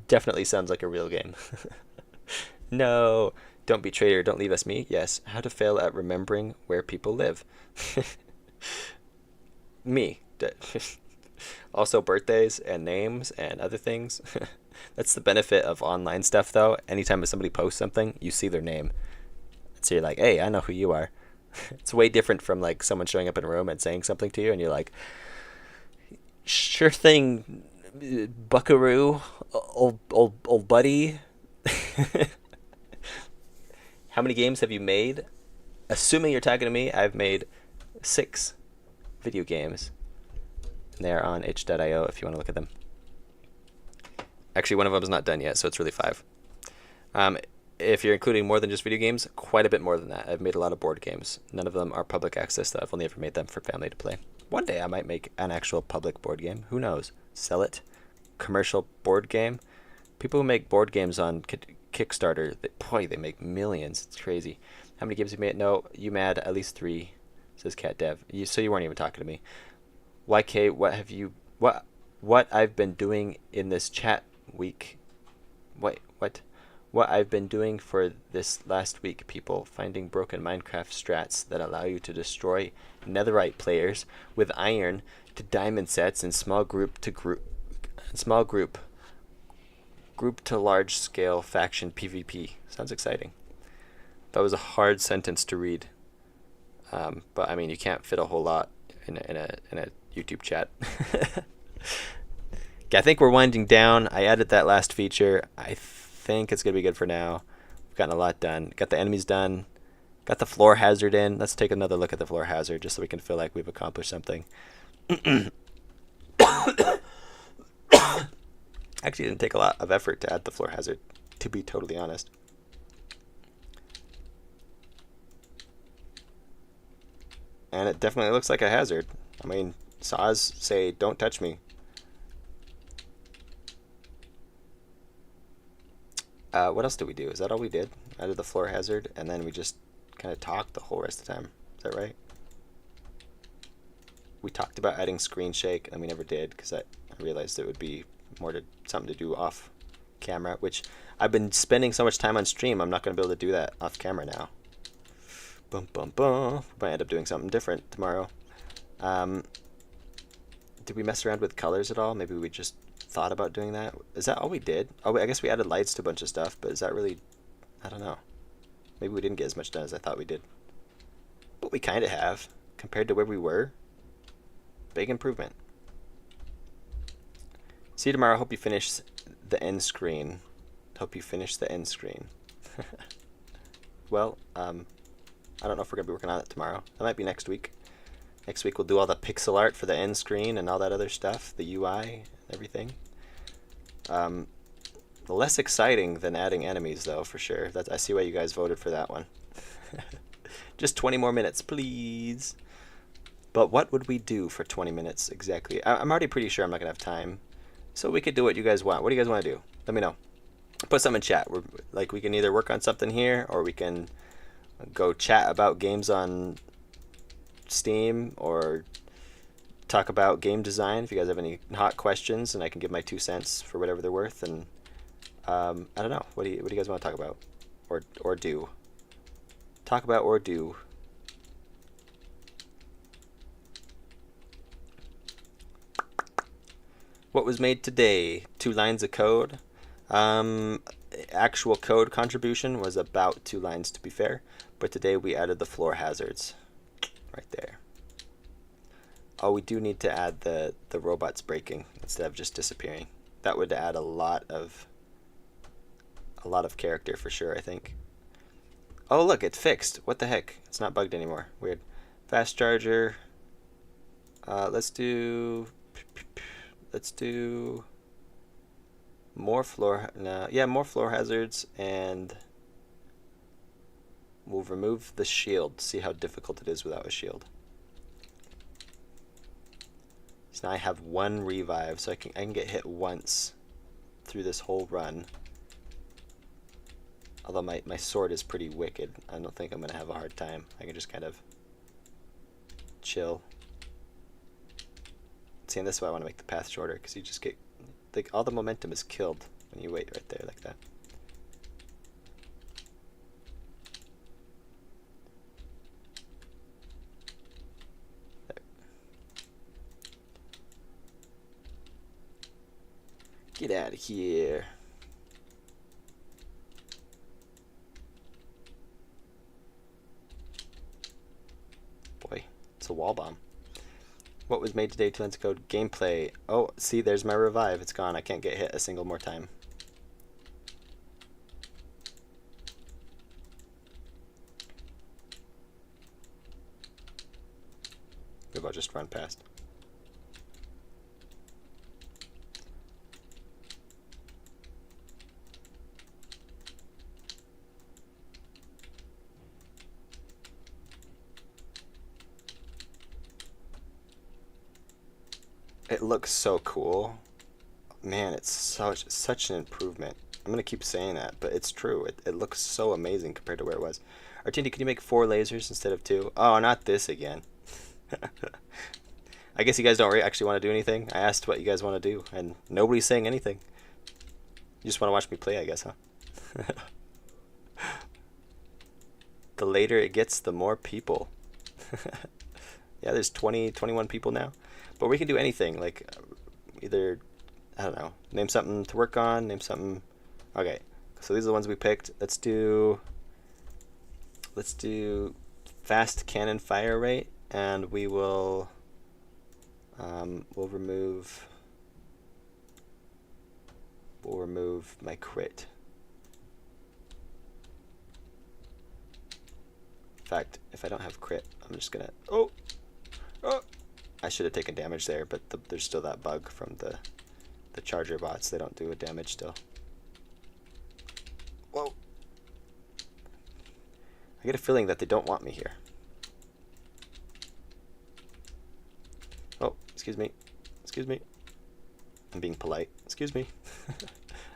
Definitely sounds like a real game. No, don't be traitor, don't leave us. Me? Yes. How to fail at remembering where people live. Me. Also birthdays and names and other things. That's the benefit of online stuff, though. Anytime somebody posts something, you see their name. So you're like, hey, I know who you are. It's way different from like someone showing up in a room and saying something to you, and you're like, sure thing, buckaroo, old buddy. How many games have you made? Assuming you're talking to me, I've made 6 video games. They're on itch.io if you want to look at them. Actually, one of them is not done yet, so it's really 5. If you're including more than just video games, quite a bit more than that. I've made a lot of board games. None of them are public access, though. I've only ever made them for family to play. One day I might make an actual public board game. Who knows? Sell it. Commercial board game. People who make board games on Kickstarter, they make millions. It's crazy. How many games have you made? No, you mad at least 3, says Cat Dev. So you weren't even talking to me. YK, what I've been doing in this chat week. Wait, what? What I've been doing for this last week, people. Finding broken Minecraft strats that allow you to destroy netherite players with iron to diamond sets in small group to large scale faction PvP. Sounds exciting. That was a hard sentence to read. But I mean, you can't fit a whole lot in a YouTube chat. Okay, I think we're winding down. I added that last feature. I think it's gonna be good for now. We've gotten a lot done. Got the enemies done. Got the floor hazard in. Let's take another look at the floor hazard just so we can feel like we've accomplished something. Actually, it didn't take a lot of effort to add the floor hazard, to be totally honest. And it definitely looks like a hazard. I mean, saws say, don't touch me. What else did we do? Is that all we did? Added the floor hazard, and then we just kind of talked the whole rest of the time. Is that right? We talked about adding screen shake, and we never did, because I realized it would be more something to do off camera, which I've been spending so much time on stream, I'm not going to be able to do that off camera now. Bum, bum, bum. We might end up doing something different tomorrow. Did we mess around with colors at all? Maybe we just thought about doing that. Is that all we did? Oh, I guess we added lights to a bunch of stuff, but is that really... I don't know. Maybe we didn't get as much done as I thought we did. But we kind of have, compared to where we were. Big improvement. See you tomorrow. Hope you finish the end screen. Hope you finish the end screen. Well, I don't know if we're going to be working on it tomorrow. That might be next week. Next week we'll do all the pixel art for the end screen and all that other stuff, the UI and everything. Less exciting than adding enemies, though, for sure. I see why you guys voted for that one. Just 20 more minutes, please. But what would we do for 20 minutes exactly? I'm already pretty sure I'm not going to have time. So we could do what you guys want. What do you guys want to do? Let me know. Put something in chat. We can either work on something here, or we can go chat about games on Steam, or talk about game design if you guys have any hot questions, and I can give my 2 cents for whatever they're worth. And I don't know. What do you guys want to talk about, or do? Talk about or do. What was made today? 2 lines of code. Actual code contribution was about 2 lines, to be fair, but today we added the floor hazards right there. Oh, we do need to add the robots breaking instead of just disappearing. That would add a lot of character for sure, I think. Oh, look, it fixed. What the heck? It's not bugged anymore. Weird. Fast charger. Let's do more floor. No, yeah, more floor hazards, and we'll remove the shield. See how difficult it is without a shield. So now I have 1 revive, so I can get hit once through this whole run. Although my sword is pretty wicked, I don't think I'm gonna have a hard time. I can just kind of chill. See, and this is why I want to make the path shorter, because you just get, like, all the momentum is killed when you wait right there like that. There. Get out of here. Boy, it's a wall bomb. What was made today? 2 lines of code. Gameplay. Oh, see, there's my revive. It's gone. I can't get hit a single more time. Maybe I'll just run past. It looks so cool. Man, it's such an improvement. I'm gonna keep saying that, but it's true. It looks so amazing compared to where it was. Artindi, can you make 4 lasers instead of 2? Oh, not this again. I guess you guys don't actually want to do anything. I asked what you guys want to do, and nobody's saying anything. You just want to watch me play, I guess, huh? The later it gets, the more people. Yeah, there's 21 people now. But we can do anything, like either, I don't know, name something to work on, name something. Okay, so these are the ones we picked. Let's do fast cannon fire rate, and we will we'll remove my crit. In fact, if I don't have crit, I'm just gonna oh. I should have taken damage there, but there's still that bug from the charger bots. They don't do a damage still. Whoa. I get a feeling that they don't want me here. Oh, excuse me. Excuse me. I'm being polite. Excuse me.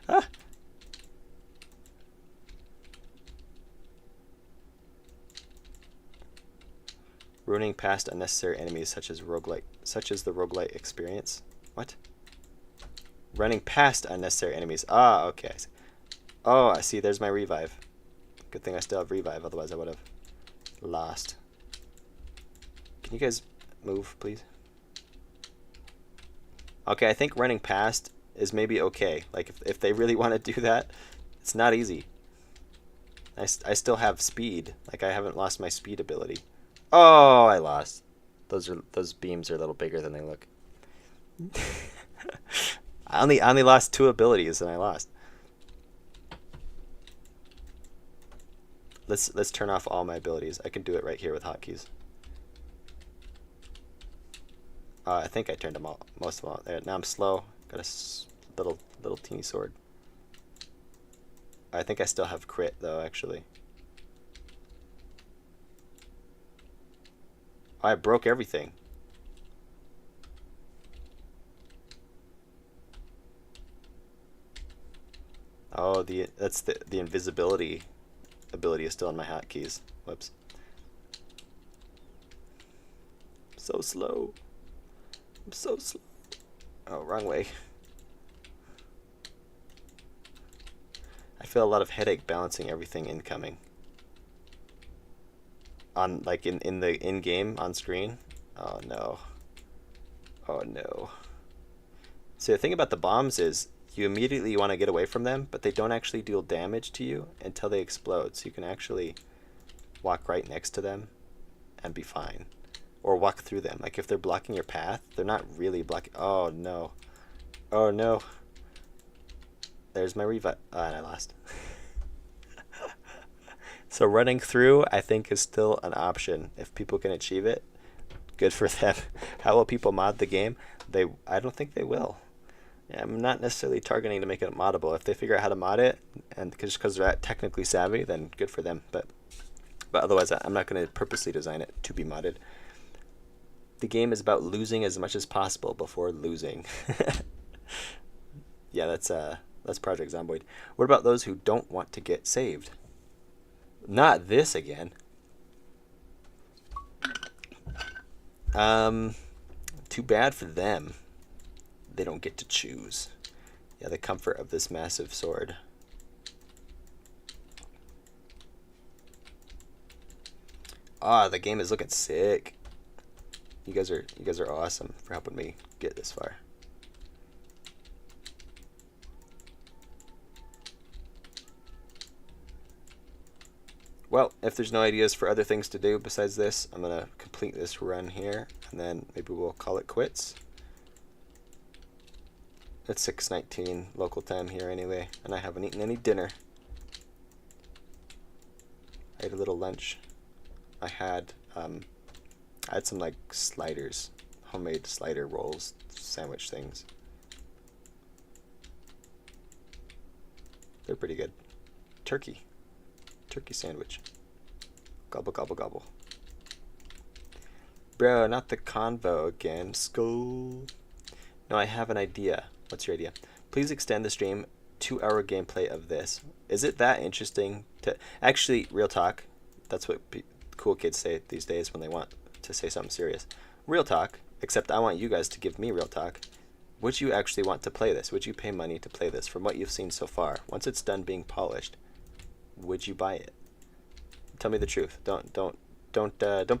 Ah. Ruining past unnecessary enemies such as the roguelite experience. What? Running past unnecessary enemies. Ah, okay. Oh, I see. There's my revive. Good thing I still have revive, otherwise I would have lost. Can you guys move, please? Okay, I think running past is maybe okay. Like, if they really want to do that, it's not easy. I still have speed. Like, I haven't lost my speed ability. Oh, I lost. Those beams are a little bigger than they look. I only lost 2 abilities and I lost. Let's turn off all my abilities. I can do it right here with hotkeys. I think I turned them all, most of them out there. Now I'm slow. Got a little teeny sword. I think I still have crit though, actually. I broke everything. Oh, that's the invisibility ability is still on my hotkeys. Whoops. So slow. I'm so slow. Oh, wrong way. I feel a lot of headache balancing everything incoming. On like in the in-game on screen. Oh no. Oh no. See, the thing about the bombs is you immediately want to get away from them, but they don't actually deal damage to you until they explode. So you can actually walk right next to them and be fine. Or walk through them. Like if they're blocking your path, they're not really blocking. Oh no. Oh no. There's my revive. Oh, and I lost. So running through, I think, is still an option if people can achieve it. Good for them. How will people mod the game? I don't think they will. Yeah, I'm not necessarily targeting to make it moddable. If they figure out how to mod it, and just because they're that technically savvy, then good for them. But otherwise, I'm not going to purposely design it to be modded. The game is about losing as much as possible before losing. Yeah, that's Project Zomboid. What about those who don't want to get saved? Not this again. Too bad for them. They don't get to choose. Yeah, the comfort of this massive sword. Ah, the game is looking sick. You guys are awesome for helping me get this far. Well, if there's no ideas for other things to do besides this, I'm going to complete this run here, and then maybe we'll call it quits. It's 6:19 local time here anyway, and I haven't eaten any dinner. I ate a little lunch. I had some like sliders, homemade slider rolls, sandwich things. They're pretty good. Turkey sandwich. Gobble, gobble, gobble. Bro, not the convo again. School. No, I have an idea. What's your idea? Please extend the stream 2-hour gameplay of this. Is it that interesting to actually, real talk? That's what cool kids say these days when they want to say something serious. Real talk, except I want you guys to give me real talk. Would you actually want to play this? Would you pay money to play this from what you've seen so far? Once it's done being polished, would you buy it? Tell me the truth. Don't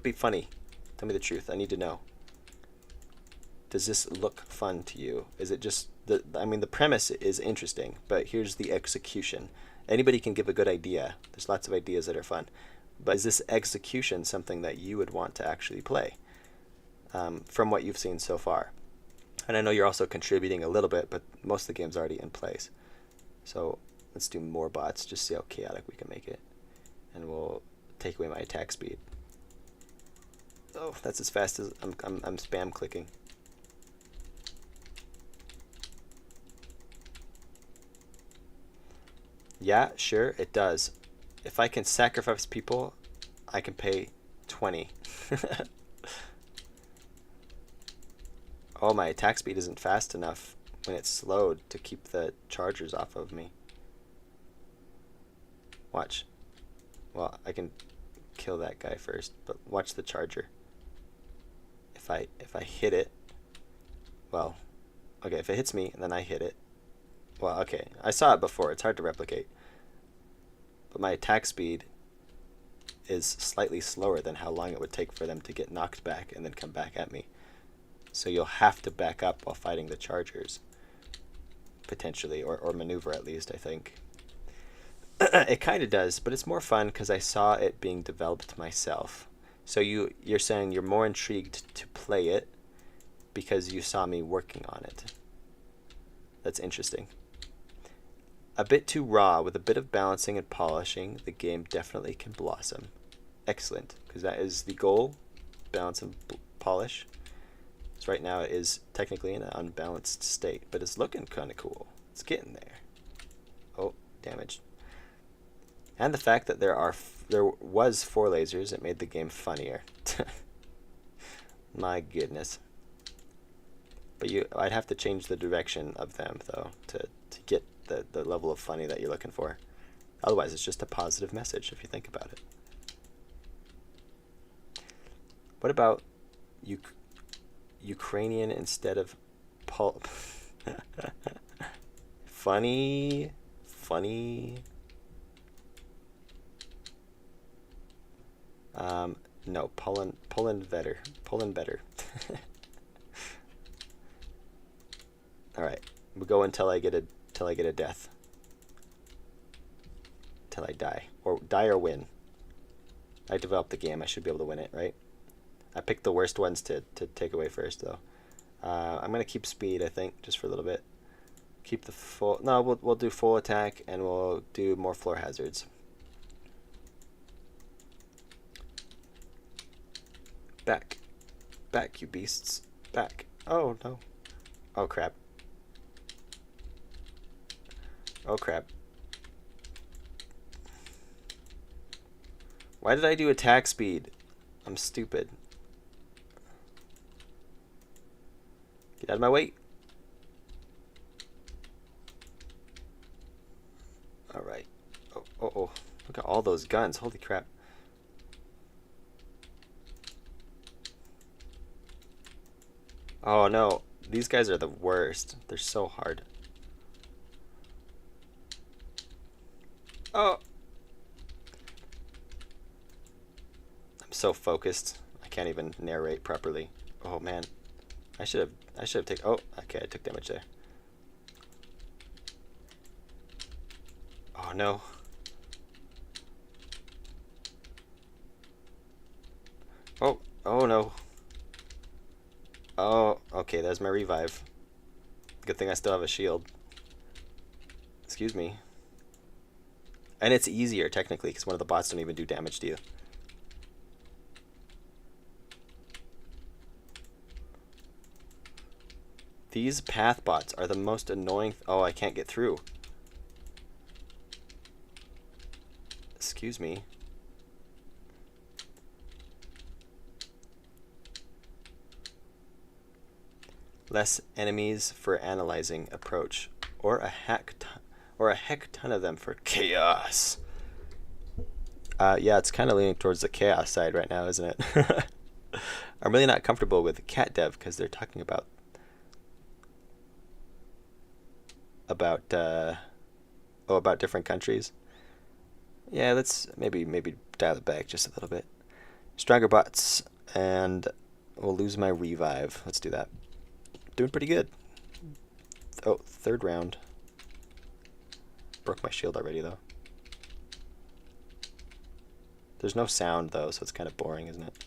be funny. Tell me the truth. I need to know. Does this look fun to you? Is it just I mean, the premise is interesting, but here's the execution. Anybody can give a good idea. There's lots of ideas that are fun, but is this execution something that you would want to actually play from what you've seen so far? And I know you're also contributing a little bit, but most of the game's already in place. So let's do more bots, just see how chaotic we can make it. And we'll take away my attack speed. Oh, that's as fast as I'm spam clicking. Yeah, sure, it does. If I can sacrifice people, I can pay 20. Oh, my attack speed isn't fast enough when it's slowed to keep the chargers off of me. Watch. Well, I can kill that guy first, but watch the charger. If I hit it, well, okay, if it hits me and then I hit it, well, okay, I saw it before. It's hard to replicate. But my attack speed is slightly slower than how long it would take for them to get knocked back and then come back at me. So you'll have to back up while fighting the chargers, potentially, or maneuver at least, I think. It kind of does, but it's more fun because I saw it being developed myself. So you're saying you're more intrigued to play it because you saw me working on it. That's interesting. A bit too raw. With a bit of balancing and polishing, the game definitely can blossom. Excellent, because that is the goal. Balance and polish. So right now it is technically in an unbalanced state, but it's looking kind of cool. It's getting there. Oh, damaged. And the fact that there was 4 lasers, it made the game funnier. My goodness. But I'd have to change the direction of them though to get the level of funny that you're looking for. Otherwise, it's just a positive message if you think about it. What about Ukrainian instead of funny. No, Poland better. All right, we'll go until I get a death. Till I die, or win. I developed the game. I should be able to win it, right? I picked the worst ones to take away first, though. I'm gonna keep speed, I think, just for a little bit. Keep the full. No, we'll do full attack, and we'll do more floor hazards. Back. Back, you beasts. Back. Oh, no. Oh, crap. Oh, crap. Why did I do attack speed? I'm stupid. Get out of my way. Alright. Oh, oh, oh. Look at all those guns. Holy crap. Oh, no. These guys are the worst. They're so hard. Oh. I'm so focused. I can't even narrate properly. Oh, man. I should have taken... Oh, okay. I took damage there. Oh, no. Oh, oh, no. Oh, okay. There's my revive. Good thing I still have a shield. Excuse me. And it's easier, technically, because one of the bots don't even do damage to you. These path bots are the most annoying... Oh, I can't get through. Excuse me. Less enemies for analyzing approach, or a heck ton of them for chaos. Yeah, it's kind of leaning towards the chaos side right now, isn't it? I'm really not comfortable with cat dev because they're talking about different countries. Yeah, let's maybe dial it back just a little bit. Stronger bots, and we'll lose my revive. Let's do that. Doing pretty good. Oh, third round. Broke my shield already, though. There's no sound, though, so it's kind of boring, isn't it?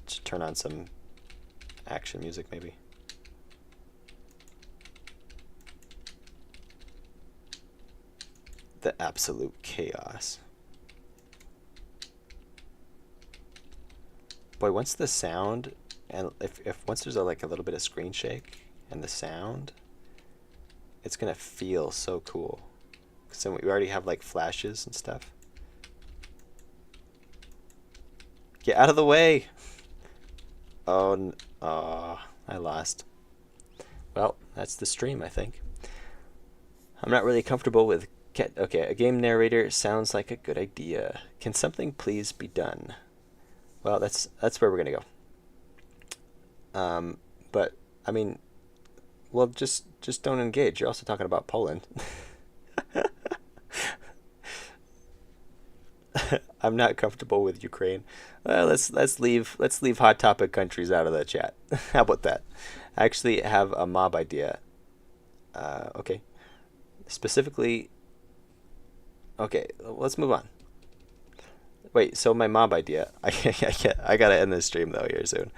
Just turn on some action music, maybe. The absolute chaos. Boy, once the sound, and if once there's like a little bit of screen shake and the sound, it's gonna feel so cool. So we already have like flashes and stuff. Get out of the way! Oh, I lost. Well, that's the stream, I think. I'm not really comfortable with okay, a game narrator sounds like a good idea. Can something please be done? Well, that's where we're gonna go. But I mean, well, just don't engage. You're also talking about Poland. I'm not comfortable with Ukraine. Let's leave hot topic countries out of the chat. How about that? I actually have a mob idea. Okay. Specifically. Okay, let's move on. Wait, so my mob idea. I gotta end this stream though here soon.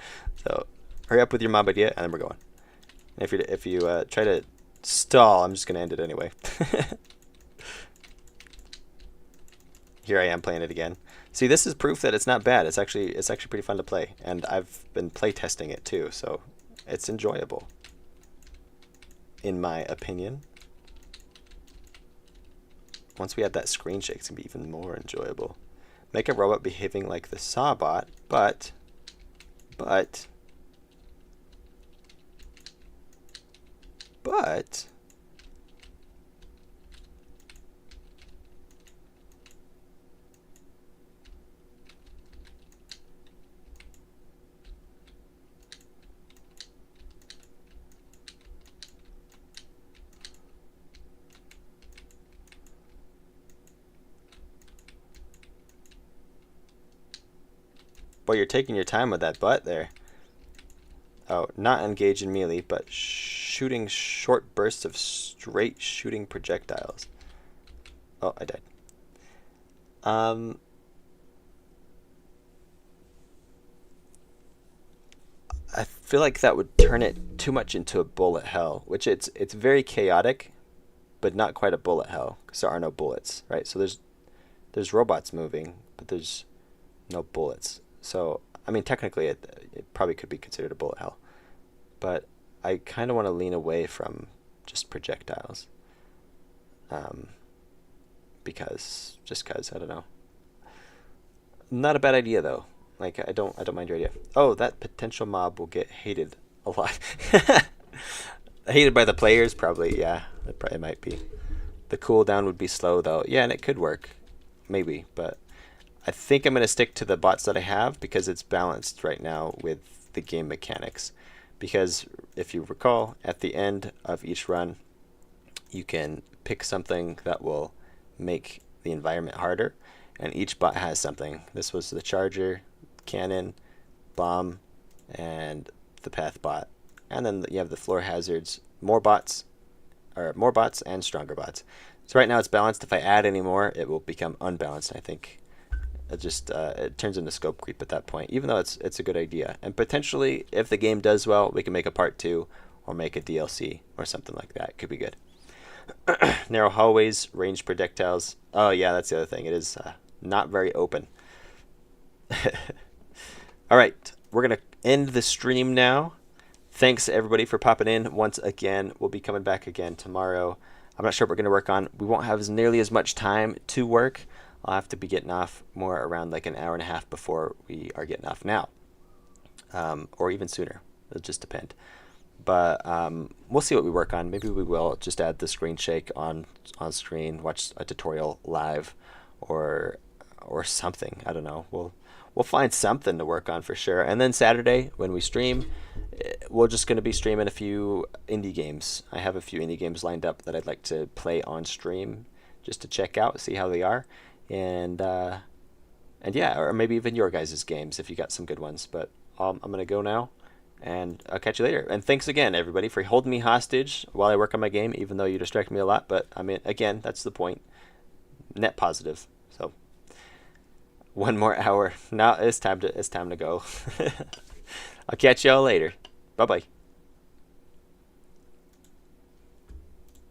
So hurry up with your mob idea, and then we're going. And if you try to stall, I'm just gonna end it anyway. Here I am playing it again. See, this is proof that it's not bad. It's actually pretty fun to play, and I've been play testing it too, so it's enjoyable, in my opinion. Once we add that screen shake, it's gonna be even more enjoyable. Make a robot behaving like the Sawbot, but boy, you're taking your time with that butt there. Oh, not engage in melee, but shooting short bursts of straight shooting projectiles. Oh, I died. I feel like that would turn it too much into a bullet hell, which it's very chaotic, but not quite a bullet hell because there are no bullets, right? So there's robots moving, but there's no bullets. So I mean, technically, it probably could be considered a bullet hell, but I kind of want to lean away from just projectiles. Because I don't know. Not a bad idea though. Like I don't mind your idea. Oh, that potential mob will get hated a lot. Hated by the players, probably. Yeah, it probably might be. The cooldown would be slow though. Yeah, and it could work, maybe. But I think I'm gonna stick to the bots that I have because it's balanced right now with the game mechanics. Because if you recall, at the end of each run, you can pick something that will make the environment harder, and each bot has something. This was the charger, cannon, bomb, and the path bot. And then you have the floor hazards, more bots and stronger bots. So right now it's balanced. If I add any more, it will become unbalanced. I think it turns into scope creep at that point, even though it's a good idea. And potentially, if the game does well, we can make a part 2 or make a DLC or something like that. It could be good. Narrow hallways, ranged projectiles. Oh yeah, that's the other thing. It is not very open. All right, we're gonna end the stream now. Thanks everybody for popping in once again. We'll be coming back again tomorrow. I'm not sure what we're gonna work on. We won't have nearly as much time to work. I'll have to be getting off more around like an hour and a half before we are getting off now, or even sooner. It'll just depend. But we'll see what we work on. Maybe we will just add the screen shake on screen, watch a tutorial live, or something. I don't know. We'll find something to work on for sure. And then Saturday when we stream, we're just going to be streaming a few indie games. I have a few indie games lined up that I'd like to play on stream just to check out, see how they are, and yeah, or maybe even your guys' games if you got some good ones. But I'm gonna go now. And I'll catch you later. And thanks again, everybody, for holding me hostage while I work on my game, even though you distract me a lot. But, I mean, again, that's the point. Net positive. So, one more hour. Now it's time to go. I'll catch y'all later. Bye-bye.